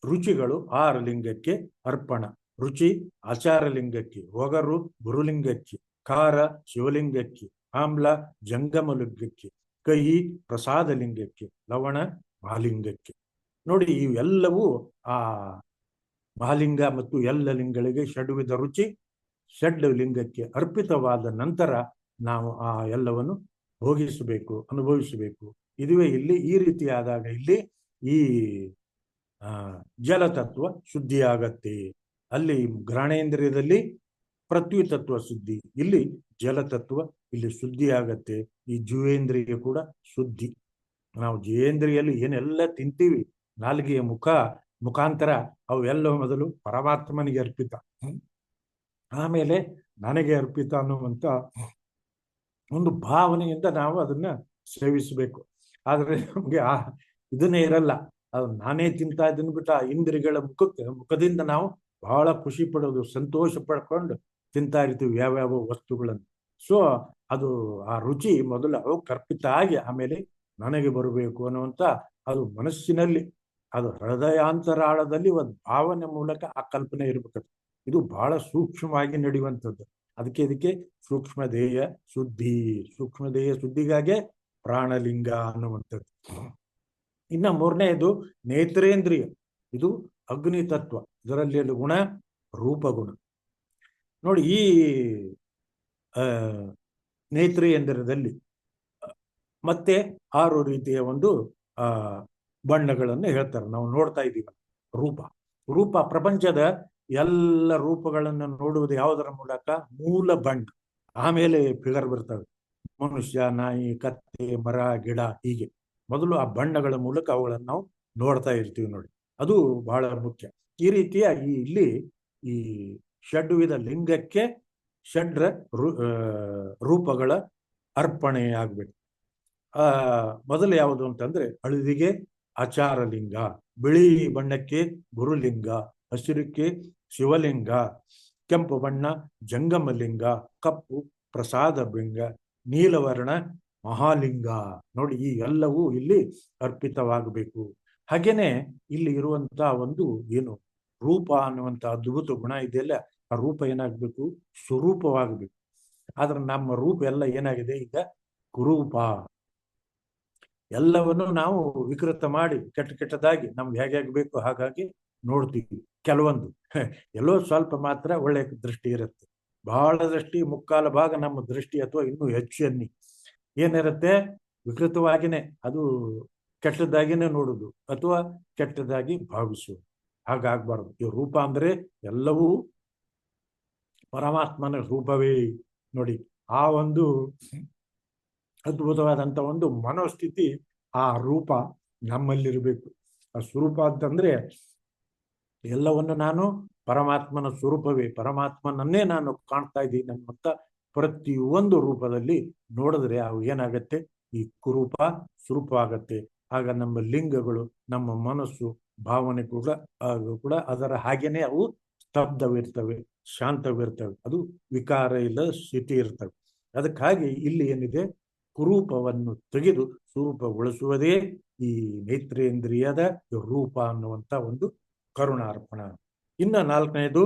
ರುಚಿಗಳು 6 ಲಿಂಗಕ್ಕೆ ಅರ್ಪಣ. ರುಚಿ ಆಚಾರಲಿಂಗಕ್ಕೆ, ಒಗರು ಗುರುಲಿಂಗಕ್ಕೆ, ಖಾರ ಶಿವಲಿಂಗಕ್ಕೆ, ಆಮ್ಲ ಜಂಗಮಲಿಂಗಕ್ಕೆ, ಕಹಿ ಪ್ರಸಾದಲಿಂಗಕ್ಕೆ, ಲವಣ ಮಹಾಲಿಂಗಕ್ಕೆ. ನೋಡಿ, ಇವೆಲ್ಲವೂ ಆ ಮಹಾಲಿಂಗ ಮತ್ತು ಎಲ್ಲ ಲಿಂಗಗಳಿಗೆ ಷಡ್ವಿಧ ರುಚಿ ಷಡ್ ಲಿಂಗಕ್ಕೆ ಅರ್ಪಿತವಾದ ನಂತರ ನಾವು ಆ ಎಲ್ಲವನ್ನು ಭೋಗಿಸಬೇಕು, ಅನುಭವಿಸಬೇಕು. ಇದುವೇ ಇಲ್ಲಿ ಈ ರೀತಿಯಾದಾಗ ಇಲ್ಲಿ ಈ ಜಲತತ್ವ ಶುದ್ಧಿಯಾಗತ್ತೆ. ಅಲ್ಲಿ ಗ್ರಹಣೇಂದ್ರಿಯದಲ್ಲಿ ಪೃಥ್ವಿ ತತ್ವ ಶುದ್ಧಿ, ಇಲ್ಲಿ ಜಲತತ್ವ ಇಲ್ಲಿ ಶುದ್ಧಿ ಆಗತ್ತೆ. ಈ ಜೀವೇಂದ್ರಿಯ ಕೂಡ ಶುದ್ಧಿ. ನಾವು ಜೀವೇಂದ್ರಿಯಲ್ಲಿ ಏನೆಲ್ಲ ತಿಂತೀವಿ, ನಾಲಿಗೆಯ ಮುಖಾಂತರ ಅವೆಲ್ಲ ಮೊದಲು ಪರಮಾತ್ಮನಿಗೆ ಅರ್ಪಿತ, ಆಮೇಲೆ ನನಗೆ ಅರ್ಪಿತ ಅನ್ನುವಂಥ ಒಂದು ಭಾವನೆಯಿಂದ ನಾವು ಅದನ್ನ ಸೇವಿಸಬೇಕು. ಆದ್ರೆ ನಮ್ಗೆ ಇದನ್ನೇ ಇರಲ್ಲ. ಅದು ನಾನೇ ತಿಂತಾ ಇದ್ದೀನಿ ಬಿಟ್ಟು ಆ ಇಂದ್ರಿಯಗಳ ಮುಖದಿಂದ ನಾವು ಬಹಳ ಖುಷಿ ಪಡೋದು, ಸಂತೋಷ ಪಡ್ಕೊಂಡು ತಿಂತಾ ಇರ್ತೀವಿ ಯಾವ್ಯಾವ ವಸ್ತುಗಳನ್ನು. ಸೊ ಅದು ಆ ರುಚಿ ಮೊದಲು ಅವು ಕರ್ಪಿತ ಆಗಿ ಆಮೇಲೆ ನನಗೆ ಬರಬೇಕು ಅನ್ನುವಂಥ ಅದು ಮನಸ್ಸಿನಲ್ಲಿ, ಅದು ಹೃದಯಾಂತರಾಳದಲ್ಲಿ ಒಂದು ಭಾವನೆ ಮೂಲಕ ಆ ಕಲ್ಪನೆ ಇರ್ಬೇಕು. ಇದು ಬಹಳ ಸೂಕ್ಷ್ಮವಾಗಿ ನಡೆಯುವಂಥದ್ದು. ಇದಕ್ಕೆ ಸೂಕ್ಷ್ಮ ದೇಹ ಶುದ್ಧಿಗಾಗೆ ಪ್ರಾಣಲಿಂಗ ಅನ್ನುವಂಥದ್ದು. ಇನ್ನ 3ನೇದು ನೇತ್ರೇಂದ್ರಿಯ. ಇದು ಅಗ್ನಿ ತತ್ವ. ಇದರಲ್ಲಿ ಗುಣ ರೂಪಗುಣ. ನೋಡಿ, ಈ ನೇತ್ರೇಂದ್ರಿಯದಲ್ಲಿ ಮತ್ತೆ 6 ರೀತಿಯ ಒಂದು ಬಣ್ಣಗಳನ್ನು ಹೇಳ್ತಾರೆ. ನಾವು ನೋಡ್ತಾ ಇದ್ದೀವಿ. ರೂಪ ಪ್ರಪಂಚದ ಎಲ್ಲ ರೂಪಗಳನ್ನು ನೋಡುವುದು ಯಾವುದರ ಮೂಲಕ? ಮೂಲ ಬಣ್ಣ, ಆಮೇಲೆ ಫಿಗರ್ ಬರ್ತವೆ. ಮನುಷ್ಯ, ನಾಯಿ, ಕತ್ತೆ, ಮರ, ಗಿಡ, ಹೀಗೆ ಮೊದಲು ಆ ಬಣ್ಣಗಳ ಮೂಲಕ ಅವುಗಳನ್ನು ನಾವು ನೋಡ್ತಾ ಇರ್ತೀವಿ ನೋಡಿ. ಅದು ಬಹಳ ಮುಖ್ಯ. ಈ ರೀತಿಯಾಗಿ ಇಲ್ಲಿ ಈ ಷಡ್ವಿಧ ಲಿಂಗಕ್ಕೆ ಷಡ್ರ ರೂಪಗಳ ಅರ್ಪಣೆ ಆಗ್ಬೇಕು. ಮೊದಲು ಯಾವುದು ಅಂತಂದ್ರೆ ಹಳದಿಗೆ ಆಚಾರಲಿಂಗ, ಬಿಳಿ ಬಣ್ಣಕ್ಕೆ ಗುರುಲಿಂಗ, ಹಸಿರುಕ್ಕೆ ಶಿವಲಿಂಗ, ಕೆಂಪು ಬಣ್ಣ ಜಂಗಮಲಿಂಗ, ಕಪ್ಪು ಪ್ರಸಾದ ಲಿಂಗ, ನೀಲವರ್ಣ ಮಹಾಲಿಂಗ. ನೋಡಿ, ಈ ಎಲ್ಲವೂ ಇಲ್ಲಿ ಅರ್ಪಿತವಾಗಬೇಕು. ಹಾಗೇನೆ ಇಲ್ಲಿ ಇರುವಂತ ಒಂದು ಏನು ರೂಪ ಅನ್ನುವಂತ ಅದ್ಭುತ ಗುಣ ಇದೆಯಲ್ಲ, ಆ ರೂಪ ಏನಾಗ್ಬೇಕು? ಸ್ವರೂಪವಾಗಬೇಕು. ಆದ್ರೆ ನಮ್ಮ ರೂಪ ಎಲ್ಲ ಏನಾಗಿದೆ ಈಗ? ಕುರೂಪ. ಎಲ್ಲವನ್ನು ನಾವು ವಿಕೃತ ಮಾಡಿ ಕೆಟ್ಟದಾಗಿ ನಮ್ಗೆ ಹೇಗೆ ಬೇಕು ಹಾಗಾಗಿ ನೋಡ್ತೀವಿ. ಕೆಲವೊಂದು ಎಲ್ಲೋ ಸ್ವಲ್ಪ ಮಾತ್ರ ಒಳ್ಳೆ ದೃಷ್ಟಿ ಇರುತ್ತೆ. ಬಹಳ ದೃಷ್ಟಿ, ಮುಕ್ಕಾಲ ಭಾಗ ನಮ್ಮ ದೃಷ್ಟಿ ಅಥವಾ ಇನ್ನೂ ಹೆಚ್ಚು ಅನ್ನಿ ಏನಿರುತ್ತೆ? ವಿಕೃತವಾಗಿನೇ, ಅದು ಕೆಟ್ಟದಾಗಿನೇ ನೋಡುದು ಅಥವಾ ಕೆಟ್ಟದಾಗಿ ಭಾವಿಸುವುದು. ಹಾಗಾಗ್ಬಾರ್ದು. ಈ ರೂಪ ಅಂದ್ರೆ ಎಲ್ಲವೂ ಪರಮಾತ್ಮನ ರೂಪವೇ. ನೋಡಿ, ಆ ಒಂದು ಅದ್ಭುತವಾದಂತ ಒಂದು ಮನೋಸ್ಥಿತಿ, ಆ ರೂಪ ನಮ್ಮಲ್ಲಿರ್ಬೇಕು. ಆ ಸ್ವರೂಪ ಅಂತಂದ್ರೆ ಎಲ್ಲವನ್ನು ನಾನು ಪರಮಾತ್ಮನ ಸ್ವರೂಪವೇ, ಪರಮಾತ್ಮನನ್ನೇ ನಾನು ಕಾಣ್ತಾ ಇದ್ದೀನಿ ಅನ್ನುವಂತ ಪ್ರತಿಯೊಂದು ರೂಪದಲ್ಲಿ ನೋಡಿದ್ರೆ ಅವು ಏನಾಗತ್ತೆ? ಈ ಕುರೂಪ ಸ್ವರೂಪ ಆಗತ್ತೆ. ಆಗ ನಮ್ಮ ಲಿಂಗಗಳು, ನಮ್ಮ ಮನಸ್ಸು, ಭಾವನೆ ಕೂಡ ಅದರ ಹಾಗೇನೆ ಅವು ಸ್ತಬ್ಧವಿರ್ತವೆ, ಶಾಂತವಿರ್ತವೆ. ಅದು ವಿಕಾರ ಇಲ್ಲ ಸ್ಥಿತಿ ಇರ್ತವೆ. ಅದಕ್ಕಾಗಿ ಇಲ್ಲಿ ಏನಿದೆ? ಕುರೂಪವನ್ನು ತೆಗೆದು ಸ್ವರೂಪಗೊಳಿಸುವುದೇ ಈ ನೇತ್ರೇಂದ್ರಿಯದ ರೂಪ ಅನ್ನುವಂತ ಒಂದು ಕರುಣಾರ್ಪಣ. ಇನ್ನ ನಾಲ್ಕನೇದು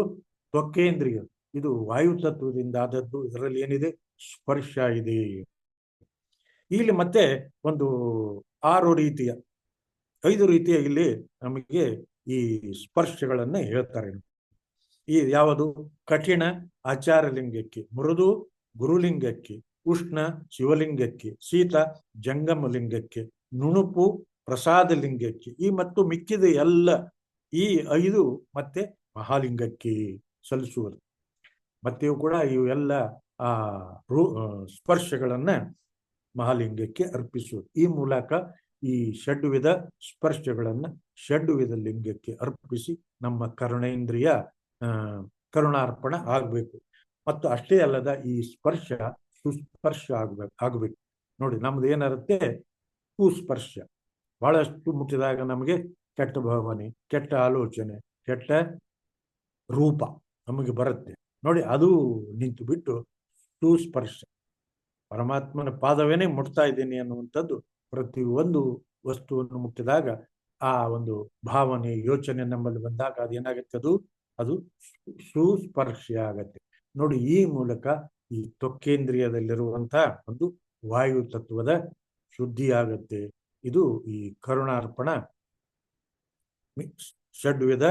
ತ್ವಕೇಂದ್ರಿಯ. ಇದು ವಾಯು ತತ್ವದಿಂದ ಆದದ್ದು. ಇದರಲ್ಲಿ ಏನಿದೆ? ಸ್ಪರ್ಶ ಇದೆ. ಇಲ್ಲಿ ಮತ್ತೆ ಒಂದು 5 ರೀತಿಯ ಇಲ್ಲಿ ನಮಗೆ ಈ ಸ್ಪರ್ಶಗಳನ್ನ ಹೇಳ್ತಾರೆ. ಈ ಯಾವುದು? ಕಠಿಣ ಆಚಾರಲಿಂಗಕ್ಕೆ, ಮೃದು ಗುರುಲಿಂಗಕ್ಕೆ, ಉಷ್ಣ ಶಿವಲಿಂಗಕ್ಕೆ, ಶೀತ ಜಂಗಮಲಿಂಗಕ್ಕೆ, ನುಣುಪು ಪ್ರಸಾದ ಲಿಂಗಕ್ಕೆ, ಈ ಮತ್ತು ಮಿಕ್ಕಿದ ಎಲ್ಲ ಈ 5 ಮತ್ತೆ ಮಹಾಲಿಂಗಕ್ಕೆ ಸಲ್ಲಿಸುವುದು. ಮತ್ತೆ ಕೂಡ ಇವೆಲ್ಲ ಸ್ಪರ್ಶಗಳನ್ನ ಮಹಾಲಿಂಗಕ್ಕೆ ಅರ್ಪಿಸುವುದು. ಈ ಮೂಲಕ ಈ ಷಡ್ವಿಧ ಸ್ಪರ್ಶಗಳನ್ನ ಷಡ್ವಿಧ ಲಿಂಗಕ್ಕೆ ಅರ್ಪಿಸಿ ನಮ್ಮ ಕರುಣೇಂದ್ರಿಯ ಕರುಣಾರ್ಪಣ ಆಗ್ಬೇಕು. ಮತ್ತು ಅಷ್ಟೇ ಅಲ್ಲದ ಈ ಸ್ಪರ್ಶ ಸುಸ್ಪರ್ಶ ಆಗ್ಬೇಕು. ನೋಡಿ, ನಮ್ದು ಏನಿರುತ್ತೆ? ಕುಸ್ಪರ್ಶ. ಬಹಳಷ್ಟು ಮುಟ್ಟಿದಾಗ ನಮಗೆ ಕೆಟ್ಟ ಭಾವನೆ, ಕೆಟ್ಟ ಆಲೋಚನೆ, ಕೆಟ್ಟ ರೂಪ ನಮಗೆ ಬರುತ್ತೆ ನೋಡಿ. ಅದು ನಿಂತು ಬಿಟ್ಟು ಸುಸ್ಪರ್ಶ, ಪರಮಾತ್ಮನ ಪಾದವೇನೆ ಮುಟ್ತಾ ಇದ್ದೀನಿ ಅನ್ನುವಂಥದ್ದು. ಪ್ರತಿಯೊಂದು ವಸ್ತುವನ್ನು ಮುಟ್ಟಿದಾಗ ಆ ಒಂದು ಭಾವನೆ, ಯೋಚನೆ ನಮ್ಮಲ್ಲಿ ಬಂದಾಗ ಅದೇನಾಗತ್ತೆ? ಅದು ಸುಸ್ಪರ್ಶ ಆಗತ್ತೆ ನೋಡಿ. ಈ ಮೂಲಕ ಈ ತ್ವಕೇಂದ್ರಿಯದಲ್ಲಿರುವಂತಹ ಒಂದು ವಾಯು ತತ್ವದ ಶುದ್ಧಿ ಆಗತ್ತೆ. ಇದು ಈ ಕರುಣಾರ್ಪಣ ಷಡ್ವಿಧ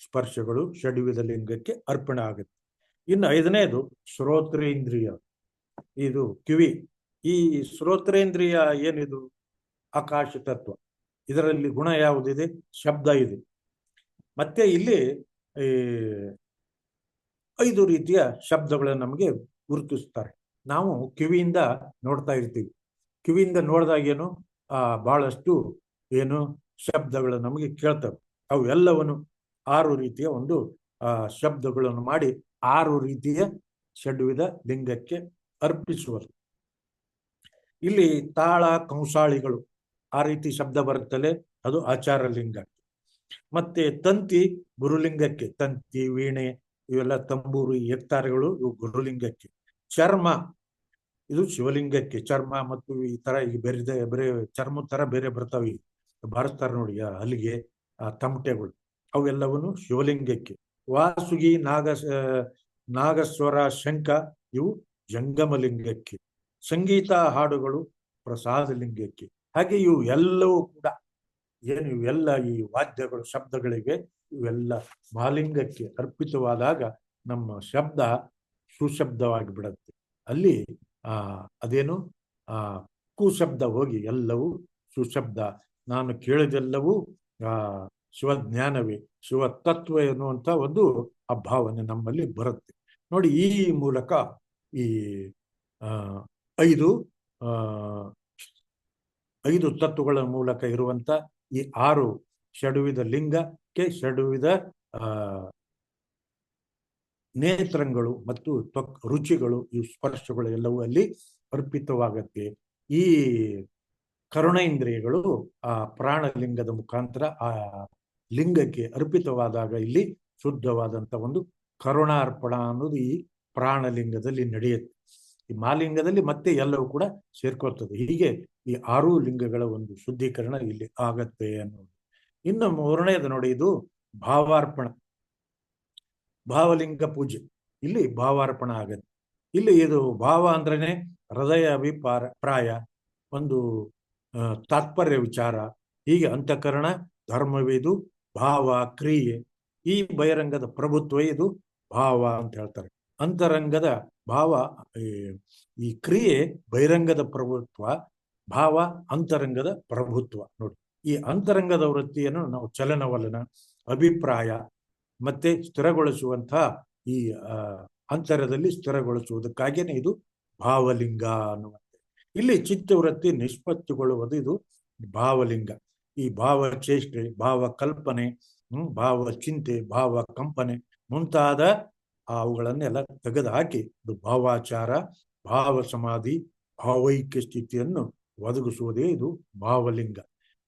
ಸ್ಪರ್ಶಗಳು ಷಡ್ವಿಧ ಲಿಂಗಕ್ಕೆ ಅರ್ಪಣೆ ಆಗುತ್ತೆ. ಇನ್ನು 5ನೇದು ಶ್ರೋತ್ರೇಂದ್ರಿಯ. ಇದು ಕಿವಿ. ಈ ಶ್ರೋತ್ರೇಂದ್ರಿಯ ಏನಿದು? ಆಕಾಶ ತತ್ವ. ಇದರಲ್ಲಿ ಗುಣ ಯಾವುದಿದೆ? ಶಬ್ದ ಇದೆ. ಮತ್ತೆ ಇಲ್ಲಿ 5 ರೀತಿಯ ಶಬ್ದಗಳನ್ನು ನಮಗೆ ಗುರುತಿಸ್ತಾರೆ. ನಾವು ಕಿವಿಯಿಂದ ನೋಡ್ತಾ ಇರ್ತೀವಿ. ಕಿವಿಯಿಂದ ನೋಡಿದಾಗ ಏನು? ಬಹಳಷ್ಟು ಏನು ಶಬ್ದಗಳು ನಮಗೆ ಕೇಳ್ತವೆ. ಅವು ಎಲ್ಲವನ್ನು 6 ರೀತಿಯ ಒಂದು ಶಬ್ದಗಳನ್ನು ಮಾಡಿ 6 ರೀತಿಯ ಷಡ್ವಿಧ ಲಿಂಗಕ್ಕೆ ಅರ್ಪಿಸುವರು. ಇಲ್ಲಿ ತಾಳ, ಕಂಸಾಳಿಗಳು ಆ ರೀತಿ ಶಬ್ದ ಬರುತ್ತಲೆ, ಅದು ಆಚಾರ ಲಿಂಗ. ಮತ್ತೆ ತಂತಿ ಗುರುಲಿಂಗಕ್ಕೆ, ತಂತಿ, ವೀಣೆ, ಇವೆಲ್ಲ ತಂಬೂರು, ಎತ್ತಾರಗಳು ಇವು ಗುರುಲಿಂಗಕ್ಕೆ. ಚರ್ಮ ಇದು ಶಿವಲಿಂಗಕ್ಕೆ. ಚರ್ಮ ಮತ್ತು ಈ ತರ ಈಗ ಬೇರೆ ಚರ್ಮ ತರ ಬೇರೆ ಬರ್ತಾವೆ, ಬಾರಿಸ್ತಾರೆ ನೋಡಿ, ಹಲಿಗೆ, ತಮಟೆಗಳು, ಅವೆಲ್ಲವನ್ನು ಶಿವಲಿಂಗಕ್ಕೆ. ವಾಸುಗಿ, ನಾಗಸ್ವರ, ಶಂಖ ಇವು ಜಂಗಮಲಿಂಗಕ್ಕೆ. ಸಂಗೀತ ಹಾಡುಗಳು ಪ್ರಸಾದ ಲಿಂಗಕ್ಕೆ. ಹಾಗೆ ಇವು ಎಲ್ಲವೂ ಕೂಡ ಏನು ಇವೆಲ್ಲ ಈ ವಾದ್ಯಗಳು ಶಬ್ದಗಳಿಗೆ ಇವೆಲ್ಲ ಮಹಾಲಿಂಗಕ್ಕೆ ಅರ್ಪಿತವಾದಾಗ ನಮ್ಮ ಶಬ್ದ ಸುಶಬ್ದವಾಗಿ ಬಿಡುತ್ತೆ. ಅಲ್ಲಿ ಅದೇನು ಕುಶಬ್ದ ಹೋಗಿ ಎಲ್ಲವೂ ಸುಶಬ್ದ. ನಾನು ಕೇಳಿದೆಲ್ಲವೂ ಶಿವಜ್ಞಾನವೇ, ಶಿವ ತತ್ವ ಎನ್ನುವಂತ ಒಂದು ಆ ಭಾವನೆ ನಮ್ಮಲ್ಲಿ ಬರುತ್ತೆ ನೋಡಿ. ಈ ಮೂಲಕ ಈ ಆ, ಐದು ಆ, 5 ತತ್ವಗಳ ಮೂಲಕ ಇರುವಂತ ಈ 6 ಷಡ್ವಿಧ ಲಿಂಗಕ್ಕೆ ಷಡ್ವಿಧ ಆ ನೇತ್ರಗಳು ಮತ್ತು ರುಚಿಗಳು, ಈ ಸ್ಪರ್ಶಗಳು ಎಲ್ಲವೂ ಅಲ್ಲಿ ಅರ್ಪಿತವಾಗತ್ತೆ. ಈ ಕರುಣೇಂದ್ರಿಯಗಳು ಆ ಪ್ರಾಣಲಿಂಗದ ಮುಖಾಂತರ ಆ ಲಿಂಗಕ್ಕೆ ಅರ್ಪಿತವಾದಾಗ ಇಲ್ಲಿ ಶುದ್ಧವಾದಂತ ಒಂದು ಕರುಣಾರ್ಪಣ ಅನ್ನೋದು ಈ ಪ್ರಾಣಲಿಂಗದಲ್ಲಿ ನಡೆಯುತ್ತೆ. ಈ ಮಾಲಿಂಗದಲ್ಲಿ ಮತ್ತೆ ಎಲ್ಲವೂ ಕೂಡ ಸೇರ್ಕೊಳ್ತದೆ. ಹೀಗೆ ಈ 6 ಲಿಂಗಗಳ ಒಂದು ಶುದ್ಧೀಕರಣ ಇಲ್ಲಿ ಆಗತ್ತೆ ಅನ್ನೋದು. ಇನ್ನು 3ನೇದು ನೋಡಿ, ಇದು ಭಾವಾರ್ಪಣ, ಭಾವಲಿಂಗ ಪೂಜೆ. ಇಲ್ಲಿ ಭಾವಾರ್ಪಣ ಆಗತ್ತೆ. ಇಲ್ಲಿ ಇದು ಭಾವ ಅಂದ್ರೇನೆ ಹೃದಯ ಅಭಿಪ್ರಾಯ, ಒಂದು ತಾತ್ಪರ್ಯ ವಿಚಾರ, ಹೀಗೆ ಅಂತಃಕರಣ ಧರ್ಮವೇದು ಭಾವ ಕ್ರಿಯೆ. ಈ ಬಹಿರಂಗದ ಪ್ರಭುತ್ವ ಇದು ಭಾವ ಅಂತ ಹೇಳ್ತಾರೆ. ಅಂತರಂಗದ ಭಾವ, ಈ ಕ್ರಿಯೆ ಬಹಿರಂಗದ ಪ್ರಭುತ್ವ, ಭಾವ ಅಂತರಂಗದ ಪ್ರಭುತ್ವ. ನೋಡಿ, ಈ ಅಂತರಂಗದ ವೃತ್ತಿಯನ್ನು ನಾವು ಚಲನವಲನ, ಅಭಿಪ್ರಾಯ ಮತ್ತೆ ಸ್ಥಿರಗೊಳಿಸುವಂತಹ ಈ ಅಂತರದಲ್ಲಿ ಸ್ಥಿರಗೊಳಿಸುವುದಕ್ಕಾಗಿಯೇ ಇದು ಭಾವಲಿಂಗ ಅನ್ನುವಂತೆ. ಇಲ್ಲಿ ಚಿತ್ತವೃತ್ತಿ ನಿಷ್ಪತ್ತಿಗೊಳ್ಳುವುದು ಇದು ಭಾವಲಿಂಗ. ಈ ಭಾವ ಚೇಷ್ಟೆ, ಭಾವ ಕಲ್ಪನೆ, ಭಾವ ಚಿಂತೆ, ಭಾವ ಕಂಪನೆ ಮುಂತಾದ ಅವುಗಳನ್ನೆಲ್ಲ ತೆಗೆದುಹಾಕಿ ಇದು ಭಾವಾಚಾರ, ಭಾವ ಸಮಾಧಿ, ಭಾವೈಕ್ಯ ಸ್ಥಿತಿಯನ್ನು ಒದಗಿಸುವುದೇ ಇದು ಭಾವಲಿಂಗ.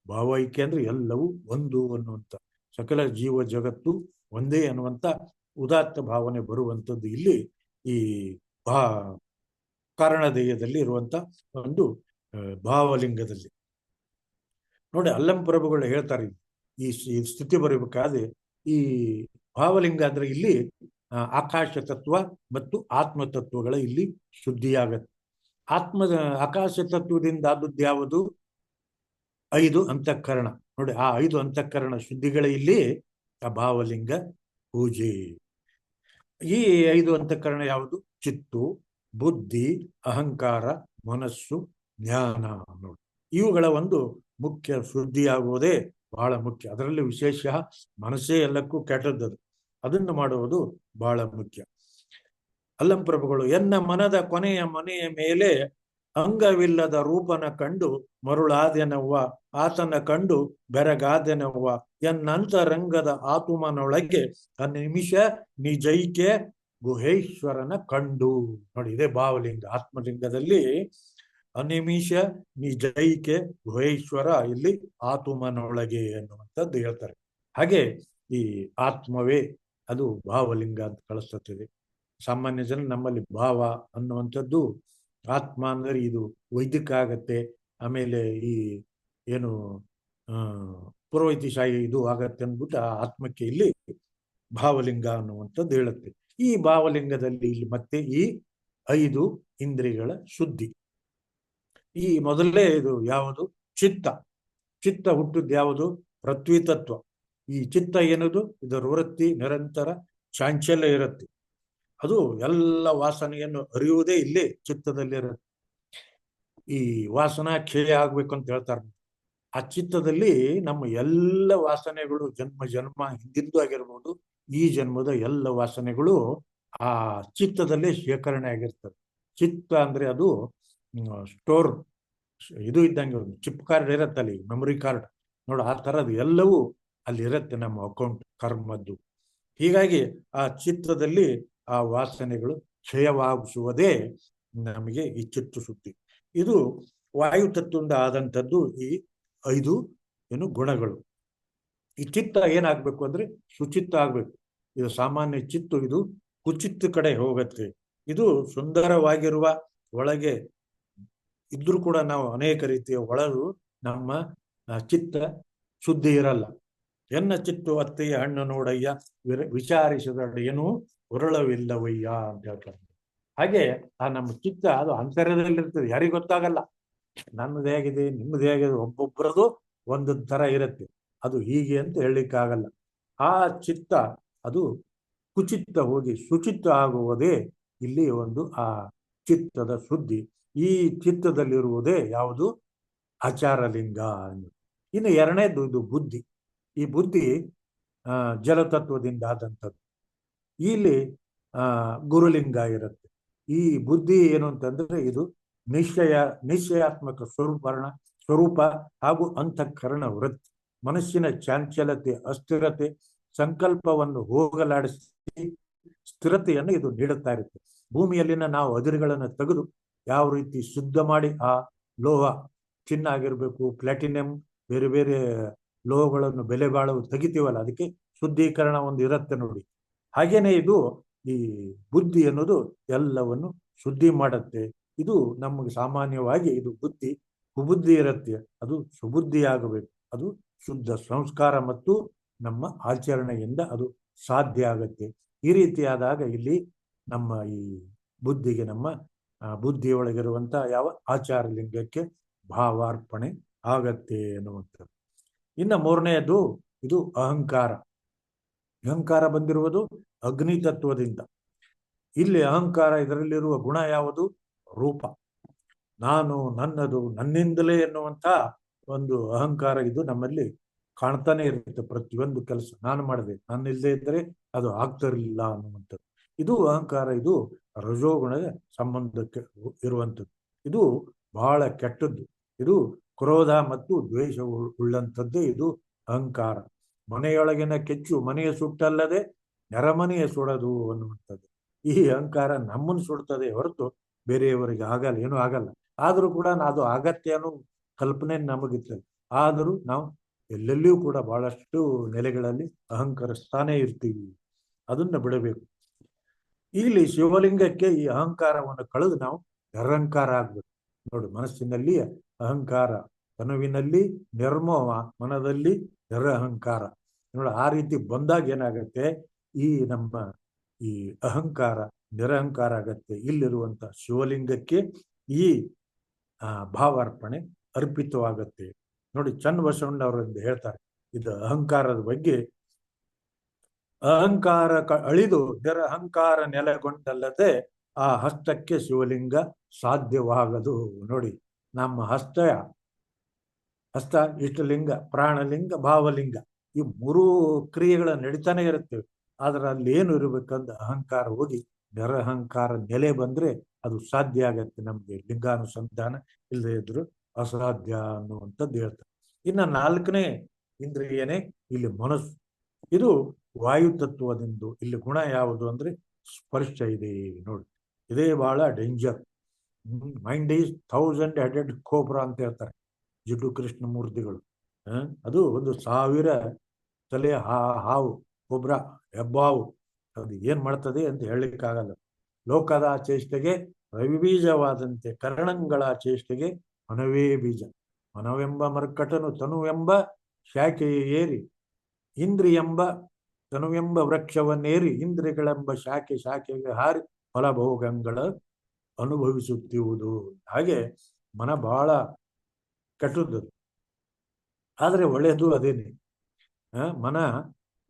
ಭಾವೈಕ್ಯ ಅಂದ್ರೆ ಎಲ್ಲವೂ ಒಂದು ಅನ್ನುವಂಥ, ಸಕಲ ಜೀವ ಜಗತ್ತು ಒಂದೇ ಅನ್ನುವಂಥ ಉದಾತ್ತ ಭಾವನೆ ಬರುವಂಥದ್ದು ಇಲ್ಲಿ ಈ ಕಾರಣದೇಯದಲ್ಲಿ ಇರುವಂತ ಒಂದು ಭಾವಲಿಂಗದಲ್ಲಿ. ನೋಡಿ, ಅಲ್ಲಂ ಪ್ರಭುಗಳು ಹೇಳ್ತಾರೆ, ಈ ಸ್ಥಿತಿ ಬರಬೇಕಾದ್ರೆ ಈ ಭಾವಲಿಂಗ ಅಂದ್ರೆ ಇಲ್ಲಿ ಆಕಾಶ ತತ್ವ ಮತ್ತು ಆತ್ಮ ತತ್ವಗಳ ಇಲ್ಲಿ ಶುದ್ಧಿಯಾಗತ್ತೆ. ಆಕಾಶ ತತ್ವದಿಂದ ಆದದ್ದು ಯಾವುದು? 5 ಅಂತಃಕರಣ. ನೋಡಿ, ಆ 5 ಅಂತಃಕರಣ ಶುದ್ಧಿಗಳೇ ಇಲ್ಲಿ ಆ ಭಾವಲಿಂಗ ಪೂಜೆ. ಈ 5 ಅಂತಃಕರಣ ಯಾವುದು? ಚಿತ್ತು, ಬುದ್ಧಿ, ಅಹಂಕಾರ, ಮನಸ್ಸು, ಜ್ಞಾನ. ನೋಡಿ, ಇವುಗಳ ಒಂದು ಮುಖ್ಯ ಶುದ್ಧಿಯಾಗುವುದೇ ಬಹಳ ಮುಖ್ಯ. ಅದರಲ್ಲಿ ವಿಶೇಷ ಮನಸ್ಸೇ ಎಲ್ಲಕ್ಕೂ ಕೆಟ್ಟದ್ದು, ಅದನ್ನು ಮಾಡುವುದು ಬಹಳ ಮುಖ್ಯ. ಅಲ್ಲಂ ಪ್ರಭುಗಳು, ಎನ್ನ ಮನದ ಕೊನೆಯ ಮನೆಯ ಮೇಲೆ ಅಂಗವಿಲ್ಲದ ರೂಪನ ಕಂಡು ಮರುಳಾದೆನವ್ವ, ಆತನ ಕಂಡು ಬೆರಗಾದೆನವ್ವ, ಎನ್ನಂತರಂಗದ ಆತುಮನೊಳಗೆ ನಿಮಿಷ ನಿಜೈಕೆ ಗುಹೇಶ್ವರನ ಕಂಡು. ನೋಡಿ, ಇದೇ ಭಾವಲಿಂಗ. ಆತ್ಮಲಿಂಗದಲ್ಲಿ ಅನಿಮಿಷ ನಿಜೈಕೆ ಗುಹೇಶ್ವರ, ಇಲ್ಲಿ ಆತುಮನೊಳಗೆ ಅನ್ನುವಂಥದ್ದು ಹೇಳ್ತಾರೆ. ಹಾಗೆ ಈ ಆತ್ಮವೇ ಅದು ಭಾವಲಿಂಗ ಅಂತ ಕಳಿಸ್ತದೆ. ಸಾಮಾನ್ಯ ಜನ ನಮ್ಮಲ್ಲಿ ಭಾವ ಅನ್ನುವಂಥದ್ದು, ಆತ್ಮ ಅಂದ್ರೆ ಇದು ವೈದಿಕ ಆಗತ್ತೆ, ಆಮೇಲೆ ಈ ಏನು ಪುರೋಹಿತಶಾಹಿ ಇದು ಆಗತ್ತೆ ಅಂದ್ಬಿಟ್ಟು ಆ ಆತ್ಮಕ್ಕೆ ಇಲ್ಲಿ ಭಾವಲಿಂಗ ಅನ್ನುವಂಥದ್ದು ಹೇಳುತ್ತೆ. ಈ ಭಾವಲಿಂಗದಲ್ಲಿ ಇಲ್ಲಿ ಮತ್ತೆ ಈ 5 ಇಂದ್ರಿಯಗಳ ಶುದ್ಧಿ. ಈ ಮೊದಲೇ ಇದು ಯಾವುದು? ಚಿತ್ತ. ಚಿತ್ತ ಹುಟ್ಟಿದ್ದು ಯಾವುದು? ಪೃಥ್ವಿ ತತ್ವ. ಈ ಚಿತ್ತ ಏನದು? ಇದರ ವೃತ್ತಿ ನಿರಂತರ ಚಾಂಚಲ್ಯ ಇರುತ್ತೆ. ಅದು ಎಲ್ಲ ವಾಸನೆಯನ್ನು ಅರಿಯುವುದೇ ಇಲ್ಲಿ ಚಿತ್ತದಲ್ಲಿರುತ್ತೆ. ಈ ವಾಸನಾ ಕ್ಷಯ ಆಗ್ಬೇಕು ಅಂತ ಹೇಳ್ತಾರೆ. ಆ ಚಿತ್ತದಲ್ಲಿ ನಮ್ಮ ಎಲ್ಲ ವಾಸನೆಗಳು, ಜನ್ಮ ಜನ್ಮ ಹಿಂದಿಂದು ಆಗಿರ್ಬೋದು, ಈ ಜನ್ಮದ ಎಲ್ಲ ವಾಸನೆಗಳು ಆ ಚಿತ್ತದಲ್ಲೇ ಶೇಖರಣೆ ಆಗಿರ್ತವೆ. ಚಿತ್ತ ಅಂದ್ರೆ ಅದು ಸ್ಟೋರ್ ಇದು ಇದ್ದಂಗೆ, ಒಂದು ಚಿಪ್ ಕಾರ್ಡ್ ಇರತ್ತಲ್ಲಿ, ಮೆಮೊರಿ ಕಾರ್ಡ್. ನೋಡು, ಆ ತರದ್ದು ಎಲ್ಲವೂ ಅಲ್ಲಿ ಇರುತ್ತೆ ನಮ್ಮ ಅಕೌಂಟ್ ಕರ್ಮದ್ದು. ಹೀಗಾಗಿ ಆ ಚಿತ್ತದಲ್ಲಿ ಆ ವಾಸನೆಗಳು ಕ್ಷಯವಾಗಿಸುವುದೇ ನಮಗೆ ಈ ಚಿತ್ತ ಶುದ್ಧಿ. ಇದು ವಾಯು ತತ್ವದಿಂದ ಆದಂಥದ್ದು ಈ 5 ಏನು ಗುಣಗಳು. ಈ ಚಿತ್ತ ಏನಾಗ್ಬೇಕು ಅಂದ್ರೆ ಸುಚಿತ್ತ ಆಗ್ಬೇಕು. ಇದು ಸಾಮಾನ್ಯ ಚಿತ್ತು, ಇದು ಕುಚಿತ್ತ ಕಡೆ ಹೋಗುತ್ತೆ. ಇದು ಸುಂದರವಾಗಿರುವ ಒಳಗೆ ಇದ್ರೂ ಕೂಡ ನಾವು ಅನೇಕ ರೀತಿಯ ಒಳಗೂ ನಮ್ಮ ಚಿತ್ತ ಶುದ್ಧಿ ಇರಲ್ಲ. ಎನ್ನ ಚಿತ್ತು ಅತ್ತೆಯ ಹಣ್ಣು ನೋಡಯ್ಯ, ವಿಚಾರಿಸಿದ ಏನು ಉರುಳವಿಲ್ಲವಯ್ಯ ಅಂತ ಹೇಳ್ತಾರೆ. ಹಾಗೆ ಆ ನಮ್ಮ ಚಿತ್ತ ಅದು ಅಂತರ್ಯದಲ್ಲಿರ್ತದೆ, ಯಾರಿಗೂ ಗೊತ್ತಾಗಲ್ಲ. ನನ್ನದು ಹೇಗಿದೆ, ನಿಮ್ಮದು ಹೇಗಿದೆ, ಒಬ್ಬೊಬ್ಬರದು ಒಂದು ತರ ಇರುತ್ತೆ. ಅದು ಹೀಗೆ ಅಂತ ಹೇಳಲಿಕ್ಕಾಗಲ್ಲ. ಆ ಚಿತ್ತ ಅದು ಕುಚಿತ್ತ ಹೋಗಿ ಸುಚಿತ್ತ ಆಗುವುದೇ ಇಲ್ಲಿ ಒಂದು ಆ ಚಿತ್ತದ ಶುದ್ಧಿ. ಈ ಚಿತ್ತದಲ್ಲಿರುವುದೇ ಯಾವುದು? ಆಚಾರಲಿಂಗ. ಇನ್ನು 2ನೇದು ಇದು ಬುದ್ಧಿ. ಈ ಬುದ್ಧಿ ಜಲತತ್ವದಿಂದ ಆದಂಥದ್ದು. ಇಲ್ಲಿ ಗುರುಲಿಂಗ ಇರುತ್ತೆ. ಈ ಬುದ್ಧಿ ಏನು ಅಂತಂದ್ರೆ ಇದು ನಿಶ್ಚಯಾತ್ಮಕ ಸ್ವರೂಪ ಹಾಗೂ ಅಂತಃಕರಣ ವೃತ್ತಿ. ಮನಸ್ಸಿನ ಚಾಂಚಲತೆ, ಅಸ್ಥಿರತೆ, ಸಂಕಲ್ಪವನ್ನು ಹೋಗಲಾಡಿಸಿ ಸ್ಥಿರತೆಯನ್ನು ಇದು ನೀಡುತ್ತಾ ಇರುತ್ತೆ. ಭೂಮಿಯಲ್ಲಿನ ನಾವು ಅದಿರುಗಳನ್ನು ತೆಗೆದು ಯಾವ ರೀತಿ ಶುದ್ಧ ಮಾಡಿ ಆ ಲೋಹ, ಚಿನ್ನ ಆಗಿರ್ಬೇಕು, ಪ್ಲಾಟಿನಂ, ಬೇರೆ ಬೇರೆ ಲೋಹಗಳನ್ನು ಬೆಲೆ ಬಾಳುವ ತೆಗಿತೀವಲ್ಲ, ಅದಕ್ಕೆ ಶುದ್ಧೀಕರಣ ಒಂದು ಇರುತ್ತೆ ನೋಡಿ. ಹಾಗೇನೆ ಇದು ಈ ಬುದ್ಧಿ ಅನ್ನೋದು ಎಲ್ಲವನ್ನು ಶುದ್ಧಿ ಮಾಡುತ್ತೆ. ಇದು ನಮಗೆ ಸಾಮಾನ್ಯವಾಗಿ ಇದು ಬುದ್ಧಿ ಕುಬುದ್ಧಿ ಇರುತ್ತೆ, ಅದು ಸುಬುದ್ಧಿ ಆಗಬೇಕು. ಅದು ಶುದ್ಧ ಸಂಸ್ಕಾರ ಮತ್ತು ನಮ್ಮ ಆಚರಣೆಯಿಂದ ಅದು ಸಾಧ್ಯ ಆಗತ್ತೆ. ಈ ರೀತಿಯಾದಾಗ ಇಲ್ಲಿ ನಮ್ಮ ಈ ಬುದ್ಧಿಗೆ, ನಮ್ಮ ಬುದ್ಧಿಯೊಳಗಿರುವಂತ ಯಾವ ಆಚಾರ ಲಿಂಗಕ್ಕೆ ಭಾವಾರ್ಪಣೆ ಆಗತ್ತೆ ಎನ್ನುವಂಥದ್ದು. ಇನ್ನು ಮೂರನೆಯದು ಇದು ಅಹಂಕಾರ. ಅಹಂಕಾರ ಬಂದಿರುವುದು ಅಗ್ನಿ ತತ್ವದಿಂದ. ಇಲ್ಲಿ ಅಹಂಕಾರ, ಇದರಲ್ಲಿರುವ ಗುಣ ಯಾವುದು? ರೂಪ. ನಾನು, ನನ್ನದು, ನನ್ನಿಂದಲೇ ಎನ್ನುವಂತ ಒಂದು ಅಹಂಕಾರ ಇದು ನಮ್ಮಲ್ಲಿ ಕಾಣ್ತಾನೆ ಇರುತ್ತೆ. ಪ್ರತಿಯೊಂದು ಕೆಲಸ ನಾನು ಮಾಡಿದೆ, ನನ್ನಿಲ್ಲದೆ ಇದ್ದರೆ ಅದು ಆಗ್ತಿರಲಿಲ್ಲ ಅನ್ನುವಂಥದ್ದು. ಇದು ಅಹಂಕಾರ. ಇದು ರಜೋಗುಣದ ಸಂಬಂಧಕ್ಕೆ ಇರುವಂಥದ್ದು. ಇದು ಬಹಳ ಕೆಟ್ಟದ್ದು. ಇದು ಕ್ರೋಧ ಮತ್ತು ದ್ವೇಷ ಉಳ್ಳಂಥದ್ದೇ ಇದು ಅಹಂಕಾರ. ಮನೆಯೊಳಗಿನ ಕೆಚ್ಚು ಮನೆಯ ಸುಟ್ಟಲ್ಲದೆ ನೆರಮನೆಯ ಸುಡದು ಅನ್ನುವಂಥದ್ದು. ಈ ಅಹಂಕಾರ ನಮ್ಮನ್ನು ಸುಡ್ತದೆ ಹೊರತು ಬೇರೆಯವರಿಗೆ ಆಗಲ್ಲ, ಏನೂ ಆಗಲ್ಲ. ಆದರೂ ಕೂಡ ಅದು ಆಗತ್ತೆ ಅನ್ನೋ ಕಲ್ಪನೆ ನಮಗಿರ್ತದೆ. ಆದರೂ ನಾವು ಎಲ್ಲೆಲ್ಲಿಯೂ ಕೂಡ ಬಹಳಷ್ಟು ನೆಲೆಗಳಲ್ಲಿ ಅಹಂಕರಿಸ್ತಾನೆ ಇರ್ತೀವಿ. ಅದನ್ನ ಬಿಡಬೇಕು. ಇಲ್ಲಿ ಶಿವಲಿಂಗಕ್ಕೆ ಈ ಅಹಂಕಾರವನ್ನು ಕಳೆದು ನಾವು ನಿರಹಂಕಾರ ಆಗ್ಬೇಕು. ನೋಡಿ, ಮನಸ್ಸಿನಲ್ಲಿ ಅಹಂಕಾರ, ತನುವಿನಲ್ಲಿ ನಿರ್ಮೋಹ, ಮನದಲ್ಲಿ ನಿರಹಂಕಾರ. ನೋಡಿ, ಆ ರೀತಿ ಬಂದಾಗ ಏನಾಗತ್ತೆ, ಈ ನಮ್ಮ ಈ ಅಹಂಕಾರ ನಿರಹಂಕಾರ ಆಗತ್ತೆ. ಇಲ್ಲಿರುವಂತ ಶಿವಲಿಂಗಕ್ಕೆ ಈ ಭಾವಾರ್ಪಣೆ ಅರ್ಪಿತವಾಗತ್ತೆ. ನೋಡಿ, ಚನ್ನಬಸವಣ್ಣ ಅವರಿಂದ ಹೇಳ್ತಾರೆ ಇದು ಅಹಂಕಾರದ ಬಗ್ಗೆ. ಅಹಂಕಾರ ಅಳಿದು ನಿರಹಂಕಾರ ನೆಲೆಗೊಂಡಲ್ಲದೆ ಆ ಹಸ್ತಕ್ಕೆ ಶಿವಲಿಂಗ ಸಾಧ್ಯವಾಗದು. ನೋಡಿ, ನಮ್ಮ ಹಸ್ತ ಇಷ್ಟಲಿಂಗ, ಪ್ರಾಣಲಿಂಗ, ಭಾವಲಿಂಗ, ಈ ಮೂರು ಕ್ರಿಯೆಗಳ ನಡೀತಾನೆ ಇರುತ್ತೇವೆ. ಆದ್ರೆ ಅಲ್ಲಿ ಏನು ಇರಬೇಕಂದ್ರೆ ಅಹಂಕಾರ ಹೋಗಿ ನಿರಹಂಕಾರ ನೆಲೆ ಬಂದ್ರೆ ಅದು ಸಾಧ್ಯ ಆಗತ್ತೆ. ನಮ್ಗೆ ಲಿಂಗಾನುಸಂಧಾನ ಇಲ್ಲದೆ ಇದ್ರು ಅಸಾಧ್ಯ ಅನ್ನುವಂಥದ್ದು ಹೇಳ್ತಾರೆ. ಇನ್ನು ನಾಲ್ಕನೇ ಇಂದ್ರಿಯನೇ ಇಲ್ಲಿ ಮನಸ್ಸು. ಇದು ವಾಯು ತತ್ವದಿಂದ. ಇಲ್ಲಿ ಗುಣ ಯಾವುದು ಅಂದ್ರೆ ಸ್ಪರ್ಶ ಇದೆ. ನೋಡಿ, ಇದೇ ಬಹಳ danger. Mind is 1000 headed cobra ಅಂತ ಹೇಳ್ತಾರೆ ಜಿಡ್ಡು ಕೃಷ್ಣಮೂರ್ತಿಗಳು. ಅದು ಒಂದು 1000 ತಲೆ ಹಾವು, ಕೊಬ್ರಾ, ಹೆಬ್ಬಾವು. ಅದು ಏನ್ ಮಾಡ್ತದೆ ಅಂತ ಹೇಳಲಿಕ್ಕಾಗಲ್ಲ. ಲೋಕದ ಚೇಷ್ಟೆಗೆ ರವಿಬೀಜವಾದಂತೆ ಕರ್ಣಂಗಳ ಚೇಷ್ಟೆಗೆ ಮನವೇ ಬೀಜ. ಮನವೆಂಬ ಮರ್ಕಟನು ತನುವೆಂಬ ಶಾಖೆಯೇ ಏರಿ, ಇಂದ್ರಿಯೆಂಬ ತನುವೆಂಬ ವೃಕ್ಷವನ್ನೇರಿ, ಇಂದ್ರಿಯಗಳೆಂಬ ಶಾಖೆಗೆ ಹಾರಿ ಫಲಭೋಗಗಳ ಅನುಭವಿಸುತ್ತಿರುವುದು. ಹಾಗೆ ಮನ ಬಹಳ ಕೆಟ್ಟದ್ದು, ಆದ್ರೆ ಒಳ್ಳೆಯದು ಅದೇನೆ.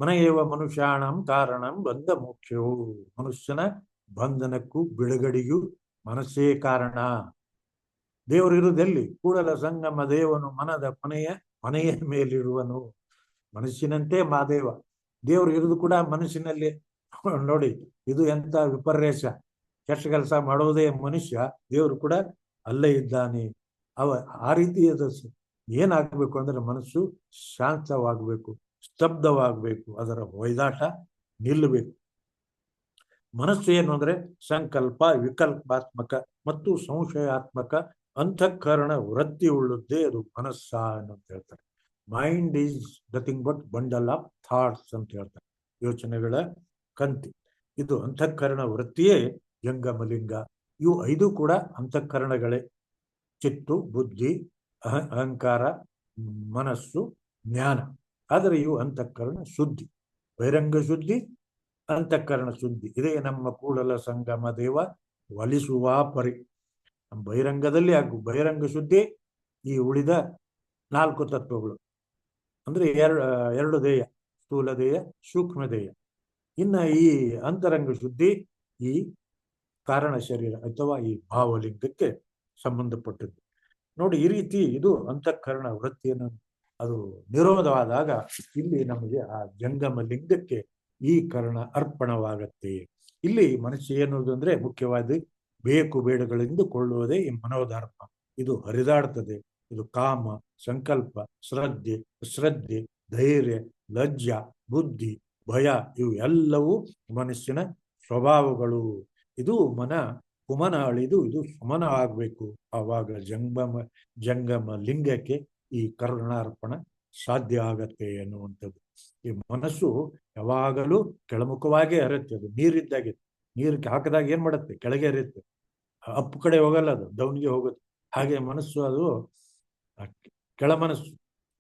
ಮನಯೇವ ಮನುಷ್ಯಾಣಂ ಕಾರಣಂ ಬಂಧ ಮೋಕ್ಷವು. ಮನುಷ್ಯನ ಬಂಧನಕ್ಕೂ ಬಿಡುಗಡೆಗೂ ಮನಸ್ಸೇ ಕಾರಣ. ದೇವರು ಇರುವುದೆಲ್ಲಿ? ಕೂಡಲ ಸಂಗಮ ದೇವನು ಮನದ ಮನೆಯ ಮೇಲಿರುವನು. ಮನಸ್ಸಿನಂತೆ ಮಾದೇವ. ದೇವರು ಇರುವುದು ಕೂಡ ಮನಸ್ಸಿನಲ್ಲಿ. ನೋಡಿ, ಇದು ಎಂತ ವಿಪರ್ಯಾಸ. ಕೆಟ್ಟ ಕೆಲಸ ಮಾಡೋದೇ ಮನುಷ್ಯ, ದೇವರು ಕೂಡ ಅಲ್ಲೇ ಇದ್ದಾನೆ. ಆ ರೀತಿ ಏನಾಗಬೇಕು ಅಂದ್ರೆ ಮನಸ್ಸು ಶಾಂತವಾಗಬೇಕು, ಸ್ತಬ್ಧವಾಗಬೇಕು, ಅದರ ಒಯ್ದಾಟ ನಿಲ್ಲಬೇಕು. ಮನಸ್ಸು ಏನು ಅಂದ್ರೆ ಸಂಕಲ್ಪ, ವಿಕಲ್ಪಾತ್ಮಕ ಮತ್ತು ಸಂಶಯಾತ್ಮಕ ಅಂತಃಕರಣ ವೃತ್ತಿ ಉಳ್ಳದ್ದೇ ಅದು ಮನಸ್ಸ ಅಂತ ಹೇಳ್ತಾರೆ. Mind is nothing but bundle of thoughts ಅಂತ ಹೇಳ್ತಾರೆ, ಯೋಚನೆಗಳ ಕಂತಿ. ಇದು ಅಂತಃಕರಣ ವೃತ್ತಿಯೇ ಜಂಗಮಲಿಂಗ. ಇವು 5 ಕೂಡ ಅಂತಃಕರಣಗಳೇ. ಚಿತ್ತು, ಬುದ್ಧಿ, ಅಹಂಕಾರ, ಮನಸ್ಸು, ಜ್ಞಾನ. ಆದರೆ ಇವು ಅಂತಃಕರಣ ಶುದ್ಧಿ, ಬಹಿರಂಗ ಶುದ್ಧಿ, ಅಂತಃಕರಣ ಶುದ್ಧಿ. ಇದೇ ನಮ್ಮ ಕೂಡಲ ಸಂಗಮ ದೇವ ಒಲಿಸುವ ಪರಿ. ನಮ್ಮ ಬಹಿರಂಗದಲ್ಲಿ ಬಹಿರಂಗ ಶುದ್ಧಿ, ಈ ಉಳಿದ 4 ತತ್ವಗಳು ಅಂದ್ರೆ 2 ದೇಹ, ಸ್ಥೂಲ ದೇಹ, ಸೂಕ್ಷ್ಮ ದೇಹ. ಇನ್ನ ಈ ಅಂತರಂಗ ಶುದ್ಧಿ ಈ ಕಾರಣ ಶರೀರ ಅಥವಾ ಈ ಭಾವಲಿಂಗಕ್ಕೆ ಸಂಬಂಧಪಟ್ಟದ್ದು. ನೋಡಿ, ಈ ರೀತಿ ಇದು ಅಂತಃಕರಣ ವೃತ್ತಿಯನ್ನು ಅದು ನಿರೋಧವಾದಾಗ ಇಲ್ಲಿ ನಮಗೆ ಆ ಜಂಗಮ ಲಿಂಗಕ್ಕೆ ಈ ಕರ್ಣ ಅರ್ಪಣವಾಗತ್ತೆ. ಇಲ್ಲಿ ಮನಸ್ಸು ಎನ್ನುವುದು ಅಂದ್ರೆ ಮುಖ್ಯವಾದ ಬೇಕು ಬೇಡಗಳಿಂದ ಕೊಳ್ಳುವುದೇ ಈ ಮನೋಧರ್ಮ. ಇದು ಹರಿದಾಡ್ತದೆ. ಇದು ಕಾಮ, ಸಂಕಲ್ಪ, ಶ್ರದ್ಧೆ, ಧೈರ್ಯ, ಲಜ್ಜ, ಬುದ್ಧಿ, ಭಯ, ಇವು ಎಲ್ಲವೂ ಮನಸ್ಸಿನ ಸ್ವಭಾವಗಳು. ಇದು ಕುಮನ ಅಳಿದು ಇದು ಸುಮನ ಆಗ್ಬೇಕು. ಆವಾಗ ಜಂಗಮ ಲಿಂಗಕ್ಕೆ ಈ ಕರುಣಾರ್ಪಣ ಸಾಧ್ಯ ಆಗತ್ತೆ ಅನ್ನುವಂಥದ್ದು. ಈ ಮನಸ್ಸು ಯಾವಾಗಲೂ ಕೆಳಮುಖವಾಗೇ ಹರಿಯುತ್ತೆ. ಅದು ನೀರಿದ್ದಾಗೆ, ನೀರಿಗೆ ಹಾಕಿದಾಗ ಏನ್ ಮಾಡುತ್ತೆ? ಕೆಳಗೆ ಹರಿಯುತ್ತೆ, ಅಪ್ಪು ಕಡೆ ಹೋಗಲ್ಲ, ಅದು ಡೌನ್ಗೆ ಹೋಗುತ್ತೆ. ಹಾಗೆ ಮನಸ್ಸು ಅದು ಕೆಳಮನಸ್ಸು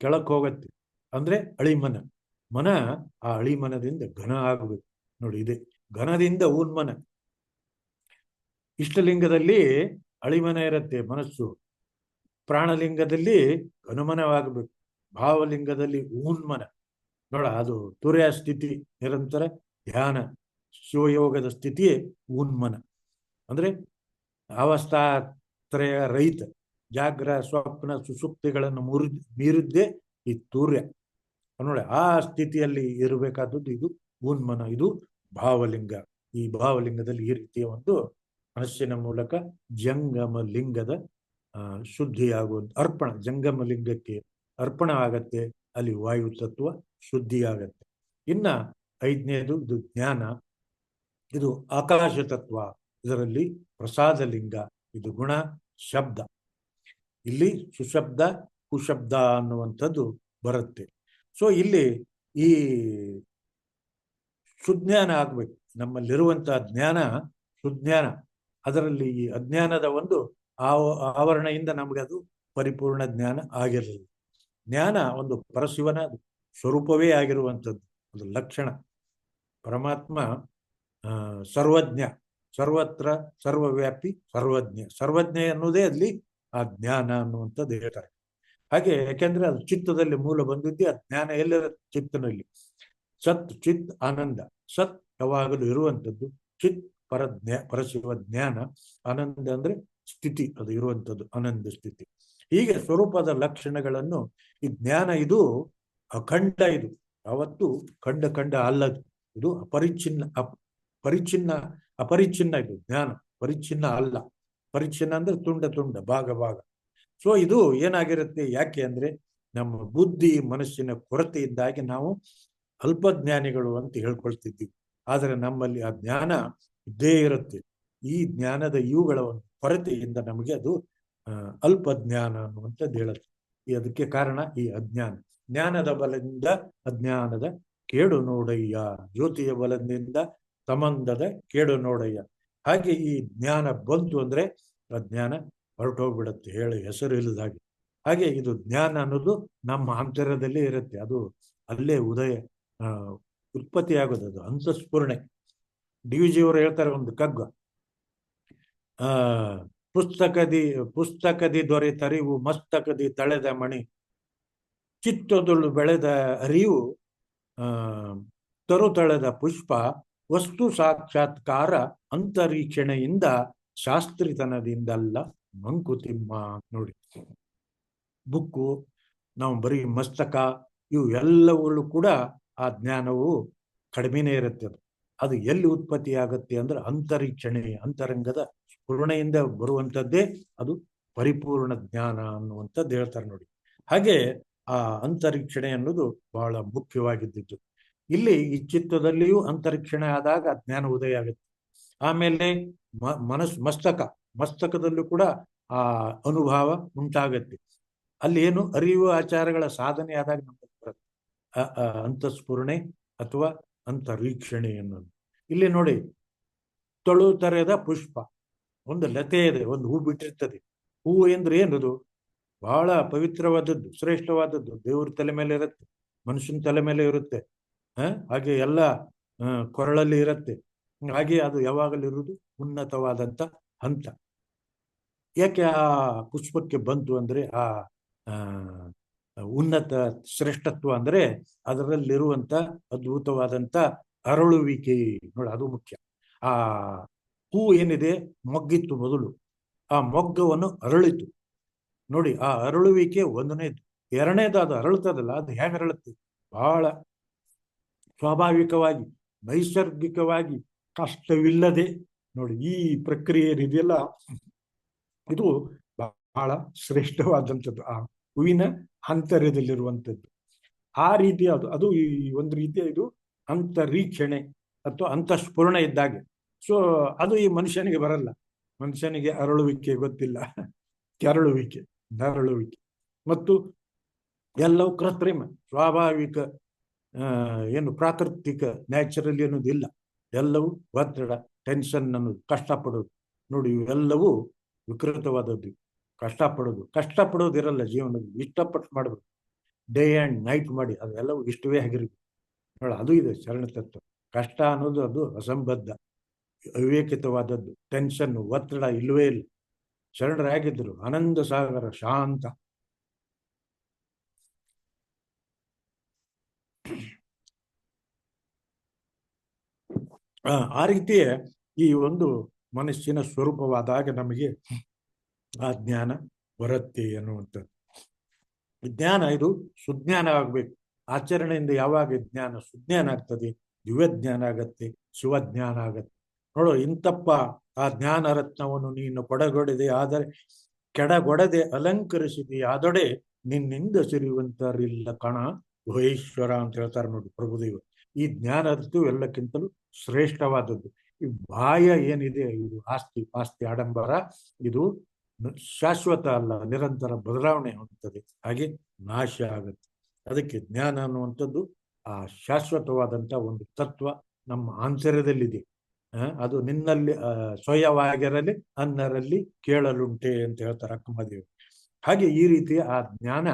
ಕೆಳಕ್ಕೆ ಹೋಗತ್ತೆ. ಅಂದ್ರೆ ಅಳಿಮನ. ಆ ಅಳಿಮನದಿಂದ ಘನ ಆಗಬೇಕು. ನೋಡಿ, ಇದೆ ಘನದಿಂದ ಊನ್ಮನ. ಇಷ್ಟಲಿಂಗದಲ್ಲಿ ಅಳಿಮನ ಇರುತ್ತೆ ಮನಸ್ಸು. ಪ್ರಾಣಲಿಂಗದಲ್ಲಿ ಘನಮನವಾಗಬೇಕು. ಭಾವಲಿಂಗದಲ್ಲಿ ಊನ್ಮನ. ನೋಡ, ಅದು ತುರ್ಯ ಸ್ಥಿತಿ, ನಿರಂತರ ಧ್ಯಾನ, ಶಿವಯೋಗದ ಸ್ಥಿತಿಯೇ ಊನ್ಮನ. ಅಂದ್ರೆ ಅವಸ್ಥಾತ್ರಯ ರಹಿತ ಜಾಗ್ರ, ಸ್ವಪ್ನ, ಸುಸುಪ್ತಿಗಳನ್ನು ಮೀರಿದ್ದೇ ಈ ತೂರ್ಯ. ನೋಡಿ, ಆ ಸ್ಥಿತಿಯಲ್ಲಿ ಇರಬೇಕಾದದ್ದು ಇದು ಊನ್ಮನ. ಇದು ಭಾವಲಿಂಗ. ಈ ಭಾವಲಿಂಗದಲ್ಲಿ ಈ ರೀತಿಯ ಒಂದು ಮನಸ್ಸಿನ ಮೂಲಕ ಜಂಗಮ ಲಿಂಗದ ಶುದ್ಧಿಯಾಗುವಂತ ಅರ್ಪಣ, ಜಂಗಮ ಲಿಂಗಕ್ಕೆ ಅರ್ಪಣ ಆಗತ್ತೆ. ಅಲ್ಲಿ ವಾಯು ತತ್ವ ಶುದ್ಧಿಯಾಗತ್ತೆ. ಇನ್ನ 5ನೇದು ಇದು ಜ್ಞಾನ. ಇದು ಆಕಾಶ ತತ್ವ. ಇದರಲ್ಲಿ ಪ್ರಸಾದ ಲಿಂಗ. ಇದು ಗುಣ, ಶಬ್ದ. ಇಲ್ಲಿ ಸುಶಬ್ದ, ಕುಶಬ್ದ ಅನ್ನುವಂಥದ್ದು ಬರುತ್ತೆ. ಸೊ ಇಲ್ಲಿ ಈ ಸುಜ್ಞಾನ ಆಗ್ಬೇಕು. ನಮ್ಮಲ್ಲಿರುವಂತಹ ಜ್ಞಾನ ಸುಜ್ಞಾನ. ಅದರಲ್ಲಿ ಈ ಅಜ್ಞಾನದ ಒಂದು ಆವರಣೆಯಿಂದ ನಮಗೆ ಅದು ಪರಿಪೂರ್ಣ ಜ್ಞಾನ ಆಗಿರಲಿಲ್ಲ. ಜ್ಞಾನ ಒಂದು ಪರಶಿವನ ಸ್ವರೂಪವೇ ಆಗಿರುವಂಥದ್ದು, ಅದು ಲಕ್ಷಣ. ಪರಮಾತ್ಮ ಸರ್ವಜ್ಞ, ಸರ್ವತ್ರ ಸರ್ವವ್ಯಾಪಿ, ಸರ್ವಜ್ಞ. ಸರ್ವಜ್ಞ ಅನ್ನೋದೇ ಅಲ್ಲಿ ಆ ಜ್ಞಾನ ಅನ್ನುವಂಥದ್ದು ಹೇಳ್ತಾರೆ. ಹಾಗೆ ಯಾಕೆಂದ್ರೆ ಅದು ಚಿತ್ತದಲ್ಲಿ ಮೂಲ ಬಂದಿದ್ದೆ. ಆ ಜ್ಞಾನ ಎಲ್ಲಿರುತ್ತೆ? ಚಿತ್ತನಲ್ಲಿ. ಸತ್, ಚಿತ್, ಆನಂದ. ಸತ್ ಯಾವಾಗಲೂ ಇರುವಂಥದ್ದು. ಚಿತ್ ಪರಶಿವ ಜ್ಞಾನ. ಆನಂದ ಅಂದ್ರೆ ಸ್ಥಿತಿ, ಅದು ಇರುವಂಥದ್ದು ಆನಂದ ಸ್ಥಿತಿ. ಹೀಗೆ ಸ್ವರೂಪದ ಲಕ್ಷಣಗಳನ್ನು ಈ ಜ್ಞಾನ ಇದು ಅಖಂಡ. ಇದು ಯಾವತ್ತು ಖಂಡ ಅಲ್ಲದು. ಇದು ಅಪರಿಚ್ಛಿನ್ನ. ಇದು ಜ್ಞಾನ ಪರಿಚ್ಛಿನ್ನ ಅಲ್ಲ. ಪರಿಚ್ಛಿನ್ನ ಅಂದ್ರೆ ತುಂಡ, ಭಾಗ. ಸೊ ಇದು ಏನಾಗಿರುತ್ತೆ? ಯಾಕೆ ಅಂದ್ರೆ ನಮ್ಮ ಬುದ್ಧಿ ಮನಸ್ಸಿನ ಕೊರತೆಯಿಂದಾಗಿ ನಾವು ಅಲ್ಪಜ್ಞಾನಿಗಳು ಅಂತ ಹೇಳ್ಕೊಳ್ತಿದ್ದೀವಿ. ಆದರೆ ನಮ್ಮಲ್ಲಿ ಆ ಜ್ಞಾನ ಇದ್ದೇ ಇರುತ್ತೆ. ಈ ಜ್ಞಾನದ ಇವುಗಳ ಒಂದು ಕೊರತೆಯಿಂದ ನಮಗೆ ಅದು ಅಲ್ಪ ಜ್ಞಾನ ಅನ್ನುವಂಥದ್ದು ಹೇಳುತ್ತೆ. ಅದಕ್ಕೆ ಕಾರಣ ಈ ಅಜ್ಞಾನ. ಜ್ಞಾನದ ಬಲದಿಂದ ಅಜ್ಞಾನದ ಕೇಡು ನೋಡಯ್ಯ, ಜ್ಯೋತಿಯ ಬಲದಿಂದ ತಮಂದದ ಕೇಡು ನೋಡಯ್ಯ. ಹಾಗೆ ಈ ಜ್ಞಾನ ಬಂತು ಅಂದ್ರೆ ಅಜ್ಞಾನ ಹೊರಟೋಗ್ಬಿಡತ್ತೆ, ಹೇಳಿ ಹೆಸರು ಇಲ್ಲದ ಹಾಗೆ. ಹಾಗೆ ಇದು ಜ್ಞಾನ ಅನ್ನೋದು ನಮ್ಮ ಆಂತರ್ಯದಲ್ಲೇ ಇರುತ್ತೆ. ಅದು ಅಲ್ಲೇ ಉತ್ಪತ್ತಿ ಆಗೋದು. ಅದು ಅಂತಃಸ್ಫುರಣೆ. DVG ಅವರು ಹೇಳ್ತಾರೆ, ಒಂದು ಕಗ್ಗ, ಪುಸ್ತಕದಿ ದೊರೆತರಿವು ಮಸ್ತಕದಿ ತಳೆದ ಮಣಿ, ಚಿತ್ತದೊಳು ಬೆಳೆದ ಅರಿವು ತರುತಳೆದ ಪುಷ್ಪ, ವಸ್ತು ಸಾಕ್ಷಾತ್ಕಾರ ಅಂತರೀಕ್ಷಣೆಯಿಂದ ಶಾಸ್ತ್ರಿತನದಿಂದಲ್ಲ ಮಂಕುತಿಮ್ಮ. ನೋಡಿ, ಬುಕ್ಕು, ನಾವು ಬರೀ ಮಸ್ತಕ, ಇವು ಎಲ್ಲವುಗಳು ಕೂಡ ಆ ಜ್ಞಾನವು ಕಡಿಮೆನೇ ಇರುತ್ತೆ. ಅದು ಎಲ್ಲಿ ಉತ್ಪತ್ತಿ ಆಗುತ್ತೆ ಅಂದ್ರೆ ಅಂತರೀಕ್ಷಣೆ, ಅಂತರಂಗದ ಸ್ಫುರಣೆಯಿಂದ ಬರುವಂಥದ್ದೇ ಅದು ಪರಿಪೂರ್ಣ ಜ್ಞಾನ ಅನ್ನುವಂಥದ್ದು ಹೇಳ್ತಾರೆ. ನೋಡಿ, ಹಾಗೆ ಆ ಅಂತರೀಕ್ಷಣೆ ಅನ್ನೋದು ಬಹಳ ಮುಖ್ಯವಾಗಿದ್ದು. ಇಲ್ಲಿ ಈ ಚಿತ್ತದಲ್ಲಿಯೂ ಅಂತರೀಕ್ಷಣೆ ಆದಾಗ ಜ್ಞಾನ ಉದಯ ಆಗುತ್ತೆ. ಆಮೇಲೆ ಮಸ್ತಕದಲ್ಲೂ ಕೂಡ ಆ ಅನುಭವ ಉಂಟಾಗತ್ತೆ. ಅಲ್ಲಿ ಏನು ಅರಿವು ಆಚಾರಗಳ ಸಾಧನೆ ಆದಾಗ ನಮಗೆ ಬರುತ್ತೆ ಅಂತಃಸ್ಫುರಣೆ ಅಥವಾ ಅಂತರೀಕ್ಷಣೆ ಅನ್ನೋದು. ಇಲ್ಲಿ ನೋಡಿ, ತಳೆದ ಪುಷ್ಪ. ಒಂದು ಲತೆ ಇದೆ, ಒಂದು ಹೂ ಬಿಟ್ಟಿರ್ತದೆ. ಹೂವು ಅಂದ್ರೆ ಏನದು? ಬಹಳ ಪವಿತ್ರವಾದದ್ದು, ಶ್ರೇಷ್ಠವಾದದ್ದು. ದೇವ್ರ ತಲೆ ಮೇಲೆ ಇರುತ್ತೆ, ಮನುಷ್ಯನ ತಲೆ ಮೇಲೆ ಇರುತ್ತೆ. ಹಾಗೆ ಎಲ್ಲ ಕೊರಳಲ್ಲಿ ಇರುತ್ತೆ. ಹಾಗೆ ಅದು ಯಾವಾಗಲೂ ಇರುವುದು ಉನ್ನತವಾದಂತ ಹಂತ. ಯಾಕೆ ಆ ಪುಷ್ಪಕ್ಕೆ ಬಂತು ಅಂದ್ರೆ ಆ ಉನ್ನತ ಶ್ರೇಷ್ಠತ್ವ ಅಂದ್ರೆ ಅದರಲ್ಲಿರುವಂತ ಅದ್ಭುತವಾದಂತ ಅರಳುವಿಕೆ. ನೋಡಿ, ಅದು ಮುಖ್ಯ. ಆ ಹೂ ಏನಿದೆ, ಮೊಗ್ಗಿತ್ತು ಮೊದಲು, ಆ ಮೊಗ್ಗವನ್ನು ಅರಳಿತು. ನೋಡಿ, ಆ ಅರಳುವಿಕೆ ಒಂದನೇದು. ಎರಡನೇದು, ಅದು ಅರಳುತ್ತದಲ್ಲ, ಅದು ಹೇಗೆ ಅರಳುತ್ತೆ? ಬಹಳ ಸ್ವಾಭಾವಿಕವಾಗಿ, ನೈಸರ್ಗಿಕವಾಗಿ, ಕಷ್ಟವಿಲ್ಲದೆ ನೋಡಿ ಈ ಪ್ರಕ್ರಿಯೆ ಏನಿದೆಯಲ್ಲ ಇದು ಬಹಳ ಶ್ರೇಷ್ಠವಾದಂಥದ್ದು, ಆ ಹೂವಿನ ಆಂತರ್ಯದಲ್ಲಿರುವಂಥದ್ದು. ಆ ರೀತಿಯ ಅದು ಈ ಒಂದು ರೀತಿಯ ಇದು ಅಂತರೀಕ್ಷಣೆ ಅಥವಾ ಅಂತಃಸ್ಫುರಣ ಇದ್ದಾಗೆ. ಸೊ ಅದು ಈ ಮನುಷ್ಯನಿಗೆ ಬರಲ್ಲ. ಮನುಷ್ಯನಿಗೆ ಅರಳುವಿಕೆ ಗೊತ್ತಿಲ್ಲ, ಕೆರಳುವಿಕೆ, ನರಳುವಿಕೆ ಮತ್ತು ಎಲ್ಲವೂ ಕೃತ್ರಿಮ, ಸ್ವಾಭಾವಿಕ, ಏನು ಪ್ರಾಕೃತಿಕ ನ್ಯಾಚುರಲಿ ಅನ್ನೋದಿಲ್ಲ. ಎಲ್ಲವೂ ಒತ್ತಡ, ಟೆನ್ಷನ್ ಅನ್ನೋದು, ಕಷ್ಟಪಡೋದು. ನೋಡಿ ಇವೆಲ್ಲವೂ ವಿಕೃತವಾದದ್ದು. ಕಷ್ಟಪಡೋದಿರಲ್ಲ ಜೀವನದಲ್ಲಿ, ಇಷ್ಟಪಟ್ಟು ಮಾಡಬೇಕು. ಡೇ ಆ್ಯಂಡ್ ನೈಟ್ ಮಾಡಿ ಅದೆಲ್ಲವೂ ಇಷ್ಟವೇ ಆಗಿರ್ಬೇಕು. ನೋಡಿ ಅದು ಇದೆ ಶರಣ ತತ್ವ. ಕಷ್ಟ ಅನ್ನೋದು ಅದು ಅಸಂಬದ್ಧ, ಅವಿವೇಕಿತವಾದದ್ದು. ಟೆನ್ಷನ್, ಒತ್ತಡ ಇಲ್ಲವೇ ಇಲ್ಲ. ಶರಣರಾಗಿದ್ದರು ಆನಂದ ಸಾಗರ, ಶಾಂತ. ಆ ರೀತಿಯೇ ಈ ಒಂದು ಮನಸ್ಸಿನ ಸ್ವರೂಪವಾದಾಗ ನಮಗೆ ಆ ಜ್ಞಾನ ಬರುತ್ತೆ ಅನ್ನುವಂಥದ್ದು. ಜ್ಞಾನ ಇದು ಸುಜ್ಞಾನ ಆಗ್ಬೇಕು. ಆಚರಣೆಯಿಂದ ಯಾವಾಗ ಜ್ಞಾನ ಸುಜ್ಞಾನ ಆಗ್ತದೆ, ದಿವ್ಯಜ್ಞಾನ ಆಗತ್ತೆ, ಶಿವಜ್ಞಾನ ಆಗತ್ತೆ. ನೋಡು, ಇಂತಪ್ಪ ಆ ಜ್ಞಾನ ರತ್ನವನ್ನು ನೀನು ಕೆಡಗೊಡದೆ ಅಲಂಕರಿಸಿದೆ, ಆದೊಡೆ ನಿನ್ನಿಂದ ಸಿರಿಯುವಂತರಿಲ್ಲ ಕಣ ಗುಹೇಶ್ವರ ಅಂತ ಹೇಳ್ತಾರೆ ನೋಡಿ ಪ್ರಭುದೇವರು. ಈ ಜ್ಞಾನ ರತ್ನ ಎಲ್ಲಕ್ಕಿಂತಲೂ ಶ್ರೇಷ್ಠವಾದದ್ದು. ಈ ಬಾಹ್ಯ ಏನಿದೆ ಇದು ಆಸ್ತಿ ಆಡಂಬರ, ಇದು ಶಾಶ್ವತ ಅಲ್ಲ, ನಿರಂತರ ಬದಲಾವಣೆ ಹೊಂದುತ್ತದೆ, ಹಾಗೆ ನಾಶ ಆಗುತ್ತೆ. ಅದಕ್ಕೆ ಜ್ಞಾನ ಅನ್ನುವಂಥದ್ದು ಆ ಶಾಶ್ವತವಾದಂಥ ಒಂದು ತತ್ವ ನಮ್ಮ ಆಂತರ್ಯದಲ್ಲಿದೆ. ಅದು ನಿನ್ನಲ್ಲಿ ಸ್ವಯವಾಗಿರಲಿ ಅನ್ನರಲ್ಲಿ ಕೇಳಲುಂಟೆ ಅಂತ ಹೇಳ್ತಾರೆ ಅಕ್ಕಮದೇವರು. ಹಾಗೆ ಈ ರೀತಿಯ ಆ ಜ್ಞಾನ,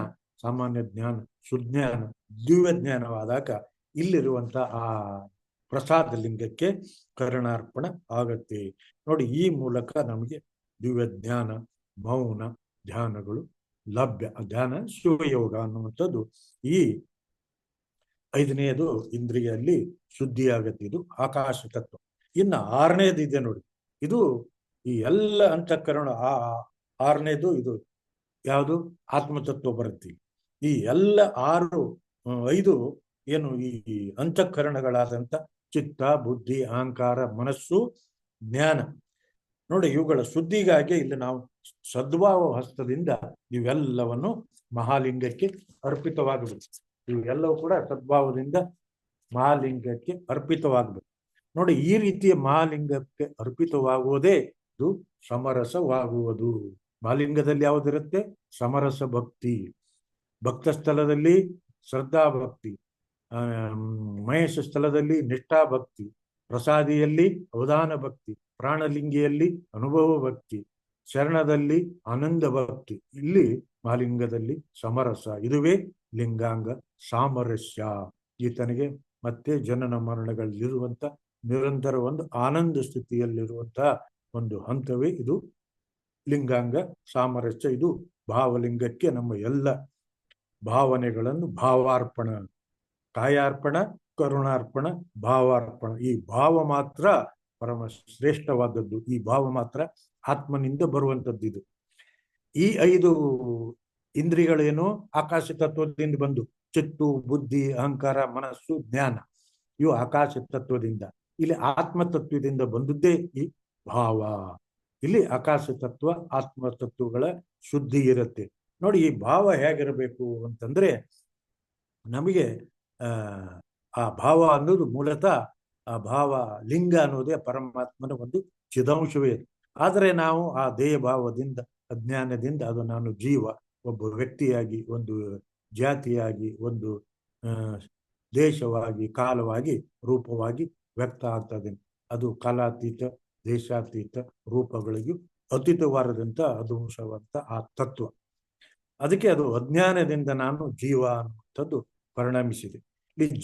ಸಾಮಾನ್ಯ ಜ್ಞಾನ, ಸುಜ್ಞಾನ, ದಿವ್ಯ ಜ್ಞಾನವಾದಾಗ ಇಲ್ಲಿರುವಂತ ಆ ಪ್ರಸಾದ ಲಿಂಗಕ್ಕೆ ಕರುಣಾರ್ಪಣ ಆಗತ್ತೆ. ನೋಡಿ, ಈ ಮೂಲಕ ನಮಗೆ ದಿವ್ಯ ಜ್ಞಾನ, ಮೌನ ಧ್ಯಾನಗಳು ಲಭ್ಯ. ಧ್ಯಾನ ಶಿವಯೋಗ ಅನ್ನುವಂಥದ್ದು ಈ 5ನೇದು ಇಂದ್ರಿಯಲ್ಲಿ ಶುದ್ಧಿಯಾಗತ್ತೆ. ಇದು ಆಕಾಶ ತತ್ವ. ಇನ್ನು 6ನೇದು ಇದೆ ನೋಡಿ, ಇದು ಈ ಎಲ್ಲ ಅಂತಃಕರಣ. 6ನೇದು ಇದು ಯಾವುದು? ಆತ್ಮತತ್ವ ಬರುತ್ತೆ. ಈ ಎಲ್ಲ 5 ಏನು ಈ ಅಂತಃಕರಣಗಳಾದಂಥ ಚಿತ್ತ, ಬುದ್ಧಿ, ಅಹಂಕಾರ, ಮನಸ್ಸು, ಜ್ಞಾನ. ನೋಡಿ, ಇವುಗಳ ಶುದ್ಧಿಗಾಗಿ ಇಲ್ಲಿ ನಾವು ಸದ್ಭಾವ ಹಸ್ತದಿಂದ ಇವೆಲ್ಲವನ್ನು ಮಹಾಲಿಂಗಕ್ಕೆ ಅರ್ಪಿತವಾಗಬೇಕು. ಇವೆಲ್ಲವೂ ಕೂಡ ಸದ್ಭಾವದಿಂದ ಮಹಾಲಿಂಗಕ್ಕೆ ಅರ್ಪಿತವಾಗಬೇಕು. ನೋಡಿ, ಈ ರೀತಿಯ ಮಹಾಲಿಂಗಕ್ಕೆ ಅರ್ಪಿತವಾಗುವುದೇ ಇದು ಸಮರಸವಾಗುವುದು. ಮಹಾಲಿಂಗದಲ್ಲಿ ಯಾವುದಿರುತ್ತೆ? ಸಮರಸ ಭಕ್ತಿ. ಭಕ್ತ ಸ್ಥಳದಲ್ಲಿ ಶ್ರದ್ಧಾ ಭಕ್ತಿ, ಮಹೇಶ ಸ್ಥಳದಲ್ಲಿ ನಿಷ್ಠಾ ಭಕ್ತಿ, ಪ್ರಸಾದಿಯಲ್ಲಿ ಅವಧಾನ ಭಕ್ತಿ, ಪ್ರಾಣಲಿಂಗಿಯಲ್ಲಿ ಅನುಭವ ಭಕ್ತಿ, ಶರಣದಲ್ಲಿ ಆನಂದ ಭಕ್ತಿ, ಇಲ್ಲಿ ಮಹಾಲಿಂಗದಲ್ಲಿ ಸಮರಸ. ಇದುವೇ ಲಿಂಗಾಂಗ ಸಾಮರಸ್ಯ. ಈತನಿಗೆ ಮತ್ತೆ ಜನನ ಮರಣಗಳಲ್ಲಿರುವಂತ ನಿರಂತರ ಒಂದು ಆನಂದ ಸ್ಥಿತಿಯಲ್ಲಿರುವಂತಹ ಒಂದು ಹಂತವೇ ಇದು ಲಿಂಗಾಂಗ ಸಾಮರಸ್ಯ. ಇದು ಭಾವಲಿಂಗಕ್ಕೆ ನಮ್ಮ ಎಲ್ಲ ಭಾವನೆಗಳನ್ನು ಭಾವಾರ್ಪಣ, ಕಾಯಾರ್ಪಣ, ಕರುಣಾರ್ಪಣ, ಭಾವಾರ್ಪಣ. ಈ ಭಾವ ಮಾತ್ರ ಪರಮ ಶ್ರೇಷ್ಠವಾದದ್ದು. ಈ ಭಾವ ಮಾತ್ರ ಆತ್ಮನಿಂದ ಬರುವಂಥದ್ದು. ಇದು ಈ 5 ಇಂದ್ರಿಯಗಳೇನು ಆಕಾಶ ತತ್ವದಿಂದ ಬಂದು, ಚಿತ್ತು, ಬುದ್ಧಿ, ಅಹಂಕಾರ, ಮನಸ್ಸು, ಜ್ಞಾನ, ಇವು ಆಕಾಶ ತತ್ವದಿಂದ. ಇಲ್ಲಿ ಆತ್ಮತತ್ವದಿಂದ ಬಂದದ್ದೇ ಈ ಭಾವ. ಇಲ್ಲಿ ಆಕಾಶ ತತ್ವ, ಆತ್ಮ ತತ್ವಗಳ ಶುದ್ಧಿ ಇರುತ್ತೆ. ನೋಡಿ, ಈ ಭಾವ ಹೇಗಿರಬೇಕು ಅಂತಂದ್ರೆ, ನಮಗೆ ಆ ಭಾವ ಅನ್ನೋದು ಮೂಲತಃ ಆ ಭಾವ ಲಿಂಗ ಅನ್ನೋದೇ ಪರಮಾತ್ಮನ ಒಂದು ಚಿದಂಶವೇ. ಆದರೆ ನಾವು ಆ ದೇಹ ಭಾವದಿಂದ, ಅಜ್ಞಾನದಿಂದ ಅದು ನಾನು ಜೀವ, ಒಬ್ಬ ವ್ಯಕ್ತಿಯಾಗಿ, ಒಂದು ಜಾತಿಯಾಗಿ, ಒಂದು ದೇಶವಾಗಿ, ಕಾಲವಾಗಿ, ರೂಪವಾಗಿ ವ್ಯಕ್ತ ಆಗ್ತದೆ. ಅದು ಕಾಲಾತೀತ, ದೇಶಾತೀತ ರೂಪಗಳಿಗೂ ಅತೀತವಾರದಂತ ಅಧ್ವಂಸವಂತ ಆ ತತ್ವ. ಅದಕ್ಕೆ ಅದು ಅಜ್ಞಾನದಿಂದ ನಾನು ಜೀವ ಅನ್ನುವಂಥದ್ದು ಪರಿಣಮಿಸಿದೆ. ಇಲ್ಲಿ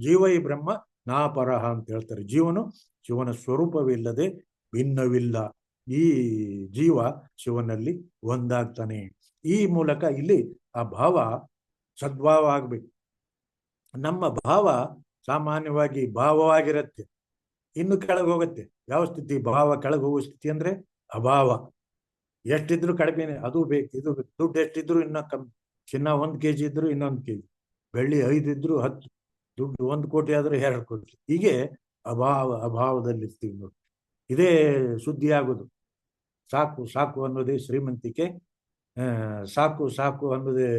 ಜೀವ ಈ ಬ್ರಹ್ಮ ನಾಪರಹ ಅಂತ ಹೇಳ್ತಾರೆ. ಶಿವನ ಸ್ವರೂಪವಿಲ್ಲದೆ ಭಿನ್ನವಿಲ್ಲ. ಈ ಜೀವ ಶಿವನಲ್ಲಿ ಒಂದಾಗ್ತಾನೆ. ಈ ಮೂಲಕ ಇಲ್ಲಿ ಆ ಭಾವ ಸದ್ಭಾವ ಆಗ್ಬೇಕು. ನಮ್ಮ ಭಾವ ಸಾಮಾನ್ಯವಾಗಿ ಭಾವವಾಗಿರತ್ತೆ, ಇನ್ನು ಕೆಳಗೆ ಹೋಗುತ್ತೆ. ಯಾವ ಸ್ಥಿತಿ? ಭಾವ ಕೆಳಗೆ ಹೋಗುವ ಸ್ಥಿತಿ ಅಂದ್ರೆ ಅಭಾವ. ಎಷ್ಟಿದ್ರು ಕಡಿಮೆ, ಅದು ಬೇಕು, ಇದು ಬೇಕು. ದುಡ್ಡು ಎಷ್ಟಿದ್ರು ಇನ್ನೂ ಕಮ್ಮಿ. ಚಿನ್ನ 1 kg ಇದ್ರು ಇನ್ನೊಂದು kg, ಬೆಳ್ಳಿ 5 ಇದ್ರು 10, ದುಡ್ಡು 1 ಕೋಟಿ ಆದ್ರೆ 2 ಕೋಟಿ. ಹೀಗೆ ಅಭಾವದಲ್ಲಿರ್ತೀವಿ ನೋಡಿ. ಇದೇ ಶುದ್ಧಿ ಆಗುದು. ಸಾಕು ಸಾಕು ಅನ್ನೋದೇ ಶ್ರೀಮಂತಿಕೆ, ಸಾಕು ಸಾಕು ಅನ್ನೋದೇ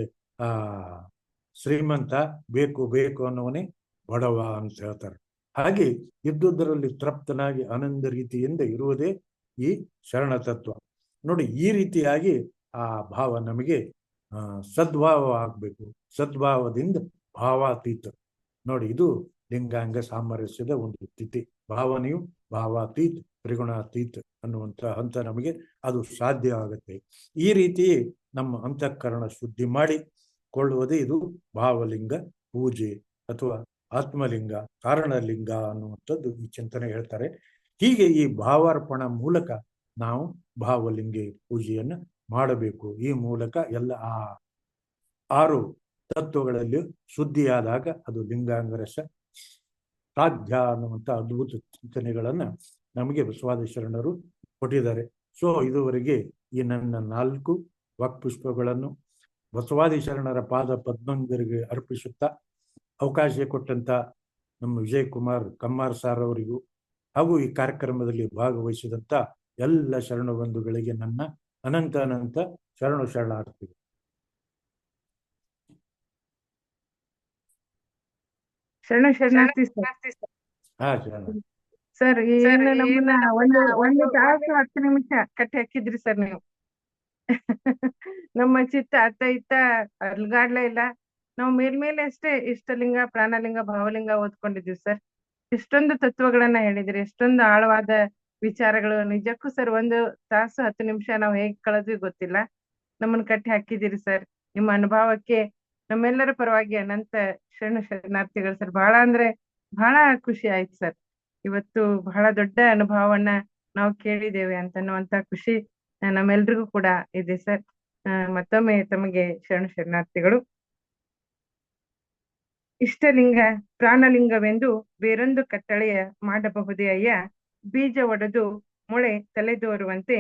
ಶ್ರೀಮಂತ, ಬೇಕು ಬೇಕು ಅನ್ನೋವನೇ ಬಡವ ಅಂತ ಹೇಳ್ತಾರೆ. ಹಾಗೆ ಇದ್ದುದರಲ್ಲಿ ತೃಪ್ತನಾಗಿ ಆನಂದ ರೀತಿಯಿಂದ ಇರುವುದೇ ಈ ಶರಣ ತತ್ವ. ನೋಡಿ, ಈ ರೀತಿಯಾಗಿ ಆ ಭಾವ ನಮಗೆ ಸದ್ಭಾವ ಆಗ್ಬೇಕು. ಸದ್ಭಾವದಿಂದ ಭಾವಾತೀತ. ನೋಡಿ, ಇದು ಲಿಂಗಾಂಗ ಸಾಮರಸ್ಯದ ಒಂದು ಸ್ಥಿತಿ. ಭಾವನೆಯು ಭಾವಾತೀತ, ತ್ರಿಗುಣಾತೀತ ಅನ್ನುವಂಥ ಹಂತ ನಮಗೆ ಅದು ಸಾಧ್ಯ ಆಗುತ್ತೆ. ಈ ರೀತಿ ನಮ್ಮ ಅಂತಃಕರಣ ಶುದ್ಧಿ ಮಾಡಿಕೊಳ್ಳುವುದೇ ಇದು ಭಾವಲಿಂಗ ಪೂಜೆ ಅಥವಾ ಆತ್ಮಲಿಂಗ, ಕಾರಣಲಿಂಗ ಅನ್ನುವಂಥದ್ದು ಈ ಚಿಂತನೆ ಹೇಳ್ತಾರೆ. ಹೀಗೆ ಈ ಭಾವಾರ್ಪಣ ಮೂಲಕ ನಾವು ಭಾವಲಿಂಗ ಪೂಜೆಯನ್ನು ಮಾಡಬೇಕು. ಈ ಮೂಲಕ ಎಲ್ಲ ಆ 6 ತತ್ವಗಳಲ್ಲಿ ಶುದ್ಧಿಯಾದಾಗ ಅದು ಲಿಂಗಾಂಗರಸ ಸಾಧ್ಯ ಅನ್ನುವಂಥ ಅದ್ಭುತ ಚಿಂತನೆಗಳನ್ನ ನಮಗೆ ಬಸವಾದಿ ಶರಣರು ಕೊಟ್ಟಿದ್ದಾರೆ. ಸೊ ಇದುವರೆಗೆ ಈ ನನ್ನ 4 ವಾಕ್ಪುಷ್ಪಗಳನ್ನು ಬಸವಾದಿ ಶರಣರ ಪಾದ ಪದ್ಮಂಗರಿಗೆ ಅರ್ಪಿಸುತ್ತಾ ಅವಕಾಶ ಕೊಟ್ಟಂತ ನಮ್ಮ ವಿಜಯ್ ಕುಮಾರ್ ಕಮ್ಮಾರ್ ಸಾರ್ ಅವರಿಗೂ ಹಾಗೂ ಈ ಕಾರ್ಯಕ್ರಮದಲ್ಲಿ ಭಾಗವಹಿಸಿದಂತ ಎಲ್ಲ ಶರಣ ಬಂಧುಗಳಿಗೆ ನನ್ನ ಅನಂತ ಅನಂತ ಶರಣಾರ್ಥಿಗಳು. ಶರಣಾರ್ಥಿ ಹಾ ಶರಣ ಸರ್. ಏನು ನಮ್ಮನ್ನ ಒಂದು ತಾಸು 10 ನಿಮಿಷ ಕಟ್ಟಿ ಹಾಕಿದ್ರಿ ಸರ್ ನೀವು. ನಮ್ಮ ಚಿತ್ತ ಅತ್ತ ಇತ್ತ ಅಲ್ಗಾಡ್ಲೇ ಇಲ್ಲ. ನಾವು ಮೇಲ್ಮೇಲೆ ಅಷ್ಟೇ ಇಷ್ಟಲಿಂಗ, ಪ್ರಾಣಲಿಂಗ, ಭಾವಲಿಂಗ ಓದ್ಕೊಂಡಿದ್ವಿ ಸರ್. ಎಷ್ಟೊಂದು ತತ್ವಗಳನ್ನ ಹೇಳಿದ್ರಿ, ಎಷ್ಟೊಂದು ಆಳವಾದ ವಿಚಾರಗಳು. ನಿಜಕ್ಕೂ ಸರ್, 1 ತಾಸು 10 ನಿಮಿಷ ನಾವು ಹೇಗ್ ಕಳೆದ್ವಿ ಗೊತ್ತಿಲ್ಲ. ನಮ್ಮನ್ನ ಕಟ್ಟಿ ಹಾಕಿದಿರಿ ಸರ್. ನಿಮ್ಮ ಅನುಭವಕ್ಕೆ ನಮ್ಮೆಲ್ಲರ ಪರವಾಗಿ ಅನಂತ ಶರಣಾರ್ಥಿಗಳು ಸರ್. ಬಹಳ ಅಂದ್ರೆ ಬಹಳ ಖುಷಿ ಆಯ್ತು ಸರ್. ಇವತ್ತು ಬಹಳ ದೊಡ್ಡ ಅನುಭವವನ್ನ ನಾವು ಕೇಳಿದ್ದೇವೆ ಅಂತನ್ನುವಂತ ಖುಷಿ ನಮ್ಮೆಲ್ರಿಗೂ ಕೂಡ ಇದೆ ಸರ್. ಮತ್ತೊಮ್ಮೆ ತಮಗೆ ಶರಣಾರ್ಥಿಗಳು. ಇಷ್ಟಲಿಂಗ ಪ್ರಾಣಲಿಂಗವೆಂದು ಬೇರೊಂದು ಕಟ್ಟಳೆಯ ಮಾಡಬಹುದೇ ಅಯ್ಯ, ಬೀಜ ಒಡೆದು ಮೊಳೆ ತಲೆದೋರುವಂತೆ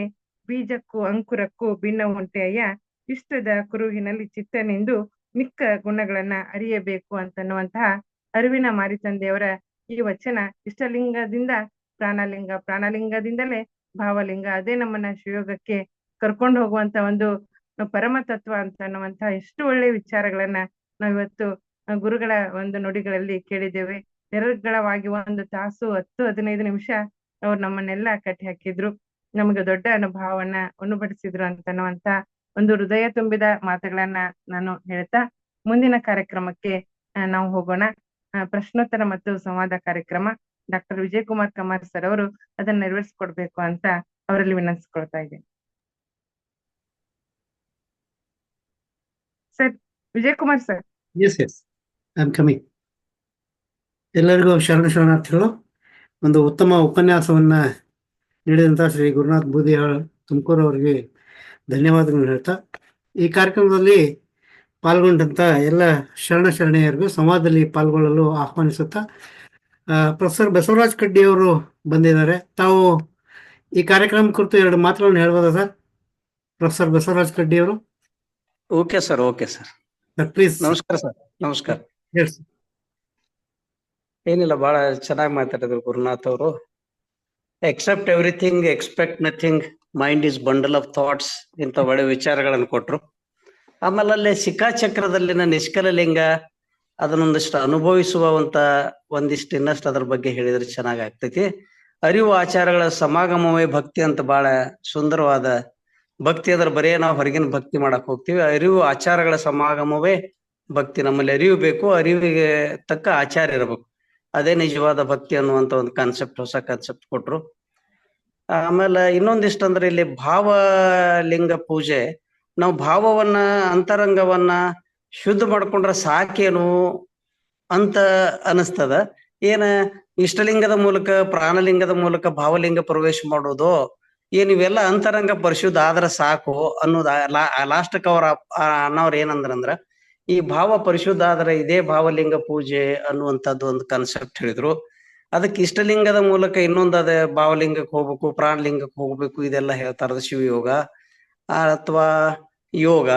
ಬೀಜಕ್ಕೂ ಅಂಕುರಕ್ಕೂ ಭಿನ್ನ ಉಂಟೆ ಅಯ್ಯ, ಇಷ್ಟದ ಕುರುಹಿನಲ್ಲಿ ಚಿತ್ತನೆಂದು ಮಿಕ್ಕ ಗುಣಗಳನ್ನ ಅರಿಯಬೇಕು ಅಂತನ್ನುವಂತಹ ಅರಿವಿನ ಮಾರಿತಂದೆಯವರ ಈ ವಚನ ಇಷ್ಟಲಿಂಗದಿಂದ ಪ್ರಾಣಲಿಂಗ, ಪ್ರಾಣಲಿಂಗದಿಂದಲೇ ಭಾವಲಿಂಗ, ಅದೇ ನಮ್ಮನ್ನ ಶಿವಯೋಗಕ್ಕೆ ಕರ್ಕೊಂಡು ಹೋಗುವಂತ ಒಂದು ಪರಮ ತತ್ವ ಅಂತ ಅನ್ನುವಂತಹ ಎಷ್ಟು ಒಳ್ಳೆ ವಿಚಾರಗಳನ್ನ ನಾವಿವತ್ತು ಗುರುಗಳ ಒಂದು ನುಡಿಗಳಲ್ಲಿ ಕೇಳಿದ್ದೇವೆ. ನಿರರ್ಗಳವಾಗಿ 1 ತಾಸು 10-15 ನಿಮಿಷ ಅವ್ರು ನಮ್ಮನ್ನೆಲ್ಲ ಕಟ್ಟಿ ಹಾಕಿದ್ರು, ನಮಗೆ ದೊಡ್ಡ ಅನುಭವವನ್ನ ಉಣಬಡಿಸಿದ್ರು ಅಂತನ್ನುವಂತ ಒಂದು ಹೃದಯ ತುಂಬಿದ ಮಾತುಗಳನ್ನ ನಾನು ಹೇಳ್ತಾ ಮುಂದಿನ ಕಾರ್ಯಕ್ರಮಕ್ಕೆ ನಾವು ಹೋಗೋಣ. ಪ್ರಶ್ನೋತ್ತರ ಮತ್ತು ಸಂವಾದ ಕಾರ್ಯಕ್ರಮ ಡಾಕ್ಟರ್ ವಿಜಯ್ ಕುಮಾರ್ ಕಮ್ಮಾರ್ ಸರ್ ಅವರು ಅದನ್ನ ನೆರವೇರಿಸಿಕೊಡ್ಬೇಕು ಅಂತ ಅವರಲ್ಲಿ ವಿನಂತಿಸ್ಕೊಳ್ತಾ ಇದ್ದೇನೆ. Sir, Vijay Kumar sir. Yes I am coming. ಎಲ್ಲರಿಗೂ ಶರಣಾರ್ಥಿಗಳು. ಒಂದು ಉತ್ತಮ ಉಪನ್ಯಾಸವನ್ನ ನೀಡಿದಂಥ ಶ್ರೀ ಗುರುನಾಥ್ ಬೂದಿಹಾಳ್ ತುಮಕೂರು ಅವರಿಗೆ ಧನ್ಯವಾದಗಳನ್ನು ಹೇಳ್ತಾ, ಈ ಕಾರ್ಯಕ್ರಮದಲ್ಲಿ ಪಾಲ್ಗೊಂಡಂತ ಎಲ್ಲ ಶರಣೆಯರಿಗೂ ಸಂವಾದದಲ್ಲಿ ಪಾಲ್ಗೊಳ್ಳಲು ಆಹ್ವಾನಿಸುತ್ತಾ, ಪ್ರೊಫೆಸರ್ ಬಸವರಾಜ್ ಕಡ್ಡಿ ಅವರು ಬಂದಿದ್ದಾರೆ. ತಾವು ಈ ಕಾರ್ಯಕ್ರಮ ಕುರಿತು 2 ಮಾತುಗಳನ್ನು ಹೇಳ್ಬೋದಾ ಸರ್? ಪ್ರೊಫೆಸರ್ ಬಸವರಾಜ್ ಕಡ್ಡಿ ಅವರು. Okay sir. ಪ್ಲೀಸ್. ನಮಸ್ಕಾರ ಸರ್. ನಮಸ್ಕಾರ. ಹೇಳಿ. ಏನಿಲ್ಲ, ಬಹಳ ಚೆನ್ನಾಗಿ ಮಾತಾಡಿದ್ರು ಗುರುನಾಥ್ ಅವರು. Except everything, expect nothing, mind is bundle of thoughts ಇಂತ ಒಳ್ಳೆ ವಿಚಾರಗಳನ್ನು ಕೊಟ್ರು. ಆಮೇಲೆ ಅಲ್ಲೇ ಶಿಖಾಚಕ್ರದಲ್ಲಿನ ನಿಷ್ಕಲ ಲಿಂಗ ಅದನ್ನೊಂದಿಷ್ಟು ಅನುಭವಿಸುವಂತ ಒಂದಿಷ್ಟು ಇನ್ನಷ್ಟು ಅದ್ರ ಬಗ್ಗೆ ಹೇಳಿದ್ರೆ ಚೆನ್ನಾಗಿ ಆಗ್ತೈತಿ. ಅರಿವು ಆಚಾರಗಳ ಸಮಾಗಮವೇ ಭಕ್ತಿ ಅಂತ ಬಹಳ ಸುಂದರವಾದ ಭಕ್ತಿ. ಅದ್ರ ಬರೇ ನಾವು ಹೊರಗಿನ ಭಕ್ತಿ ಮಾಡಕ್ ಹೋಗ್ತೀವಿ. ಅರಿವು ಆಚಾರಗಳ ಸಮಾಗಮವೇ ಭಕ್ತಿ. ನಮ್ಮಲ್ಲಿ ಅರಿವು ಬೇಕು, ಅರಿವಿಗೆ ತಕ್ಕ ಆಚಾರ ಇರಬೇಕು. ಅದೇ ನಿಜವಾದ ಭಕ್ತಿ ಅನ್ನುವಂತ ಒಂದು ಕಾನ್ಸೆಪ್ಟ್, ಹೊಸ ಕಾನ್ಸೆಪ್ಟ್ ಕೊಟ್ರು. ಆಮೇಲೆ ಇನ್ನೊಂದಿಷ್ಟು ಅಂದ್ರೆ ಇಲ್ಲಿ ಭಾವಲಿಂಗ ಪೂಜೆ, ನಾವು ಭಾವವನ್ನ ಅಂತರಂಗವನ್ನ ಶುದ್ಧ ಮಾಡ್ಕೊಂಡ್ರೆ ಸಾಕೇನು ಅಂತ ಅನಿಸ್ತದ. ಏನ ಇಷ್ಟಲಿಂಗದ ಮೂಲಕ, ಪ್ರಾಣಲಿಂಗದ ಮೂಲಕ ಭಾವಲಿಂಗ ಪ್ರವೇಶ ಮಾಡೋದು ಏನ್ ಇವೆಲ್ಲ ಅಂತರಂಗ ಪರಿಶುದ್ಧ ಆದ್ರ ಸಾಕು ಅನ್ನೋದ ಲಾಸ್ಟಕ್ ಅನ್ನೋರ್ ಏನಂದ್ರಂದ್ರ, ಈ ಭಾವ ಪರಿಶುದ್ಧ ಆದ್ರೆ ಇದೇ ಭಾವಲಿಂಗ ಪೂಜೆ ಅನ್ನುವಂಥದ್ದು ಒಂದು ಕಾನ್ಸೆಪ್ಟ್ ಹೇಳಿದ್ರು. ಅದಕ್ಕೆ ಇಷ್ಟಲಿಂಗದ ಮೂಲಕ ಇನ್ನೊಂದು ಅದೇ ಭಾವಲಿಂಗಕ್ಕೆ ಹೋಗ್ಬೇಕು, ಪ್ರಾಣಲಿಂಗಕ್ಕೆ ಹೋಗ್ಬೇಕು, ಇದೆಲ್ಲ ಹೇಳ್ತಾರದ ಶಿವಯೋಗ ಅಥವಾ ಯೋಗ.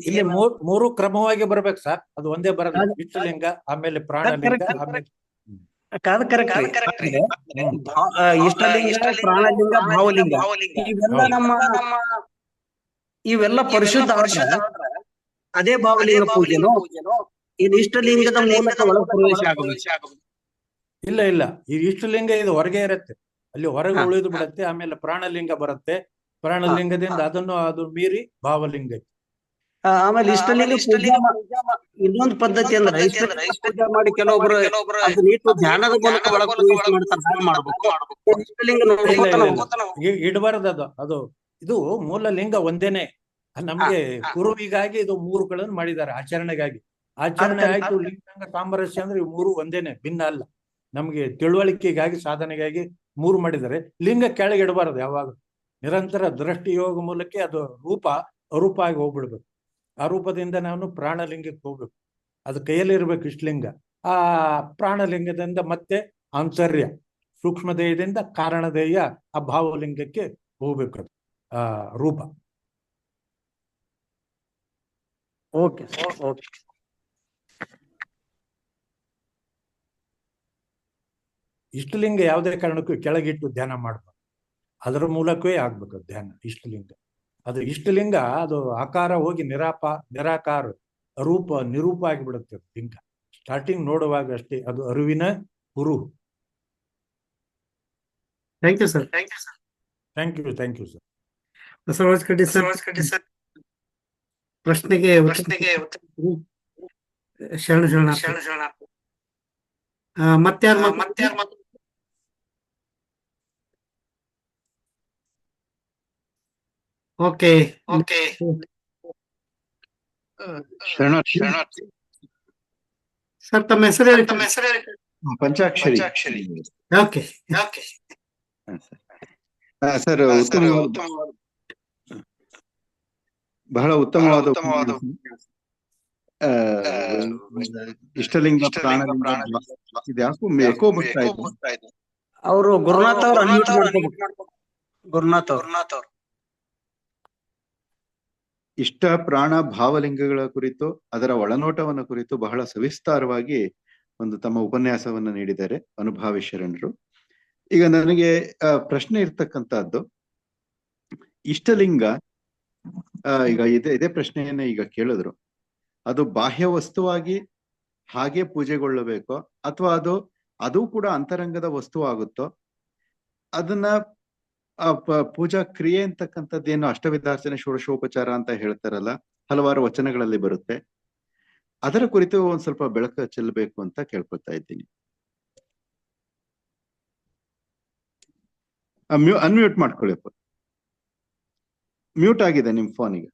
ಇಲ್ಲಿ 3 ಕ್ರಮವಾಗಿ ಬರ್ಬೇಕು ಸರ್. ಅದು ಒಂದೇ ಬರಲ್ಲ. ಇಷ್ಟಲಿಂಗ, ಆಮೇಲೆ ಪ್ರಾಣಲಿಂಗ, ಆಮೇಲೆ ಕರೆಕ್ಟ್ ಹ್ಮ್ ಇಷ್ಟಲಿಂಗ, ಪ್ರಾಣಲಿಂಗ, ಭಾವಲಿಂಗ ಇವೆಲ್ಲ ಹೌದು. ಇವೆಲ್ಲ ಪರಿಶುದ್ಧ ಆದ್ರ ಅದೇ ಭಾವಲಿಂಗ ಪೂಜೆನು ಇದು ಇಷ್ಟಲಿಂಗದ ಮೂಲಕ ಒಳ ಪ್ರವೇಶ ಆಗಬೇಕು. ಇಲ್ಲ ಈ ಇಷ್ಟಲಿಂಗ ಇದು ಹೊರಗೆ ಇರುತ್ತೆ, ಅಲ್ಲಿ ಹೊರಗೆ ಹಾ. ಉಳಿದು ಬಿಡತ್ತೆ. ಆಮೇಲೆ ಪ್ರಾಣಲಿಂಗ ಬರುತ್ತೆ, ಪ್ರಾಣಲಿಂಗದಿಂದ ಅದು ಮೀರಿ ಭಾವಲಿಂಗ. ಆಮೇಲೆ ಇಷ್ಟಲಿಂಗ ಇನ್ನೊಂದು ಪದ್ಧತಿ ಅಂದ್ರೆ ಇಷ್ಟಲಿಂಗ ಪೂಜೆ ಮಾಡಿ ಕೆಲವೊಬ್ರು ಅದು ನೀಟು ಧ್ಯಾನದ ಮೂಲಕ ಒಳ ಪ್ರವೇಶ ಮಾಡ್ತಾರೆ, ಹಾಗೆ ಮಾಡ್ಬೇಕು. ಇಷ್ಟಲಿಂಗ ನೋಡ್ಕೊತಾನ ಇಡಬಾರದು ಅದು ಇದು ಮೂಲ ಲಿಂಗ ಒಂದೇನೆ. ನಮ್ಗೆ ಕುರುವಿಗಾಗಿ ಇದು ಮೂರುಗಳನ್ನು ಮಾಡಿದ್ದಾರೆ, ಆಚರಣೆಗಾಗಿ. ಆಚರಣೆ ಆಯ್ತು, ಲಿಂಗಾಂಗ ಸಾಮರಸ್ಯ ಅಂದ್ರೆ ಇವು ಮೂರು ಒಂದೇನೆ, ಭಿನ್ನ ಅಲ್ಲ. ನಮ್ಗೆ ತಿಳುವಳಿಕೆಗಾಗಿ, ಸಾಧನೆಗಾಗಿ ಮೂರು ಮಾಡಿದ್ದಾರೆ. ಲಿಂಗ ಕೆಳಗೆ ಇಡಬಾರದು ಯಾವಾಗ. ನಿರಂತರ ದೃಷ್ಟಿ ಯೋಗ ಮೂಲಕ ಅದು ಅರೂಪ ಆಗಿ ಹೋಗ್ಬಿಡ್ಬೇಕು. ಆ ರೂಪದಿಂದ ನಾನು ಪ್ರಾಣಲಿಂಗಕ್ಕೆ ಹೋಗ್ಬೇಕು. ಅದು ಕೈಯಲ್ಲಿ ಇರ್ಬೇಕು ಇಷ್ಟಲಿಂಗ. ಆ ಪ್ರಾಣಲಿಂಗದಿಂದ ಮತ್ತೆ ಆಂತರ್ಯ ಸೂಕ್ಷ್ಮದೇಯದಿಂದ ಕಾರಣದೇಯ ಆ ಭಾವಲಿಂಗಕ್ಕೆ ಹೋಗ್ಬೇಕು. ಅದು ಆ ರೂಪ. ಓಕೆ. ಇಷ್ಟಲಿಂಗ ಯಾವುದೇ ಕಾರಣಕ್ಕೂ ಕೆಳಗಿಟ್ಟು ಧ್ಯಾನ ಮಾಡ್ಬಾರ್ದು, ಅದರ ಮೂಲಕವೇ ಆಗ್ಬೇಕು ಧ್ಯಾನ. ಇಷ್ಟಲಿಂಗ ಅದು ಇಷ್ಟಲಿಂಗ ಅದು ಆಕಾರ ಹೋಗಿ ನಿರಾಕಾರ ರೂಪ ನಿರೂಪ ಆಗಿಬಿಡುತ್ತೆ ಲಿಂಗ. ಸ್ಟಾರ್ಟಿಂಗ್ ನೋಡುವಾಗ ಅಷ್ಟೇ ಅದು ಅರಿವಿನ ಕುರು. Thank you sir. Thank you sir. Basavaraj Kaddi sir, ಪ್ರಶ್ನೆಗೆ ಶರಣ ಮತ್ತಾರು ಓಕೆ. ಸರ್ ತಮ್ಮ ಹೆಸರು ಹೇಳಿ. ಪಂಚಾಕ್ಷರಿ. ಓಕೆ. ಸರ್, ಬಹಳ ಉತ್ತಮವಾದ ಇಷ್ಟಲಿಂಗ, ಪ್ರಾಣಲಿಂಗ ಇದು ಯಾಕೋ ಎಕೋ ಬರ್ತಾ ಇದೆ. ಅವರು ಗುರುನಾಥ್ ಅವ್ರು ಇಷ್ಟ, ಪ್ರಾಣ, ಭಾವಲಿಂಗಗಳ ಕುರಿತು, ಅದರ ಒಳನೋಟವನ್ನ ಕುರಿತು ಬಹಳ ಸವಿಸ್ತಾರವಾಗಿ ಒಂದು ತಮ್ಮ ಉಪನ್ಯಾಸವನ್ನ ನೀಡಿದ್ದಾರೆ ಅನುಭಾವಿ ಶರಣರು. ಈಗ ನನಗೆ ಪ್ರಶ್ನೆ ಇರ್ತಕ್ಕಂಥದ್ದು, ಇಷ್ಟಲಿಂಗ ಈಗ ಇದೇ ಪ್ರಶ್ನೆಯನ್ನ ಈಗ ಕೇಳಿದ್ರು, ಅದು ಬಾಹ್ಯ ವಸ್ತುವಾಗಿ ಹಾಗೆ ಪೂಜೆಗೊಳ್ಳಬೇಕೋ ಅಥವಾ ಅದು ಕೂಡ ಅಂತರಂಗದ ವಸ್ತು ಆಗುತ್ತೋ? ಅದನ್ನ ಪೂಜಾ ಕ್ರಿಯೆ ಅಂತಕ್ಕಂಥದ್ದೇನು ಅಷ್ಟವಿಧಾರ್ಚನೆ ಷೋಡಶೋಪಚಾರ ಅಂತ ಹೇಳ್ತಾರಲ್ಲ, ಹಲವಾರು ವಚನಗಳಲ್ಲಿ ಬರುತ್ತೆ. ಅದರ ಕುರಿತು ಒಂದ್ ಸ್ವಲ್ಪ ಬೆಳಕು ಚೆಲ್ಲಬೇಕು ಅಂತ ಕೇಳ್ಕೊತಾ ಇದ್ದೀನಿ. ಅನ್ಮ್ಯೂಟ್ ಮಾಡ್ಕೊಳ್ಳಿಪ್ಪ. ಮ್ಯೂಟ್ ಆಗಿದೆ ನಿಮ್ ಫೋನಿಗೆ.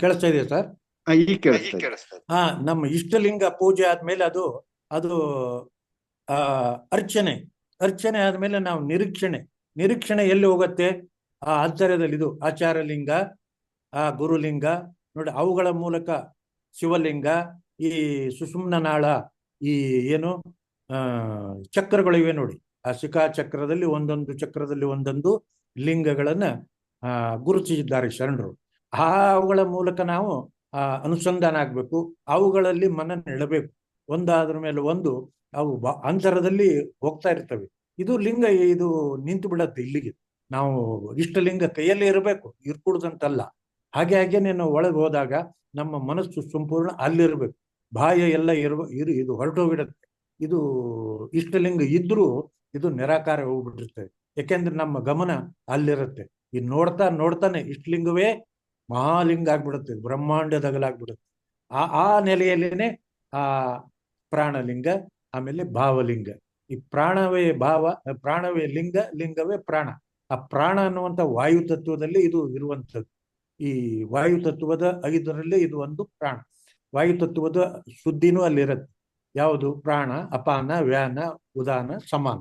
ಕೇಳಿಸ್ತಾ ಇದೆಯಾ ಸರ್? ಈಗ ಕೇಳಿಸ್ತಾ ಇದೆ. ನಮ್ಮ ಇಷ್ಟಲಿಂಗ ಪೂಜೆ ಆದ್ಮೇಲೆ ಅದು ಅರ್ಚನೆ ಆದ್ಮೇಲೆ ನಾವು ನಿರೀಕ್ಷಣೆ ಎಲ್ಲಿ ಹೋಗುತ್ತೆ? ಆ ಆಚಾರ್ಯದಲ್ಲಿ ಇದು ಆಚಾರಲಿಂಗ, ಆ ಗುರುಲಿಂಗ ನೋಡಿ, ಅವುಗಳ ಮೂಲಕ ಶಿವಲಿಂಗ, ಈ ಸುಷುಮ್ನ ನಾಳ, ಈ ಏನು ಚಕ್ರಗಳಿವೆ ನೋಡಿ, ಆ ಶಿಖಾ ಚಕ್ರದಲ್ಲಿ ಒಂದೊಂದು ಲಿಂಗಗಳನ್ನ ಗುರುತಿಸಿದ್ದಾರೆ ಶರಣರು. ಅವುಗಳ ಮೂಲಕ ನಾವು ಅನುಸಂಧಾನ ಆಗ್ಬೇಕು, ಅವುಗಳಲ್ಲಿ ಮನನ ಇಡಬೇಕು. ಒಂದಾದ್ರ ಮೇಲೆ ಒಂದು ಅವು ಅಂತರದಲ್ಲಿ ಹೋಗ್ತಾ ಇರ್ತವೆ. ಇದು ಲಿಂಗ ಇದು ನಿಂತು ಬಿಡತ್ತೆ ಇಲ್ಲಿಗೆ. ನಾವು ಇಷ್ಟಲಿಂಗ ಕೈಯಲ್ಲಿ ಇರಬೇಕು, ಇರ್ಕೂಡ್ದಂತಲ್ಲ. ಹಾಗೆ ನೀನು ಒಳಗೆ ಹೋದಾಗ ನಮ್ಮ ಮನಸ್ಸು ಸಂಪೂರ್ಣ ಅಲ್ಲಿರ್ಬೇಕು, ಬಾಹ್ಯ ಎಲ್ಲ ಇದು ಹೊರಟೋಗ್ಬಿಡತ್ತೆ. ಇದು ಇಷ್ಟಲಿಂಗ ಇದ್ರೂ ಇದು ನಿರಾಕಾರ ಹೋಗ್ಬಿಟ್ಟಿರ್ತದೆ. ಯಾಕೆಂದ್ರೆ ನಮ್ಮ ಗಮನ ಅಲ್ಲಿರುತ್ತೆ. ಇದು ನೋಡ್ತಾನೆ ಇಷ್ಟಲಿಂಗವೇ ಮಹಾಲಿಂಗ ಆಗ್ಬಿಡುತ್ತೆ, ಬ್ರಹ್ಮಾಂಡದಗಲಾಗ್ಬಿಡುತ್ತೆ. ಆ ನೆಲೆಯಲ್ಲೇನೆ ಆ ಪ್ರಾಣಲಿಂಗ, ಆಮೇಲೆ ಭಾವಲಿಂಗ. ಈ ಪ್ರಾಣವೇ ಪ್ರಾಣವೇ ಲಿಂಗವೇ ಪ್ರಾಣ. ಆ ಪ್ರಾಣ ಅನ್ನುವಂಥ ವಾಯು ತತ್ವದಲ್ಲಿ ಇದು ಇರುವಂಥದ್ದು. ಈ ವಾಯು ತತ್ವದ 5ರಲ್ಲೇ ಇದು ಒಂದು ಪ್ರಾಣ. ವಾಯು ತತ್ವದ ಶುದ್ಧಿನೂ ಅಲ್ಲಿರುತ್ತೆ. ಯಾವುದು? ಪ್ರಾಣ, ಅಪಾನ, ವ್ಯಾನ, ಉದಾನ, ಸಮಾನ.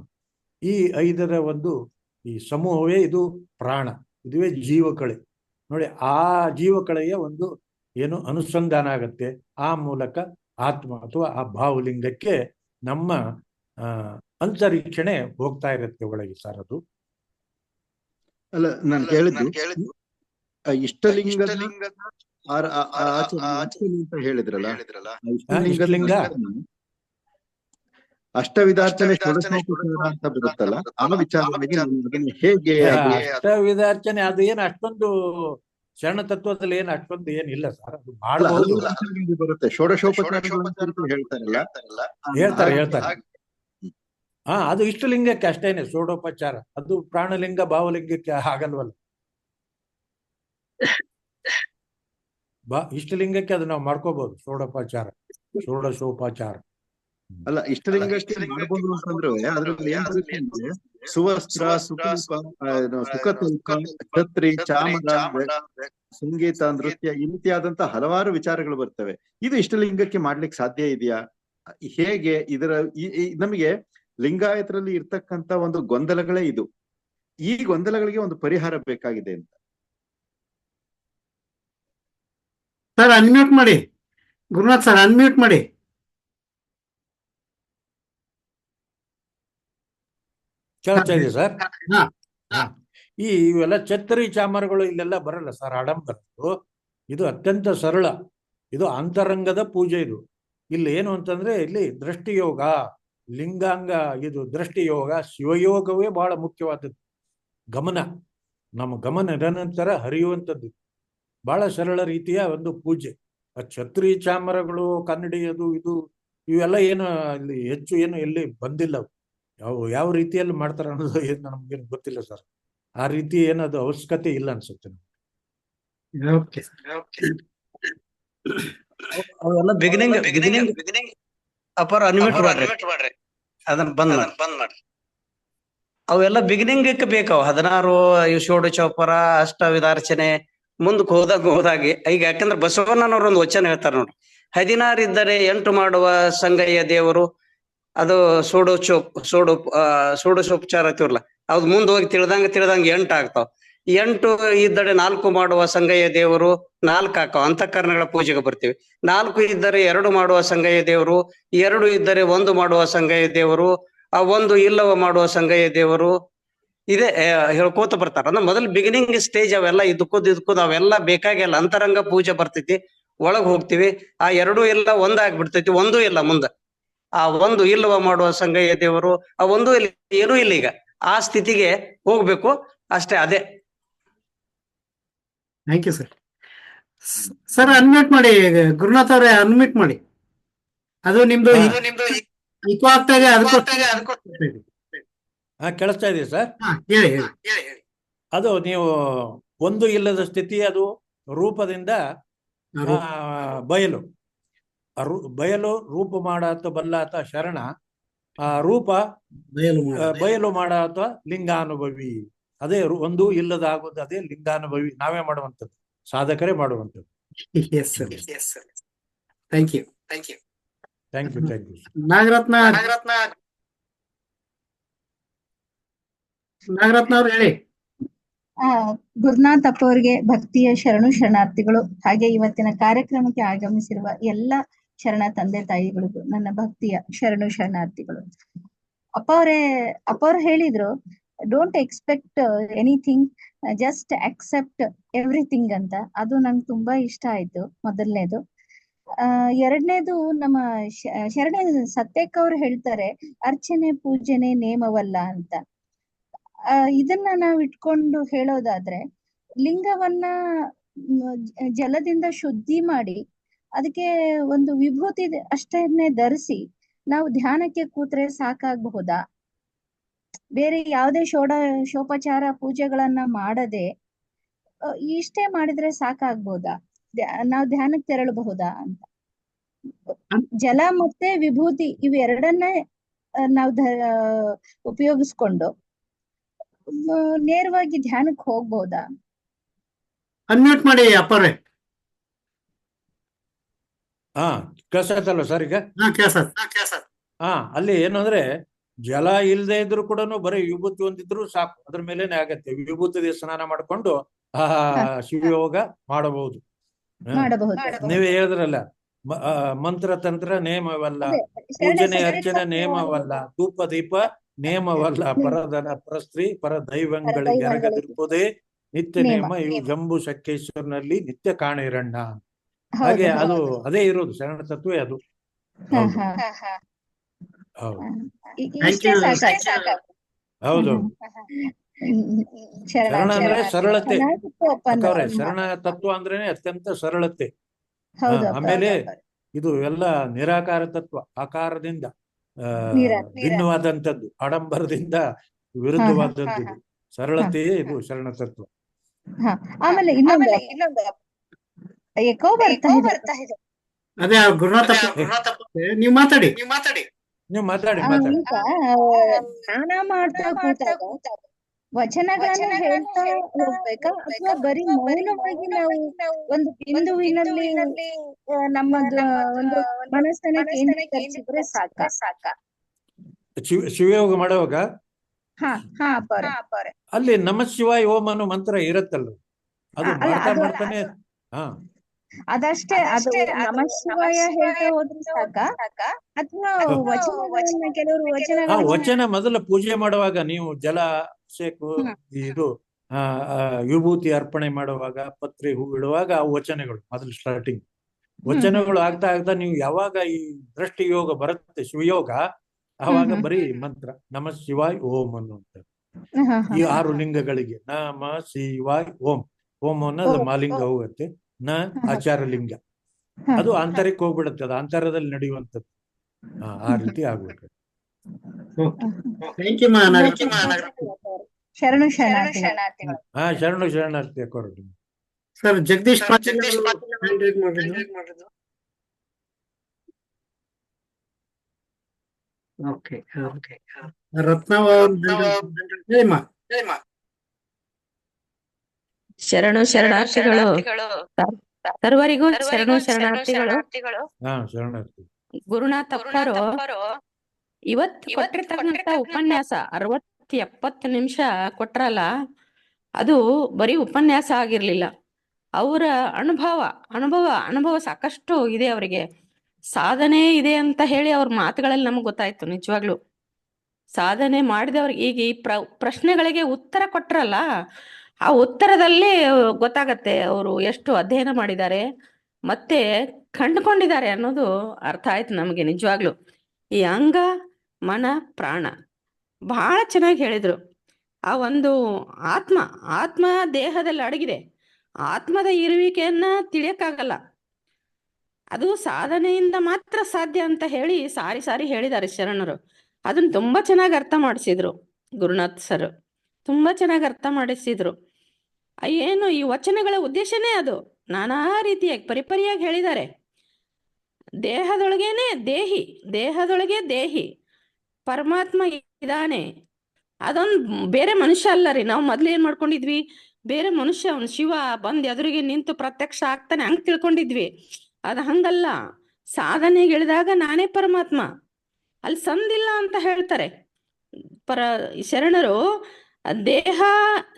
ಈ 5ರ ಈ ಸಮೂಹವೇ ಇದು ಪ್ರಾಣ. ಇದುವೇ ಜೀವಕಳೆ ನೋಡಿ. ಆ ಜೀವಕಳೆಯ ಏನು ಅನುಸಂಧಾನ ಆಗತ್ತೆ. ಆ ಮೂಲಕ ಆತ್ಮ ಅಥವಾ ಆ ಭಾವಲಿಂಗಕ್ಕೆ ನಮ್ಮ ಅಂತರೀಕ್ಷಣೆ ಹೋಗ್ತಾ ಇರುತ್ತೆ ಒಳಗೆ ಸರ್. ಅದು ಅಲ್ಲ, ನಾನು ಕೇಳಿದ್ದು ಇಷ್ಟಲಿಂಗದ ಅಂತ ಹೇಳಿದ್ರಲ್ಲ, ಇಷ್ಟಲಿಂಗ ಅಷ್ಟವಿಧಾರ್ಚನೆ ಷೋಡಶೋಪಚಾರ ಅಂತ ಬರುತ್ತಲ್ಲ, ಆ ವಿಚಾರವಾಗಿ ನೀವು ಅದನ್ನ ಹೇಗೆ ಅದು ಅಷ್ಟವಿಧಾರ್ಚನೆ ಅದು ಏನು ಅಷ್ಟೊಂದು ಶರಣ ತತ್ವದಲ್ಲಿ ಏನು ಅಷ್ಟೊಂದು ಏನಿಲ್ಲ ಸರ್. ಅದು ಅಲ್ಲ, ಮಾಡಬಹುದು, ವಿಚಾರವಾಗಿ ಬರುತ್ತೆ. ಷೋಡಶೋಪಚಾರಗಳನ್ನು ಕುರಿತು ಹೇಳ್ತಾರಲ್ಲ, ಹೇಳ್ತಾರೆ. ಅದು ಇಷ್ಟಲಿಂಗಕ್ಕೆ ಅಷ್ಟೇನೆ ಷೋಡೋಪಚಾರ. ಅದು ಪ್ರಾಣಲಿಂಗ ಭಾವಲಿಂಗಕ್ಕೆ ಆಗಲ್ವಲ್ಲ. ಇಷ್ಟಲಿಂಗಕ್ಕೆ ಅದು ನಾವು ಮಾಡ್ಕೋಬಹುದು ಷೋಡಶೋಪಚಾರ. ಅಲ್ಲ, ಇಷ್ಟಲಿಂಗಕ್ಕೆ ಮಾಡ್ಬೋದು ಅಂತಂದ್ರೆ ಅದ್ರಲ್ಲಿ ಏನ್ ಬರುತ್ತೆ ಅಂದ್ರೆ ಸುವಸ್ತ್ರ, ಸುಕಲ್ಪ, ಸುಖತಲ್ಪ, ಛತ್ರಿ, ಚಾಮರ, ಸಂಗೀತ, ನೃತ್ಯ ಈ ರೀತಿಯಾದಂತ ಹಲವಾರು ವಿಚಾರಗಳು ಬರ್ತವೆ. ಇದು ಇಷ್ಟಲಿಂಗಕ್ಕೆ ಮಾಡ್ಲಿಕ್ಕೆ ಸಾಧ್ಯ ಇದೆಯಾ? ಹೇಗೆ ಇದರ ನಮಗೆ ಲಿಂಗಾಯತರಲ್ಲಿ ಇರ್ತಕ್ಕಂತ ಒಂದು ಗೊಂದಲಗಳೇ ಇದು. ಈ ಗೊಂದಲಗಳಿಗೆ ಒಂದು ಪರಿಹಾರ ಬೇಕಾಗಿದೆ ಅಂತ. ಸರ್ ಅನ್ಮ್ಯೂಟ್ ಮಾಡಿ, ಗುರುನಾಥ್ ಸರ್ ಅನ್ಮ್ಯೂಟ್ ಮಾಡಿ. ಕೇಳ್ತಾ ಇದೆ ಸರ್. ಹಾ. ಇವೆಲ್ಲ ಛತ್ರಿ ಚಾಮರಗಳು ಇಲ್ಲೆಲ್ಲ ಬರಲ್ಲ ಸರ್, ಆಡಂಬರದ್ದು. ಇದು ಅತ್ಯಂತ ಸರಳ, ಇದು ಅಂತರಂಗದ ಪೂಜೆ. ಇದು ಇಲ್ಲಿ ಏನು ಅಂತಂದ್ರೆ ಇಲ್ಲಿ ದೃಷ್ಟಿಯೋಗ, ಲಿಂಗಾಂಗ, ಇದು ದೃಷ್ಟಿಯೋಗ, ಶಿವಯೋಗವೇ ಬಹಳ ಮುಖ್ಯವಾದದ್ದು. ನಮ್ಮ ಗಮನ ನಿರಂತರ ಹರಿಯುವಂಥದ್ದು. ಬಹಳ ಸರಳ ರೀತಿಯ ಒಂದು ಪೂಜೆ. ಛತ್ರಿ ಚಾಮರಗಳು, ಕನ್ನಡಿ, ಅದು ಇದು ಇವೆಲ್ಲ ಏನು ಇಲ್ಲಿ ಹೆಚ್ಚು ಏನು ಎಲ್ಲಿ ಬಂದಿಲ್ಲ. ಯಾವ ರೀತಿಯಲ್ಲಿ ಮಾಡ್ತಾರೆ ಅನ್ನೋದು ಏನು ನಮ್ಗೇನು ಗೊತ್ತಿಲ್ಲ ಸರ್. ಆ ರೀತಿ ಏನದು ಅವಶ್ಯಕತೆ ಇಲ್ಲ ಅನ್ಸುತ್ತೆ. ಅವೆಲ್ಲ ಬಿಗಿನಿಂಗ್ ಅಪರ ಅನ್ಮಿಟ್ ಮಾಡ್ರಿ, ಅದನ್ನ ಬಂದ್ ಮಾಡ್ರಿ. ಅವೆಲ್ಲ ಬಿಗಿನಿಂಗ್ ಬೇಕಾವ್ 16 ಷೋಡಶೋಪಚಾರ, ಅಷ್ಟವಿಧಾರ್ಚನೆ. ಮುಂದಕ್ಕೆ ಹೋದಾಗೆ ಈಗ ಯಾಕಂದ್ರೆ ಬಸವಣ್ಣನವ್ರ ಒಂದು ವಚನ ಹೇಳ್ತಾರೆ ನೋಡ್ರಿ, 16 ಇದ್ದರೆ 8 ಮಾಡುವ ಸಂಗಯ್ಯ ದೇವರು. ಅದು ಷೋಡಶೋಪಚಾರ ಅಂತೀವಲ್ಲ, ಅದು ಮುಂದೆ ಹೋಗಿ ತಿಳಿದಂಗ 8 ಆಗ್ತಾವ. 8 ಇದ್ದರೆ 4 ಮಾಡುವ ಸಂಗಯ್ಯ ದೇವರು 4 ಹಾಕಾವ, ಅಂತಃಕರಣಗಳ ಪೂಜೆಗೆ ಬರ್ತೀವಿ. 4 ಇದ್ದರೆ 2 ಮಾಡುವ ಸಂಗಯ್ಯ ದೇವರು, 2 ಇದ್ದರೆ 1 ಮಾಡುವ ಸಂಗಯ್ಯ ದೇವರು, ಆ 1 ಇಲ್ಲವ ಮಾಡುವ ಸಂಗಯ್ಯ ದೇವರು. ಇದೇ ಹೇಳ್ಕೋತ ಬರ್ತಾರ. ಅಂದ್ರೆ ಮೊದಲು ಬಿಗಿನಿಂಗ್ ಸ್ಟೇಜ್ ಅವೆಲ್ಲ ಇದಕ್ಕೂ ಅವೆಲ್ಲ ಬೇಕಾಗಿಲ್ಲ. ಅಂತರಂಗ ಪೂಜೆ ಬರ್ತೈತಿ, ಒಳಗ್ ಹೋಗ್ತಿವಿ. ಆ 2 ಎಲ್ಲ 1 ಆಗ್ಬಿಡ್ತೈತಿ, 1 ಇಲ್ಲ ಮುಂದೆ. ಆ 1 ಇಲ್ಲವ ಮಾಡುವ ಸಂಗಯ್ಯ ದೇವರು, ಆ 1 ಇಲ್ಲ, ಏನೂ ಇಲ್ಲ. ಈಗ ಆ ಸ್ಥಿತಿಗೆ ಹೋಗ್ಬೇಕು ಅಷ್ಟೇ. ಅದೇ. Thank you sir. Sir unmute ಮಾಡಿ, ಗುರುನಾಥ್ ಅವರೇ ಅನ್ಮ್ಯೂಟ್ ಮಾಡಿ. ಅದು ನಿಮ್ದು ಇಕೋ ಆಗ್ತಾ ಇದೆ, ಅದಕ್ಕೂ ಕೇಳಿಸ್ತಾ ಇದೆ ಸರ್. ಹೇಳಿ. ಅದು ನೀವು 1 ಇಲ್ಲದ ಸ್ಥಿತಿ, ಅದು ರೂಪದಿಂದ ಬಯಲು ರೂಪ ಮಾಡಾತ ಬಲ್ಲಾತ ಶರಣ, ರೂಪ ಬಯಲು ಮಾಡಾತ ಲಿಂಗಾನುಭವಿ. ಅದೇ 1 ಇಲ್ಲದ ಆಗೋದು, ಅದೇ ಲಿಂಗಾನುಭವಿ. ನಾವೇ ಮಾಡುವಂಥದ್ದು, ಸಾಧಕರೇ ಮಾಡುವಂಥದ್ದು. Thank you. ನಾಗರತ್ನ ಅವ್ರು ಹೇಳಿ. ಗುರುನಾಥ್ ಅಪ್ಪ ಅವರಿಗೆ ಭಕ್ತಿಯ ಶರಣಾರ್ಥಿಗಳು. ಹಾಗೆ ಇವತ್ತಿನ ಕಾರ್ಯಕ್ರಮಕ್ಕೆ ಆಗಮಿಸಿರುವ ಎಲ್ಲ ಶರಣ ತಂದೆ ತಾಯಿಗಳಿಗೂ ನನ್ನ ಭಕ್ತಿಯ ಶರಣಾರ್ಥಿಗಳು. ಅಪ್ಪ ಅವ್ರು ಹೇಳಿದ್ರು, don't expect anything, just accept everything ಅಂತ. ಅದು ನಂಗೆ ತುಂಬಾ ಇಷ್ಟ ಆಯ್ತು, ಮೊದಲನೇದು. ಎರಡನೇದು, ನಮ್ಮ ಶರಣ ಸತ್ಯಕ್ಕ ಅವ್ರು ಹೇಳ್ತಾರೆ, ಅರ್ಚನೆ ಪೂಜನೆ ನೇಮವಲ್ಲ ಅಂತ. ಇದನ್ನ ನಾವ್ ಇಟ್ಕೊಂಡು ಹೇಳೋದಾದ್ರೆ, ಲಿಂಗವನ್ನ ಜಲದಿಂದ ಶುದ್ಧಿ ಮಾಡಿ ಅದಕ್ಕೆ ಒಂದು ವಿಭೂತಿ ಅಷ್ಟನ್ನೇ ಧರಿಸಿ ನಾವು ಧ್ಯಾನಕ್ಕೆ ಕೂತ್ರೆ ಸಾಕಾಗಬಹುದಾ? ಬೇರೆ ಯಾವುದೇ ಷೋಡಶೋಪಚಾರ ಪೂಜೆಗಳನ್ನ ಮಾಡದೆ ಇಷ್ಟೇ ಮಾಡಿದ್ರೆ ಸಾಕಾಗ್ಬೋದಾ? ನಾವು ಧ್ಯಾನಕ್ಕೆ ತೆರಳಬಹುದಾ ಅಂತ. ಜಲ ಮತ್ತೆ ವಿಭೂತಿ ಇವೆರಡನ್ನೇ ನಾವು ಉಪಯೋಗಿಸ್ಕೊಂಡು ನೇರವಾಗಿ ಧ್ಯಾನಕ್ಕೆ ಹೋಗ್ಬಹುದಾ? ಅನ್ಮ್ಯೂಟ್ ಮಾಡಿ ಅಪ್ಪರೇ. ಕೇಳಿಸತ್ತಲ್ಲ ಸರ್ ಈಗ? ಅಲ್ಲಿ ಏನಂದ್ರೆ, ಜಲ ಇಲ್ಲದೆ ಇದ್ರು ಕೂಡ ಬರೀ ವಿಭೂತಿ ಹೊಂದಿದ್ರು ಸಾಕು, ಅದ್ರ ಮೇಲೇನೆ ಆಗತ್ತೆ. ವಿಭೂತಿ ಸ್ನಾನ ಮಾಡ್ಕೊಂಡು ಶಿವಯೋಗ ಮಾಡಬಹುದು. ನೀವೇ ಹೇಳಿದ್ರಲ್ಲ, ಮಂತ್ರ ತಂತ್ರ ನೇಮವಲ್ಲ, ಪೂಜನೆ ಅರ್ಚನೆ ನೇಮವಲ್ಲ, ಧೂಪ ದೀಪ ನೇಮವಲ್ಲ, ಪರದನ ಪರಸ್ತ್ರೀ ಪರ ದೈವಂಗಳಿಗೆ ಎರಗದಿರುವುದೇ ನಿತ್ಯ ನೇಮ, ಇವು ಜಂಬು ಶಕ್ತೇಶ್ವರನಲ್ಲಿ ನಿತ್ಯ ಕಾಣಿರಣ್ಣ. ಹಾಗೆ ಅದು ಅದೇ ಇರೋದು ಶರಣ ತತ್ವೇ ಅದು. ಹೌದು ಇಷ್ಟೇ ಸಾಕು. ಹೌದು ಶರಣ ಅಂದ್ರೆ ಸರಳತೆ. ಅಕ್ಕವ್ರೆ ಒಪ್ಪಂದ. ಶರಣ ತತ್ವ ಅಂದ್ರೇನೆ ಅತ್ಯಂತ ಸರಳತೆ. ಹೌದು ಆಮೇಲೆ ಇದು ಎಲ್ಲ ನಿರಾಕಾರ ತತ್ವ, ಆಕಾರದಿಂದ ಭಿನ್ನವಾದಂಥದ್ದು, ಆಡಂಬರದಿಂದ ವಿರುದ್ಧವಾದಂಥದ್ದು. ಸರಳತೆಯೇ ಇದು ಶರಣ ತತ್ವ. ಆಮೇಲೆ ಇನ್ನೊಂದು ಎಕೋ ಬರ್ತಾ ಇದೆ. ಅದೇ ಗುರುನಾಥ ನೀವು ಮಾತಾಡಿ. ನೀವು ಮಾತಾಡಿ. ಈಗ ಧ್ಯಾನ ಮಾಡ್ತಾ ಕೂತಾಗ ವಚನಗಳನ್ನ ಹೇಳ್ತಾ ಹೋಗ್ಬೇಕಾ ಅಥವಾ ಬರೀ ಮೌನವಾಗಿ ನಾವು ಒಂದು ಬಿಂದುವಿನಲ್ಲಿ ನಮ್ಮದು ಒಂದು ಮನಸ್ಸನ್ನ ಕೇಂದ್ರೀಕರಿಸಿದ್ರೆ ಸಾಕ? ಶಿವಯೋಗ ಮಾಡುವಾಗ ಅಪ್ಪಾರೆ. ಅಲ್ಲಿ ನಮ ಶಿವಾಯ ಓಂ ಅನ್ನೋ ಮಂತ್ರ ಇರತ್ತಲ್ಲ, ಅದು ಮಾಡ್ತಾನೆ. ಅದಷ್ಟೇ, ಅದು ನಮ ಶಿವಾಯ ಹೇಳ್ತಾ ಹೋದ್ರೆ ಸಾಕ ಅಥವಾ ವಚನಗಳನ್ನ ಕೆಲವರು ವಚನ ಮೊದಲ ಪೂಜೆ ಮಾಡುವಾಗ ನೀವು ಜಲ ಅಭಿಷೇಕ ಇದು ವಿಭೂತಿ ಅರ್ಪಣೆ ಮಾಡುವಾಗ, ಪತ್ರಿ ಹೂ ಇಡುವಾಗ ಆ ವಚನಗಳು ಮೊದಲು ಸ್ಟಾರ್ಟಿಂಗ್ ವಚನಗಳು ಆಗ್ತಾ ನೀವು ಯಾವಾಗ ಈ ದೃಷ್ಟಿ ಯೋಗ ಬರುತ್ತೆ, ಶಿವಯೋಗ, ಆವಾಗ ಬರೀ ಮಂತ್ರ ನಮ ಶಿವಾಯ್ ಓಂ ಅನ್ನುವಂಥದ್ದು. ಈ 6 ಲಿಂಗಗಳಿಗೆ ನಮ ಶಿವಾಯ್ ಓಂ. ಓಂ ಅನ್ನೋದು ಮಾಲಿಂಗ ಹೋಗುತ್ತೆ, ನ ಆಚಾರ ಲಿಂಗ, ಅದು ಆಂತರಕ್ಕೆ ಹೋಗ್ಬಿಡುತ್ತೆ, ಅದು ಆಂತರದಲ್ಲಿ ನಡೆಯುವಂಥದ್ದು. ಆ ರೀತಿ ಆಗ್ಬೇಕು. ಶರಣು ಶರಣಾರ್ಥಿಗಳು. ಶರಣು ಶರಣಾರ್ಥಿ ಅಕ್ಕೋರು. ಸರ್ ಜಗದೀಶ್ ಓಕೆ ರತ್ನವ ಶರಣು ಶರಣಾರ್ಥಿಗಳು. ಸರ್ವರಿಗೂ ಶರಣು ಶರಣಾರ್ಥಿಗಳು. ಶರಣಾರ್ಥಿ. ಗುರುನಾಥ್ ಅಪ್ಪರು ಇವತ್ತು ಕೊಟ್ಟಿರ್ತಕ್ಕಂಥ ಉಪನ್ಯಾಸ 60-70 ನಿಮಿಷ ಕೊಟ್ರಲ್ಲ, ಅದು ಬರೀ ಉಪನ್ಯಾಸ ಆಗಿರ್ಲಿಲ್ಲ. ಅವರ ಅನುಭವ ಸಾಕಷ್ಟು ಇದೆ. ಅವರಿಗೆ ಸಾಧನೆ ಇದೆ ಅಂತ ಹೇಳಿ ಅವ್ರ ಮಾತುಗಳಲ್ಲಿ ನಮಗ್ ಗೊತ್ತಾಯ್ತು. ನಿಜವಾಗ್ಲು ಸಾಧನೆ ಮಾಡಿದವ್ರಿಗೆ ಈಗ ಈ ಪ್ರಶ್ನೆಗಳಿಗೆ ಉತ್ತರ ಕೊಟ್ರಲ್ಲ, ಆ ಉತ್ತರದಲ್ಲಿ ಗೊತ್ತಾಗತ್ತೆ ಅವರು ಎಷ್ಟು ಅಧ್ಯಯನ ಮಾಡಿದ್ದಾರೆ ಮತ್ತೆ ಕಂಡುಕೊಂಡಿದ್ದಾರೆ ಅನ್ನೋದು ಅರ್ಥ ಆಯ್ತು ನಮಗೆ. ನಿಜವಾಗ್ಲು ಈ ಅಂಗ ಮನ ಪ್ರಾಣ ಬಹಳ ಚೆನ್ನಾಗಿ ಹೇಳಿದ್ರು. ಆ ಒಂದು ಆತ್ಮ ದೇಹದಲ್ಲಿ ಅಡಗಿದೆ. ಆತ್ಮದ ಇರುವಿಕೆಯನ್ನ ತಿಳಿಯಕ್ಕಾಗಲ್ಲ, ಅದು ಸಾಧನೆಯಿಂದ ಮಾತ್ರ ಸಾಧ್ಯ ಅಂತ ಹೇಳಿ ಸಾರಿ ಹೇಳಿದ್ದಾರೆ ಶರಣರು. ಅದನ್ನ ತುಂಬಾ ಚೆನ್ನಾಗಿ ಅರ್ಥ ಮಾಡಿಸಿದ್ರು ಗುರುನಾಥ್ ಸರ್, ತುಂಬಾ ಚೆನ್ನಾಗಿ ಅರ್ಥ ಮಾಡಿಸಿದ್ರು. ಏನು ಈ ವಚನಗಳ ಉದ್ದೇಶನೇ ಅದು. ನಾನಾ ರೀತಿಯಾಗಿ ಪರಿಪರಿಯಾಗಿ ಹೇಳಿದ್ದಾರೆ. ದೇಹದೊಳಗೇನೆ ದೇಹದೊಳಗೆ ದೇಹಿ ಪರಮಾತ್ಮ ಇದ್ದಾನೆ. ಅದೊಂದು ಬೇರೆ ಮನುಷ್ಯ ಅಲ್ಲ ರೀ. ನಾವು ಮೊದ್ಲು ಏನ್ ಮಾಡ್ಕೊಂಡಿದ್ವಿ, ಬೇರೆ ಮನುಷ್ಯ, ಅವನು ಶಿವ ಬಂದ್ ಎದುರಿಗೆ ನಿಂತು ಪ್ರತ್ಯಕ್ಷ ಆಗ್ತಾನೆ ಹಂಗ್ ತಿಳ್ಕೊಂಡಿದ್ವಿ. ಅದ ಹಂಗಲ್ಲ. ಸಾಧನೆಗೆ ಇಳಿದಾಗ ನಾನೇ ಪರಮಾತ್ಮ, ಅಲ್ಲಿ ಸಂದಿಲ್ಲ ಅಂತ ಹೇಳ್ತಾರೆ ಶರಣರು.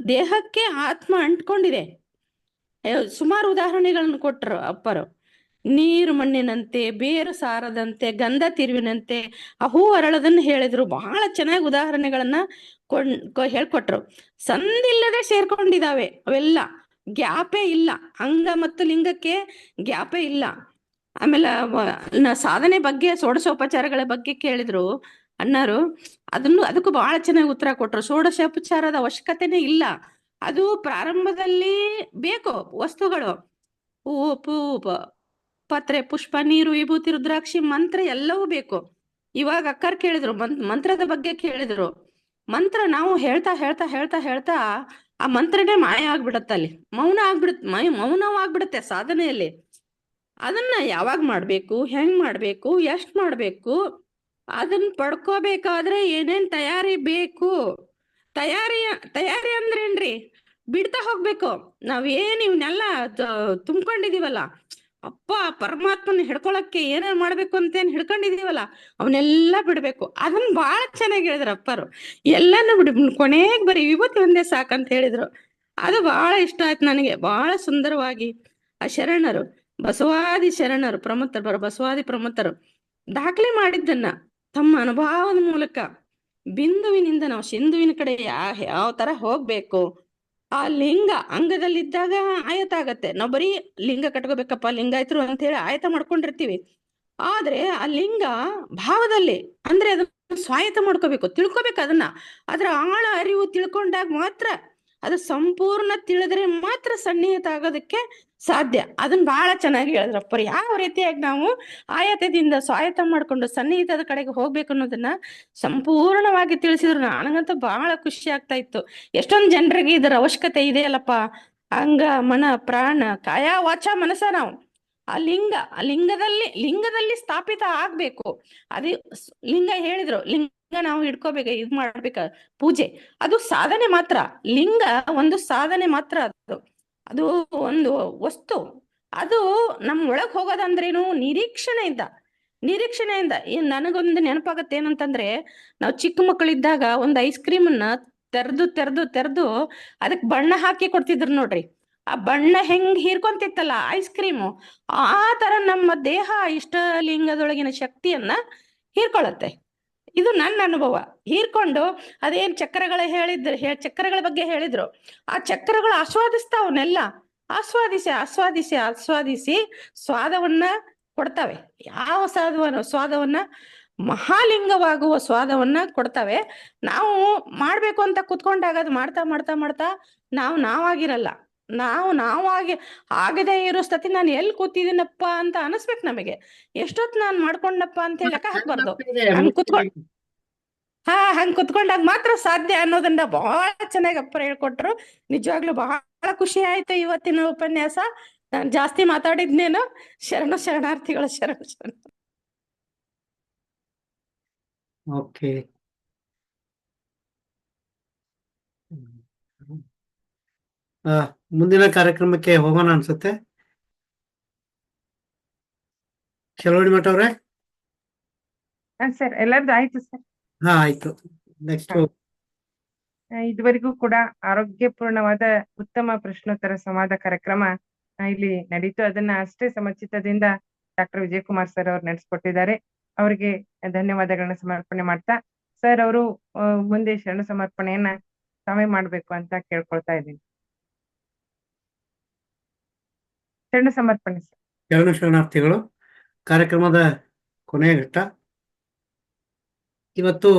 ದೇಹಕ್ಕೆ ಆತ್ಮ ಅಂಟ್ಕೊಂಡಿದೆ. ಸುಮಾರು ಉದಾಹರಣೆಗಳನ್ನು ಕೊಟ್ಟರು ಅಪ್ಪರು. ನೀರು ಮಣ್ಣಿನಂತೆ, ಬೇರು ಸಾರದಂತೆ, ಗಂಧ ತಿರುವಿನಂತೆ, ಆ ಹೂ ಅರಳದನ್ನು ಹೇಳಿದ್ರು. ಬಹಳ ಚೆನ್ನಾಗಿ ಉದಾಹರಣೆಗಳನ್ನ ಹೇಳ್ಕೊಟ್ರು. ಸಂದಿಲ್ಲದೆ ಸೇರ್ಕೊಂಡಿದಾವೆ ಅವೆಲ್ಲ, ಗ್ಯಾಪೇ ಇಲ್ಲ. ಅಂಗ ಮತ್ತು ಲಿಂಗಕ್ಕೆ ಗ್ಯಾಪೇ ಇಲ್ಲ. ಆಮೇಲೆ ಸಾಧನೆ ಬಗ್ಗೆ, ಷೋಡಶೋಪಚಾರಗಳ ಬಗ್ಗೆ ಕೇಳಿದ್ರು ಅಣ್ಣರು. ಅದಕ್ಕೂ ಬಹಳ ಚೆನ್ನಾಗಿ ಉತ್ತರ ಕೊಟ್ರು. ಷೋಡಶೋಪಚಾರದ ಅವಶ್ಯಕತೆನೇ ಇಲ್ಲ. ಅದು ಪ್ರಾರಂಭದಲ್ಲಿ ಬೇಕು ವಸ್ತುಗಳು, ಹೂವು, ಪತ್ರೆ, ಪುಷ್ಪ, ನೀರು, ವಿಭೂತಿ, ರುದ್ರಾಕ್ಷಿ, ಮಂತ್ರ ಎಲ್ಲವೂ ಬೇಕು. ಇವಾಗ ಅಕ್ಕರ್ ಕೇಳಿದ್ರು, ಮಂತ್ರದ ಬಗ್ಗೆ ಕೇಳಿದ್ರು. ಮಂತ್ರ ನಾವು ಹೇಳ್ತಾ ಆ ಮಂತ್ರನೇ ಮಾಯ ಆಗ್ಬಿಡತ್ತೆ. ಅಲ್ಲಿ ಮೌನವಾಗ್ಬಿಡುತ್ತೆ ಸಾಧನೆಯಲ್ಲಿ. ಅದನ್ನ ಯಾವಾಗ ಮಾಡ್ಬೇಕು, ಹೆಂಗ್ ಮಾಡ್ಬೇಕು, ಎಷ್ಟ್ ಮಾಡ್ಬೇಕು, ಅದನ್ನ ಪಡ್ಕೋಬೇಕಾದ್ರೆ ಏನೇನ್ ತಯಾರಿ ಬೇಕು. ತಯಾರಿ ಅಂದ್ರೇನ್ರಿ, ಬಿಡ್ತಾ ಹೋಗ್ಬೇಕು. ನಾವೇನ್ ಇವನ್ನೆಲ್ಲ ತುಂಬ್ಕೊಂಡಿದೀವಲ್ಲ, ಅಪ್ಪ ಪರಮಾತ್ಮನ ಹಿಡ್ಕೊಳಕ್ಕೆ ಏನೇನ್ ಮಾಡ್ಬೇಕು ಅಂತೇನ್ ಹಿಡ್ಕೊಂಡಿದೀವಲ್ಲ, ಅವನ್ನೆಲ್ಲ ಬಿಡ್ಬೇಕು. ಅದನ್ನ ಬಹಳ ಚೆನ್ನಾಗಿ ಹೇಳಿದ್ರು ಅಪ್ಪರು. ಎಲ್ಲಾನು ಕೊನೆಗೆ ಬರೀ ವಿಭೂತಿ ಒಂದೇ ಸಾಕಂತ ಹೇಳಿದ್ರು. ಅದು ಬಹಳ ಇಷ್ಟ ಆಯ್ತು ನನಗೆ. ಬಹಳ ಸುಂದರವಾಗಿ ಆ ಶರಣರು, ಬಸವಾದಿ ಶರಣರು, ಬಸವಾದಿ ಪ್ರಮುಖರು ದಾಖಲೆ ಮಾಡಿದ್ದನ್ನ ತಮ್ಮ ಅನುಭವದ ಮೂಲಕ ಬಿಂದುವಿನಿಂದ ನಾವು ಸಿಂಧುವಿನ ಕಡೆ ಯಾವ ತರ ಹೋಗ್ಬೇಕು. ಆ ಲಿಂಗ ಅಂಗದಲ್ಲಿದ್ದಾಗ ಆಯತ ಆಗತ್ತೆ. ನಾವು ಬರೀ ಲಿಂಗ ಕಟ್ಕೋಬೇಕಪ್ಪ, ಲಿಂಗಾಯತರು ಅಂತ ಹೇಳಿ ಆಯತ ಮಾಡ್ಕೊಂಡಿರ್ತೀವಿ. ಆದ್ರೆ ಆ ಲಿಂಗ ಭಾವದಲ್ಲಿ ಅಂದ್ರೆ ಅದನ್ನ ಸ್ವಾಯತ್ತ ಮಾಡ್ಕೋಬೇಕು, ತಿಳ್ಕೊಬೇಕು ಅದನ್ನ. ಅದ್ರ ಆಳ ಅರಿವು ತಿಳ್ಕೊಂಡಾಗ ಮಾತ್ರ ಅದು ಸಂಪೂರ್ಣ ತಿಳಿದ್ರೆ ಮಾತ್ರ ಸನ್ನಿಹಿತ ಆಗೋದಕ್ಕೆ ಸಾಧ್ಯ. ಅದನ್ನ ಬಹಳ ಚೆನ್ನಾಗಿ ಹೇಳಿದ್ರಪ್ಪ. ಯಾವ ರೀತಿಯಾಗಿ ನಾವು ಆಯತದಿಂದ ಸ್ವಾಯತ್ತ ಮಾಡ್ಕೊಂಡು ಸನ್ನಿಹಿತದ ಕಡೆಗೆ ಹೋಗ್ಬೇಕು ಅನ್ನೋದನ್ನ ಸಂಪೂರ್ಣವಾಗಿ ತಿಳಿಸಿದ್ರು. ನನಗಂತೂ ಬಹಳ ಖುಷಿ ಆಗ್ತಾ ಇತ್ತು. ಎಷ್ಟೊಂದು ಜನರಿಗೆ ಇದರ ಅವಶ್ಯಕತೆ ಇದೆಯಲ್ಲಪ್ಪ. ಅಂಗ ಮನ ಪ್ರಾಣ ಕಾಯ ವಾಚ ಮನಸ ನಾವು ಆ ಲಿಂಗದಲ್ಲಿ ಸ್ಥಾಪಿತ ಆಗ್ಬೇಕು. ಅದೇ ಲಿಂಗ ಹೇಳಿದ್ರು, ಲಿಂಗ ನಾವು ಹಿಡ್ಕೋಬೇಕು, ಇದ್ ಮಾಡ್ಬೇಕ ಪೂಜೆ. ಅದು ಸಾಧನೆ ಮಾತ್ರ. ಲಿಂಗ ಒಂದು ಸಾಧನೆ ಮಾತ್ರ. ಅದು ಒಂದು ವಸ್ತು. ಅದು ನಮ್ ಒಳಗ್ ಹೋಗೋದಂದ್ರೇನು ನಿರೀಕ್ಷಣೆಯಿಂದ. ನನಗೊಂದು ನೆನಪಾಗತ್ತೆ ಏನಂತಂದ್ರೆ, ನಾವು ಚಿಕ್ಕ ಮಕ್ಕಳಿದ್ದಾಗ ಒಂದು ಐಸ್ ಕ್ರೀಮನ್ನ ತೆರೆದು ಅದಕ್ಕೆ ಬಣ್ಣ ಹಾಕಿ ಕೊಡ್ತಿದ್ರು ನೋಡ್ರಿ. ಆ ಬಣ್ಣ ಹೆಂಗ್ ಹೀರ್ಕೊಂತಿತ್ತಲ್ಲ ಐಸ್ ಕ್ರೀಮು, ಆ ತರ ನಮ್ಮ ದೇಹ ಇಷ್ಟಲಿಂಗದೊಳಗಿನ ಶಕ್ತಿಯನ್ನ ಹೀರ್ಕೊಳ್ಳುತ್ತೆ. ಇದು ನನ್ನ ಅನುಭವ. ಹೀರ್ಕೊಂಡು ಅದೇನ್ ಚಕ್ರಗಳ ಬಗ್ಗೆ ಹೇಳಿದ್ರು, ಆ ಚಕ್ರಗಳು ಆಸ್ವಾದಿಸ್ತಾವನ್ನೆಲ್ಲ ಆಸ್ವಾದಿಸಿ ಸ್ವಾದವನ್ನ ಕೊಡ್ತವೆ. ಯಾವ ಸ್ವಾದವನ್ನ ಮಹಾಲಿಂಗವಾಗುವ ಸ್ವಾದವನ್ನ ಕೊಡ್ತವೆ. ನಾವು ಮಾಡ್ಬೇಕು ಅಂತ ಕುತ್ಕೊಂಡಾಗ ಅದು ಮಾಡ್ತಾ ನಾವಾಗಿರಲ್ಲ. ಆಗದೆ ಇರೋ ಸ್ಥಿತಿ ನಾನು ಎಲ್ಲಿ ಕೂತಿದ್ದೀನಪ್ಪ ಅಂತ ಅನಿಸ್ಬೇಕು ನಮಗೆ. ಎಷ್ಟೊತ್ತು ನಾನು ಮಾಡ್ಕೊಂಡಪ್ಪ ಅಂತ ಹೇಳಿ ಲೆಕ್ಕ ಹಾಕ್ಬಾರ್ದು. ಹಂಗ್ ಕುತ್ಕೊಂಡಾಗ ಮಾತ್ರ ಸಾಧ್ಯ ಅನ್ನೋದನ್ನ ಬಹಳ ಚೆನ್ನಾಗಿ ಅಪ್ಪರು ಹೇಳ್ಕೊಟ್ರು. ನಿಜವಾಗ್ಲೂ ಬಹಳ ಖುಷಿ ಆಯ್ತು ಇವತ್ತಿನ ಉಪನ್ಯಾಸ. ನಾನು ಜಾಸ್ತಿ ಮಾತಾಡಿದ್ನೇನು. ಶರಣಾರ್ಥಿಗಳು. ಓಕೆ. ಮುಂದಿನ ಕಾರ್ಯಕ್ರಮಕ್ಕೆ ಹೋಗೋಣ ಅನ್ಸುತ್ತೆ. ಚಲೋಡಿ ಮಠ ಅವ್ರೆ. ಸರ್ ಎಲ್ಲರದು ಆಯ್ತು ಸರ್. ಆಯ್ತು. ನೆಕ್ಸ್ಟ್ ಇದುವರೆಗೂ ಕೂಡ ಆರೋಗ್ಯಪೂರ್ಣವಾದ ಉತ್ತಮ ಪ್ರಶ್ನೋತ್ತರ ಸಂವಾದ ಕಾರ್ಯಕ್ರಮ ಇಲ್ಲಿ ನಡೀತು. ಅದನ್ನ ಅಷ್ಟೇ ಸಮಚಿತ್ತದಿಂದ ಡಾಕ್ಟರ್ ವಿಜಯಕುಮಾರ್ ಸರ್ ಅವರು ನಡೆಸ್ಕೊಟ್ಟಿದ್ದಾರೆ. ಅವರಿಗೆ ಧನ್ಯವಾದಗಳನ್ನ ಸಮರ್ಪಣೆ ಮಾಡ್ತಾ, ಸರ್ ಅವರು ಮುಂದೆ ಶರಣ ಸಮರ್ಪಣೆಯನ್ನ ತಾವೇ ಮಾಡ್ಬೇಕು ಅಂತ ಕೇಳ್ಕೊಳ್ತಾ ಇದ್ದೀನಿ. ಶರಣ ಸಮರ್ಪಣೆ ಸರ್. ಶರಣಾರ್ಥಿಗಳು. ಕಾರ್ಯಕ್ರಮದ ಕೊನೆಯ ಘಟ್ಟ. ಇವತ್ತು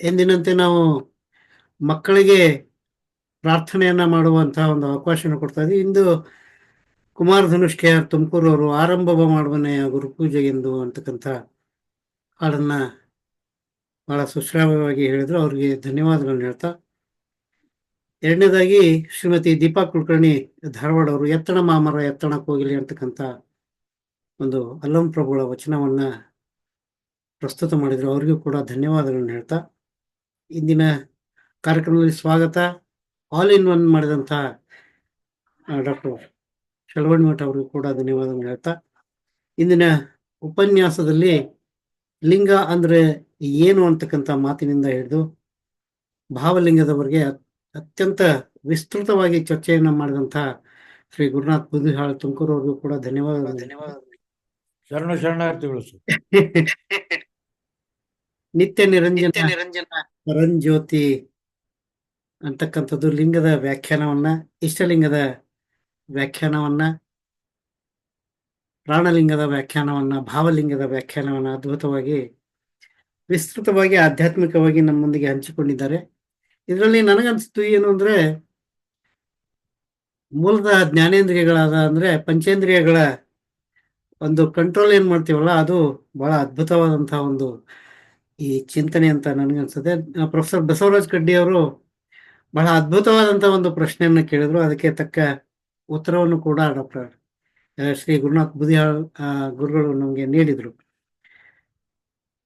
ಎಂದಿನಂತೆ ನಾವು ಮಕ್ಕಳಿಗೆ ಪ್ರಾರ್ಥನೆಯನ್ನ ಮಾಡುವಂತಹ ಒಂದು ಅವಕಾಶವನ್ನು ಕೊಡ್ತಾ ಇದ್ದೀವಿ. ಇಂದು ಕುಮಾರ ಧನುಷ್ ಕೆ ಆರ್ ತುಮಕೂರು ಅವರು ಆರಂಭ ಮಾಡುವನೆಯ ಗುರುಪೂಜೆಗೆಂದು ಅಂತಕ್ಕಂಥ ಹಾಡನ್ನ ಬಹಳ ಸುಶ್ರಾವ್ಯವಾಗಿ ಹೇಳಿದ್ರು. ಅವ್ರಿಗೆ ಧನ್ಯವಾದಗಳನ್ನು ಹೇಳ್ತಾ, ಎರಡನೇದಾಗಿ ಶ್ರೀಮತಿ ದೀಪಾ ಕುಲಕರ್ಣಿ ಧಾರವಾಡ ಅವರು ಎತ್ತಣ ಮಾಮರ ಎತ್ತಣ ಕೋಗಿಲಿ ಅಂತಕ್ಕಂಥ ಒಂದು ಅಲ್ಲಂ ಪ್ರಭುಗಳ ವಚನವನ್ನ ಪ್ರಸ್ತುತ ಮಾಡಿದ್ರು. ಅವರಿಗೂ ಕೂಡ ಧನ್ಯವಾದಗಳನ್ನು ಹೇಳ್ತಾ, ಇಂದಿನ ಕಾರ್ಯಕ್ರಮದಲ್ಲಿ ಸ್ವಾಗತ ಆಲ್ ಇನ್ ಒನ್ ಮಾಡಿದಂಥ ಡಾಕ್ಟರ್ ಶಲವಣ್ ಮಠ ಅವರಿಗೂ ಕೂಡ ಧನ್ಯವಾದಗಳನ್ನು ಹೇಳ್ತಾ, ಇಂದಿನ ಉಪನ್ಯಾಸದಲ್ಲಿ ಲಿಂಗ ಅಂದ್ರೆ ಏನು ಅಂತಕ್ಕಂಥ ಮಾತಿನಿಂದ ಹಿಡಿದು ಭಾವಲಿಂಗದವರೆಗೆ ಅತ್ಯಂತ ವಿಸ್ತೃತವಾಗಿ ಚರ್ಚೆಯನ್ನ ಮಾಡಿದಂಥ ಶ್ರೀ ಗುರುನಾಥ್ ಬೂದಿಹಾಳ್ ತುಮಕೂರು ಅವ್ರಿಗೂ ಕೂಡ ಧನ್ಯವಾದಗಳು. ಶರಣಾರ್ಥಿಗಳು. ನಿತ್ಯ ನಿರಂಜನ ಪರಂಜ್ಯೋತಿ ಅಂತಕ್ಕಂಥದ್ದು ಲಿಂಗದ ವ್ಯಾಖ್ಯಾನವನ್ನ, ಇಷ್ಟಲಿಂಗದ ವ್ಯಾಖ್ಯಾನವನ್ನ, ಪ್ರಾಣಲಿಂಗದ ವ್ಯಾಖ್ಯಾನವನ್ನ, ಭಾವಲಿಂಗದ ವ್ಯಾಖ್ಯಾನವನ್ನ ಅದ್ಭುತವಾಗಿ ವಿಸ್ತೃತವಾಗಿ ಆಧ್ಯಾತ್ಮಿಕವಾಗಿ ನಮ್ಮೊಂದಿಗೆ ಹಂಚಿಕೊಂಡಿದ್ದಾರೆ. ಇದರಲ್ಲಿ ನನಗನ್ಸಿತು ಏನು ಅಂದ್ರೆ, ಮೂಲದ ಜ್ಞಾನೇಂದ್ರಿಯಗಳಾದ ಅಂದ್ರೆ ಪಂಚೇಂದ್ರಿಯಗಳ ಒಂದು ಕಂಟ್ರೋಲ್ ಏನ್ ಮಾಡ್ತೀವಲ್ಲ, ಅದು ಬಹಳ ಅದ್ಭುತವಾದಂತಹ ಒಂದು ಈ ಚಿಂತನೆ ಅಂತ ನನಗನ್ಸುತ್ತೆ. ಪ್ರೊಫೆಸರ್ ಬಸವರಾಜ್ ಕಡ್ಡಿ ಅವರು ಬಹಳ ಅದ್ಭುತವಾದಂತಹ ಒಂದು ಪ್ರಶ್ನೆಯನ್ನ ಕೇಳಿದ್ರು. ಅದಕ್ಕೆ ತಕ್ಕ ಉತ್ತರವನ್ನು ಕೂಡ ಡಾಕ್ಟರ್ ಶ್ರೀ ಗುರುನಾಥ್ ಬೂದಿಹಾಳ್ ಗುರುಗಳು ನಮಗೆ ನೀಡಿದ್ರು.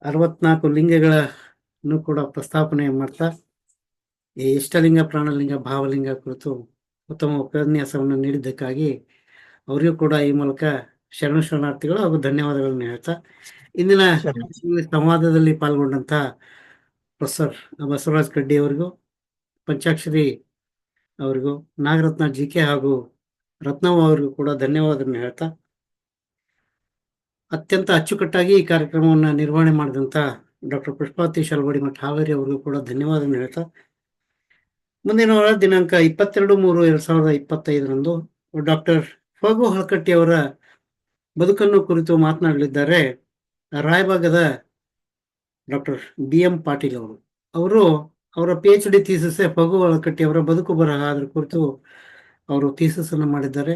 64 ಲಿಂಗಗಳನ್ನು ಕೂಡ ಪ್ರಸ್ತಾಪನೆ ಮಾಡ್ತಾ ಈ ಇಷ್ಟಲಿಂಗ, ಪ್ರಾಣಲಿಂಗ, ಭಾವಲಿಂಗ ಕುರಿತು ಉತ್ತಮ ಉಪನ್ಯಾಸವನ್ನು ನೀಡಿದ್ದಕ್ಕಾಗಿ ಅವರಿಗೂ ಕೂಡ ಈ ಮೂಲಕ ಶರಣಾರ್ಥಿಗಳು ಹಾಗೂ ಧನ್ಯವಾದಗಳನ್ನು ಹೇಳ್ತಾ, ಇಂದಿನ ಸಂವಾದದಲ್ಲಿ ಪಾಲ್ಗೊಂಡಂತ ಪ್ರೊಫೆಸರ್ ಬಸವರಾಜ್ ಕಡ್ಡಿ ಅವರಿಗೂ, ಪಂಚಾಕ್ಷರಿ ಅವರಿಗೂ, ನಾಗರತ್ನ ಜಿಕೆ ಹಾಗೂ ರತ್ನವ್ವ ಅವರಿಗೂ ಕೂಡ ಧನ್ಯವಾದಗಳನ್ನು ಹೇಳ್ತಾ, ಅತ್ಯಂತ ಅಚ್ಚುಕಟ್ಟಾಗಿ ಈ ಕಾರ್ಯಕ್ರಮವನ್ನು ನಿರ್ವಹಣೆ ಮಾಡಿದಂಥ ಡಾಕ್ಟರ್ ಪುಷ್ಪಾವತಿ ಶಲ್ವಡಿ ಮಠ ಹಾವೇರಿ ಅವರಿಗೂ ಕೂಡ ಧನ್ಯವಾದಗಳನ್ನು ಹೇಳ್ತಾ, ಮುಂದಿನ ವಾರ ದಿನಾಂಕ 22/3/2025 ಡಾಕ್ಟರ್ ಫಗು ಹಳಕಟ್ಟಿ ಅವರ ಬದುಕನ್ನು ಕುರಿತು ಮಾತನಾಡಲಿದ್ದಾರೆ ರಾಯಬಾಗದ ಡಾಕ್ಟರ್ BM ಪಾಟೀಲ್ ಅವರು ಅವರ PhD ಥೀಸಿಸ್ ಫಗು ಹಳಕಟ್ಟಿ ಅವರ ಬದುಕು ಬರಹ ಅದರ ಕುರಿತು ಅವರು ಥೀಸಿಸ್ ಅನ್ನು ಮಾಡಿದ್ದಾರೆ.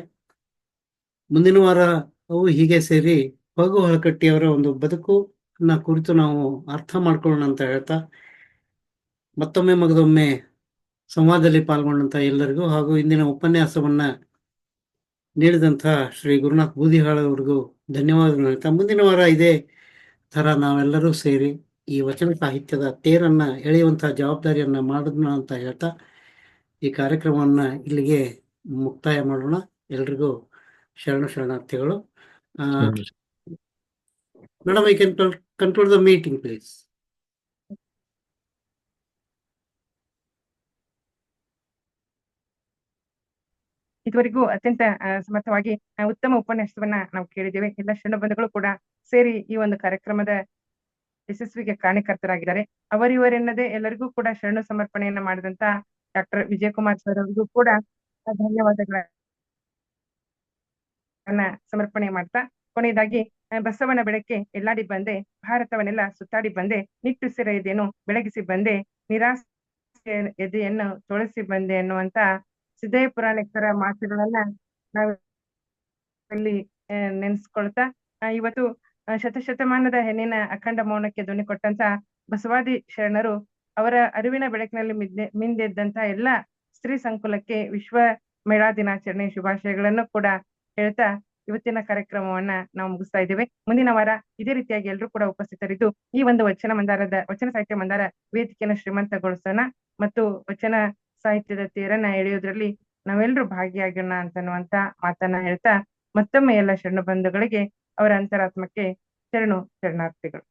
ಮುಂದಿನ ವಾರ ಅವು ಹೀಗೆ ಸೇರಿ ಫಗು ಹಳಕಟ್ಟಿ ಅವರ ಒಂದು ಬದುಕನ್ನ ಕುರಿತು ನಾವು ಅರ್ಥ ಮಾಡ್ಕೊಳ್ಳೋಣ ಅಂತ ಹೇಳ್ತಾ, ಮತ್ತೊಮ್ಮೆ ಮಗದೊಮ್ಮೆ ಸಂವಾದದಲ್ಲಿ ಪಾಲ್ಗೊಂಡಂತ ಎಲ್ಲರಿಗೂ ಹಾಗೂ ಇಂದಿನ ಉಪನ್ಯಾಸವನ್ನ ನೀಡಿದಂಥ ಶ್ರೀ ಗುರುನಾಥ್ ಬೂದಿಹಾಳ್ ಅವರಿಗೂ ಧನ್ಯವಾದಗಳು ಹೇಳ್ತಾ, ಮುಂದಿನ ವಾರ ಇದೇ ಥರ ನಾವೆಲ್ಲರೂ ಸೇರಿ ಈ ವಚನ ಸಾಹಿತ್ಯದ ತೇರನ್ನ ಎಳೆಯುವಂತಹ ಜವಾಬ್ದಾರಿಯನ್ನ ಮಾಡೋಣ ಅಂತ ಹೇಳ್ತಾ ಈ ಕಾರ್ಯಕ್ರಮವನ್ನ ಇಲ್ಲಿಗೆ ಮುಕ್ತಾಯ ಮಾಡೋಣ. ಎಲ್ರಿಗೂ ಶರಣಾರ್ಥಿಗಳು. Madam, I can control the meeting please. ಇದುವರೆಗೂ ಅತ್ಯಂತ ಸಮರ್ಥವಾಗಿ ಉತ್ತಮ ಉಪನ್ಯಾಸವನ್ನ ನಾವು ಕೇಳಿದ್ದೇವೆ. ಎಲ್ಲ ಶರಣ ಬಂಧುಗಳು ಕೂಡ ಸೇರಿ ಈ ಒಂದು ಕಾರ್ಯಕ್ರಮದ ಯಶಸ್ವಿಗೆ ಕಾರಣಕರ್ತರಾಗಿದ್ದಾರೆ. ಅವರಿವರೆನ್ನದೇ ಎಲ್ಲರಿಗೂ ಕೂಡ ಶರಣು ಸಮರ್ಪಣೆಯನ್ನ ಮಾಡಿದಂತ ಡಾಕ್ಟರ್ ವಿಜಯಕುಮಾರ್ ಸರ್ ಅವರಿಗೂ ಕೂಡ ಧನ್ಯವಾದಗಳನ್ನ ಸಮರ್ಪಣೆ ಮಾಡ್ತಾ, ಕೊನೆಯದಾಗಿ ಬಸವನ ಬೆಳಕೆ ಎಲ್ಲಾಡಿ ಬಂದೆ, ಭಾರತವನ್ನೆಲ್ಲ ಸುತ್ತಾಡಿ ಬಂದೆ, ನಿಟ್ಟುಸಿರ ಎದೆಯನ್ನು ಬೆಳಗಿಸಿ ಬಂದೆ, ನಿರಾಸೆ ಎದೆಯನ್ನು ತೊಳಸಿ ಬಂದೆ ಅನ್ನುವಂತ ಸಿದ್ದಯ್ಯ ಪುರಾಣಿಕರ ಮಾತುಗಳನ್ನ ನಾವು ಇಲ್ಲಿ ನೆನೆಸ್ಕೊಳ್ತಾ, ಇವತ್ತು ಶತಶತಮಾನದ ಹೆಣ್ಣಿನ ಅಖಂಡ ಮೌನಕ್ಕೆ ಧ್ವನಿ ಕೊಟ್ಟಂತ ಬಸವಾದಿ ಶರಣರು ಅವರ ಅರಿವಿನ ಬೆಳಕಿನಲ್ಲಿ ಮಿಂದೆದ್ದಂತ ಎಲ್ಲ ಸ್ತ್ರೀ ಸಂಕುಲಕ್ಕೆ ವಿಶ್ವ ಮಹಿಳಾ ದಿನಾಚರಣೆ ಶುಭಾಶಯಗಳನ್ನು ಕೂಡ ಹೇಳ್ತಾ ಇವತ್ತಿನ ಕಾರ್ಯಕ್ರಮವನ್ನ ನಾವು ಮುಗಿಸ್ತಾ ಇದ್ದೇವೆ. ಮುಂದಿನ ವಾರ ಇದೇ ರೀತಿಯಾಗಿ ಎಲ್ಲರೂ ಕೂಡ ಉಪಸ್ಥಿತರಿದ್ದು ಈ ಒಂದು ವಚನ ಸಾಹಿತ್ಯ ಮಂದಾರ ವೇದಿಕೆಯನ್ನು ಶ್ರೀಮಂತಗೊಳಿಸೋಣ ಮತ್ತು ವಚನ ಸಾಹಿತ್ಯದ ತೇರನ್ನ ಎಳೆಯೋದ್ರಲ್ಲಿ ನಾವೆಲ್ಲರೂ ಭಾಗಿಯಾಗೋಣ ಅಂತನ್ನುವಂತ ಮಾತನ್ನ ಹೇಳ್ತಾ, ಮತ್ತೊಮ್ಮೆ ಎಲ್ಲ ಶರಣ ಬಂಧುಗಳಿಗೆ ಅವರ ಅಂತರಾತ್ಮಕ್ಕೆ ಶರಣಾರ್ಥಿಗಳು.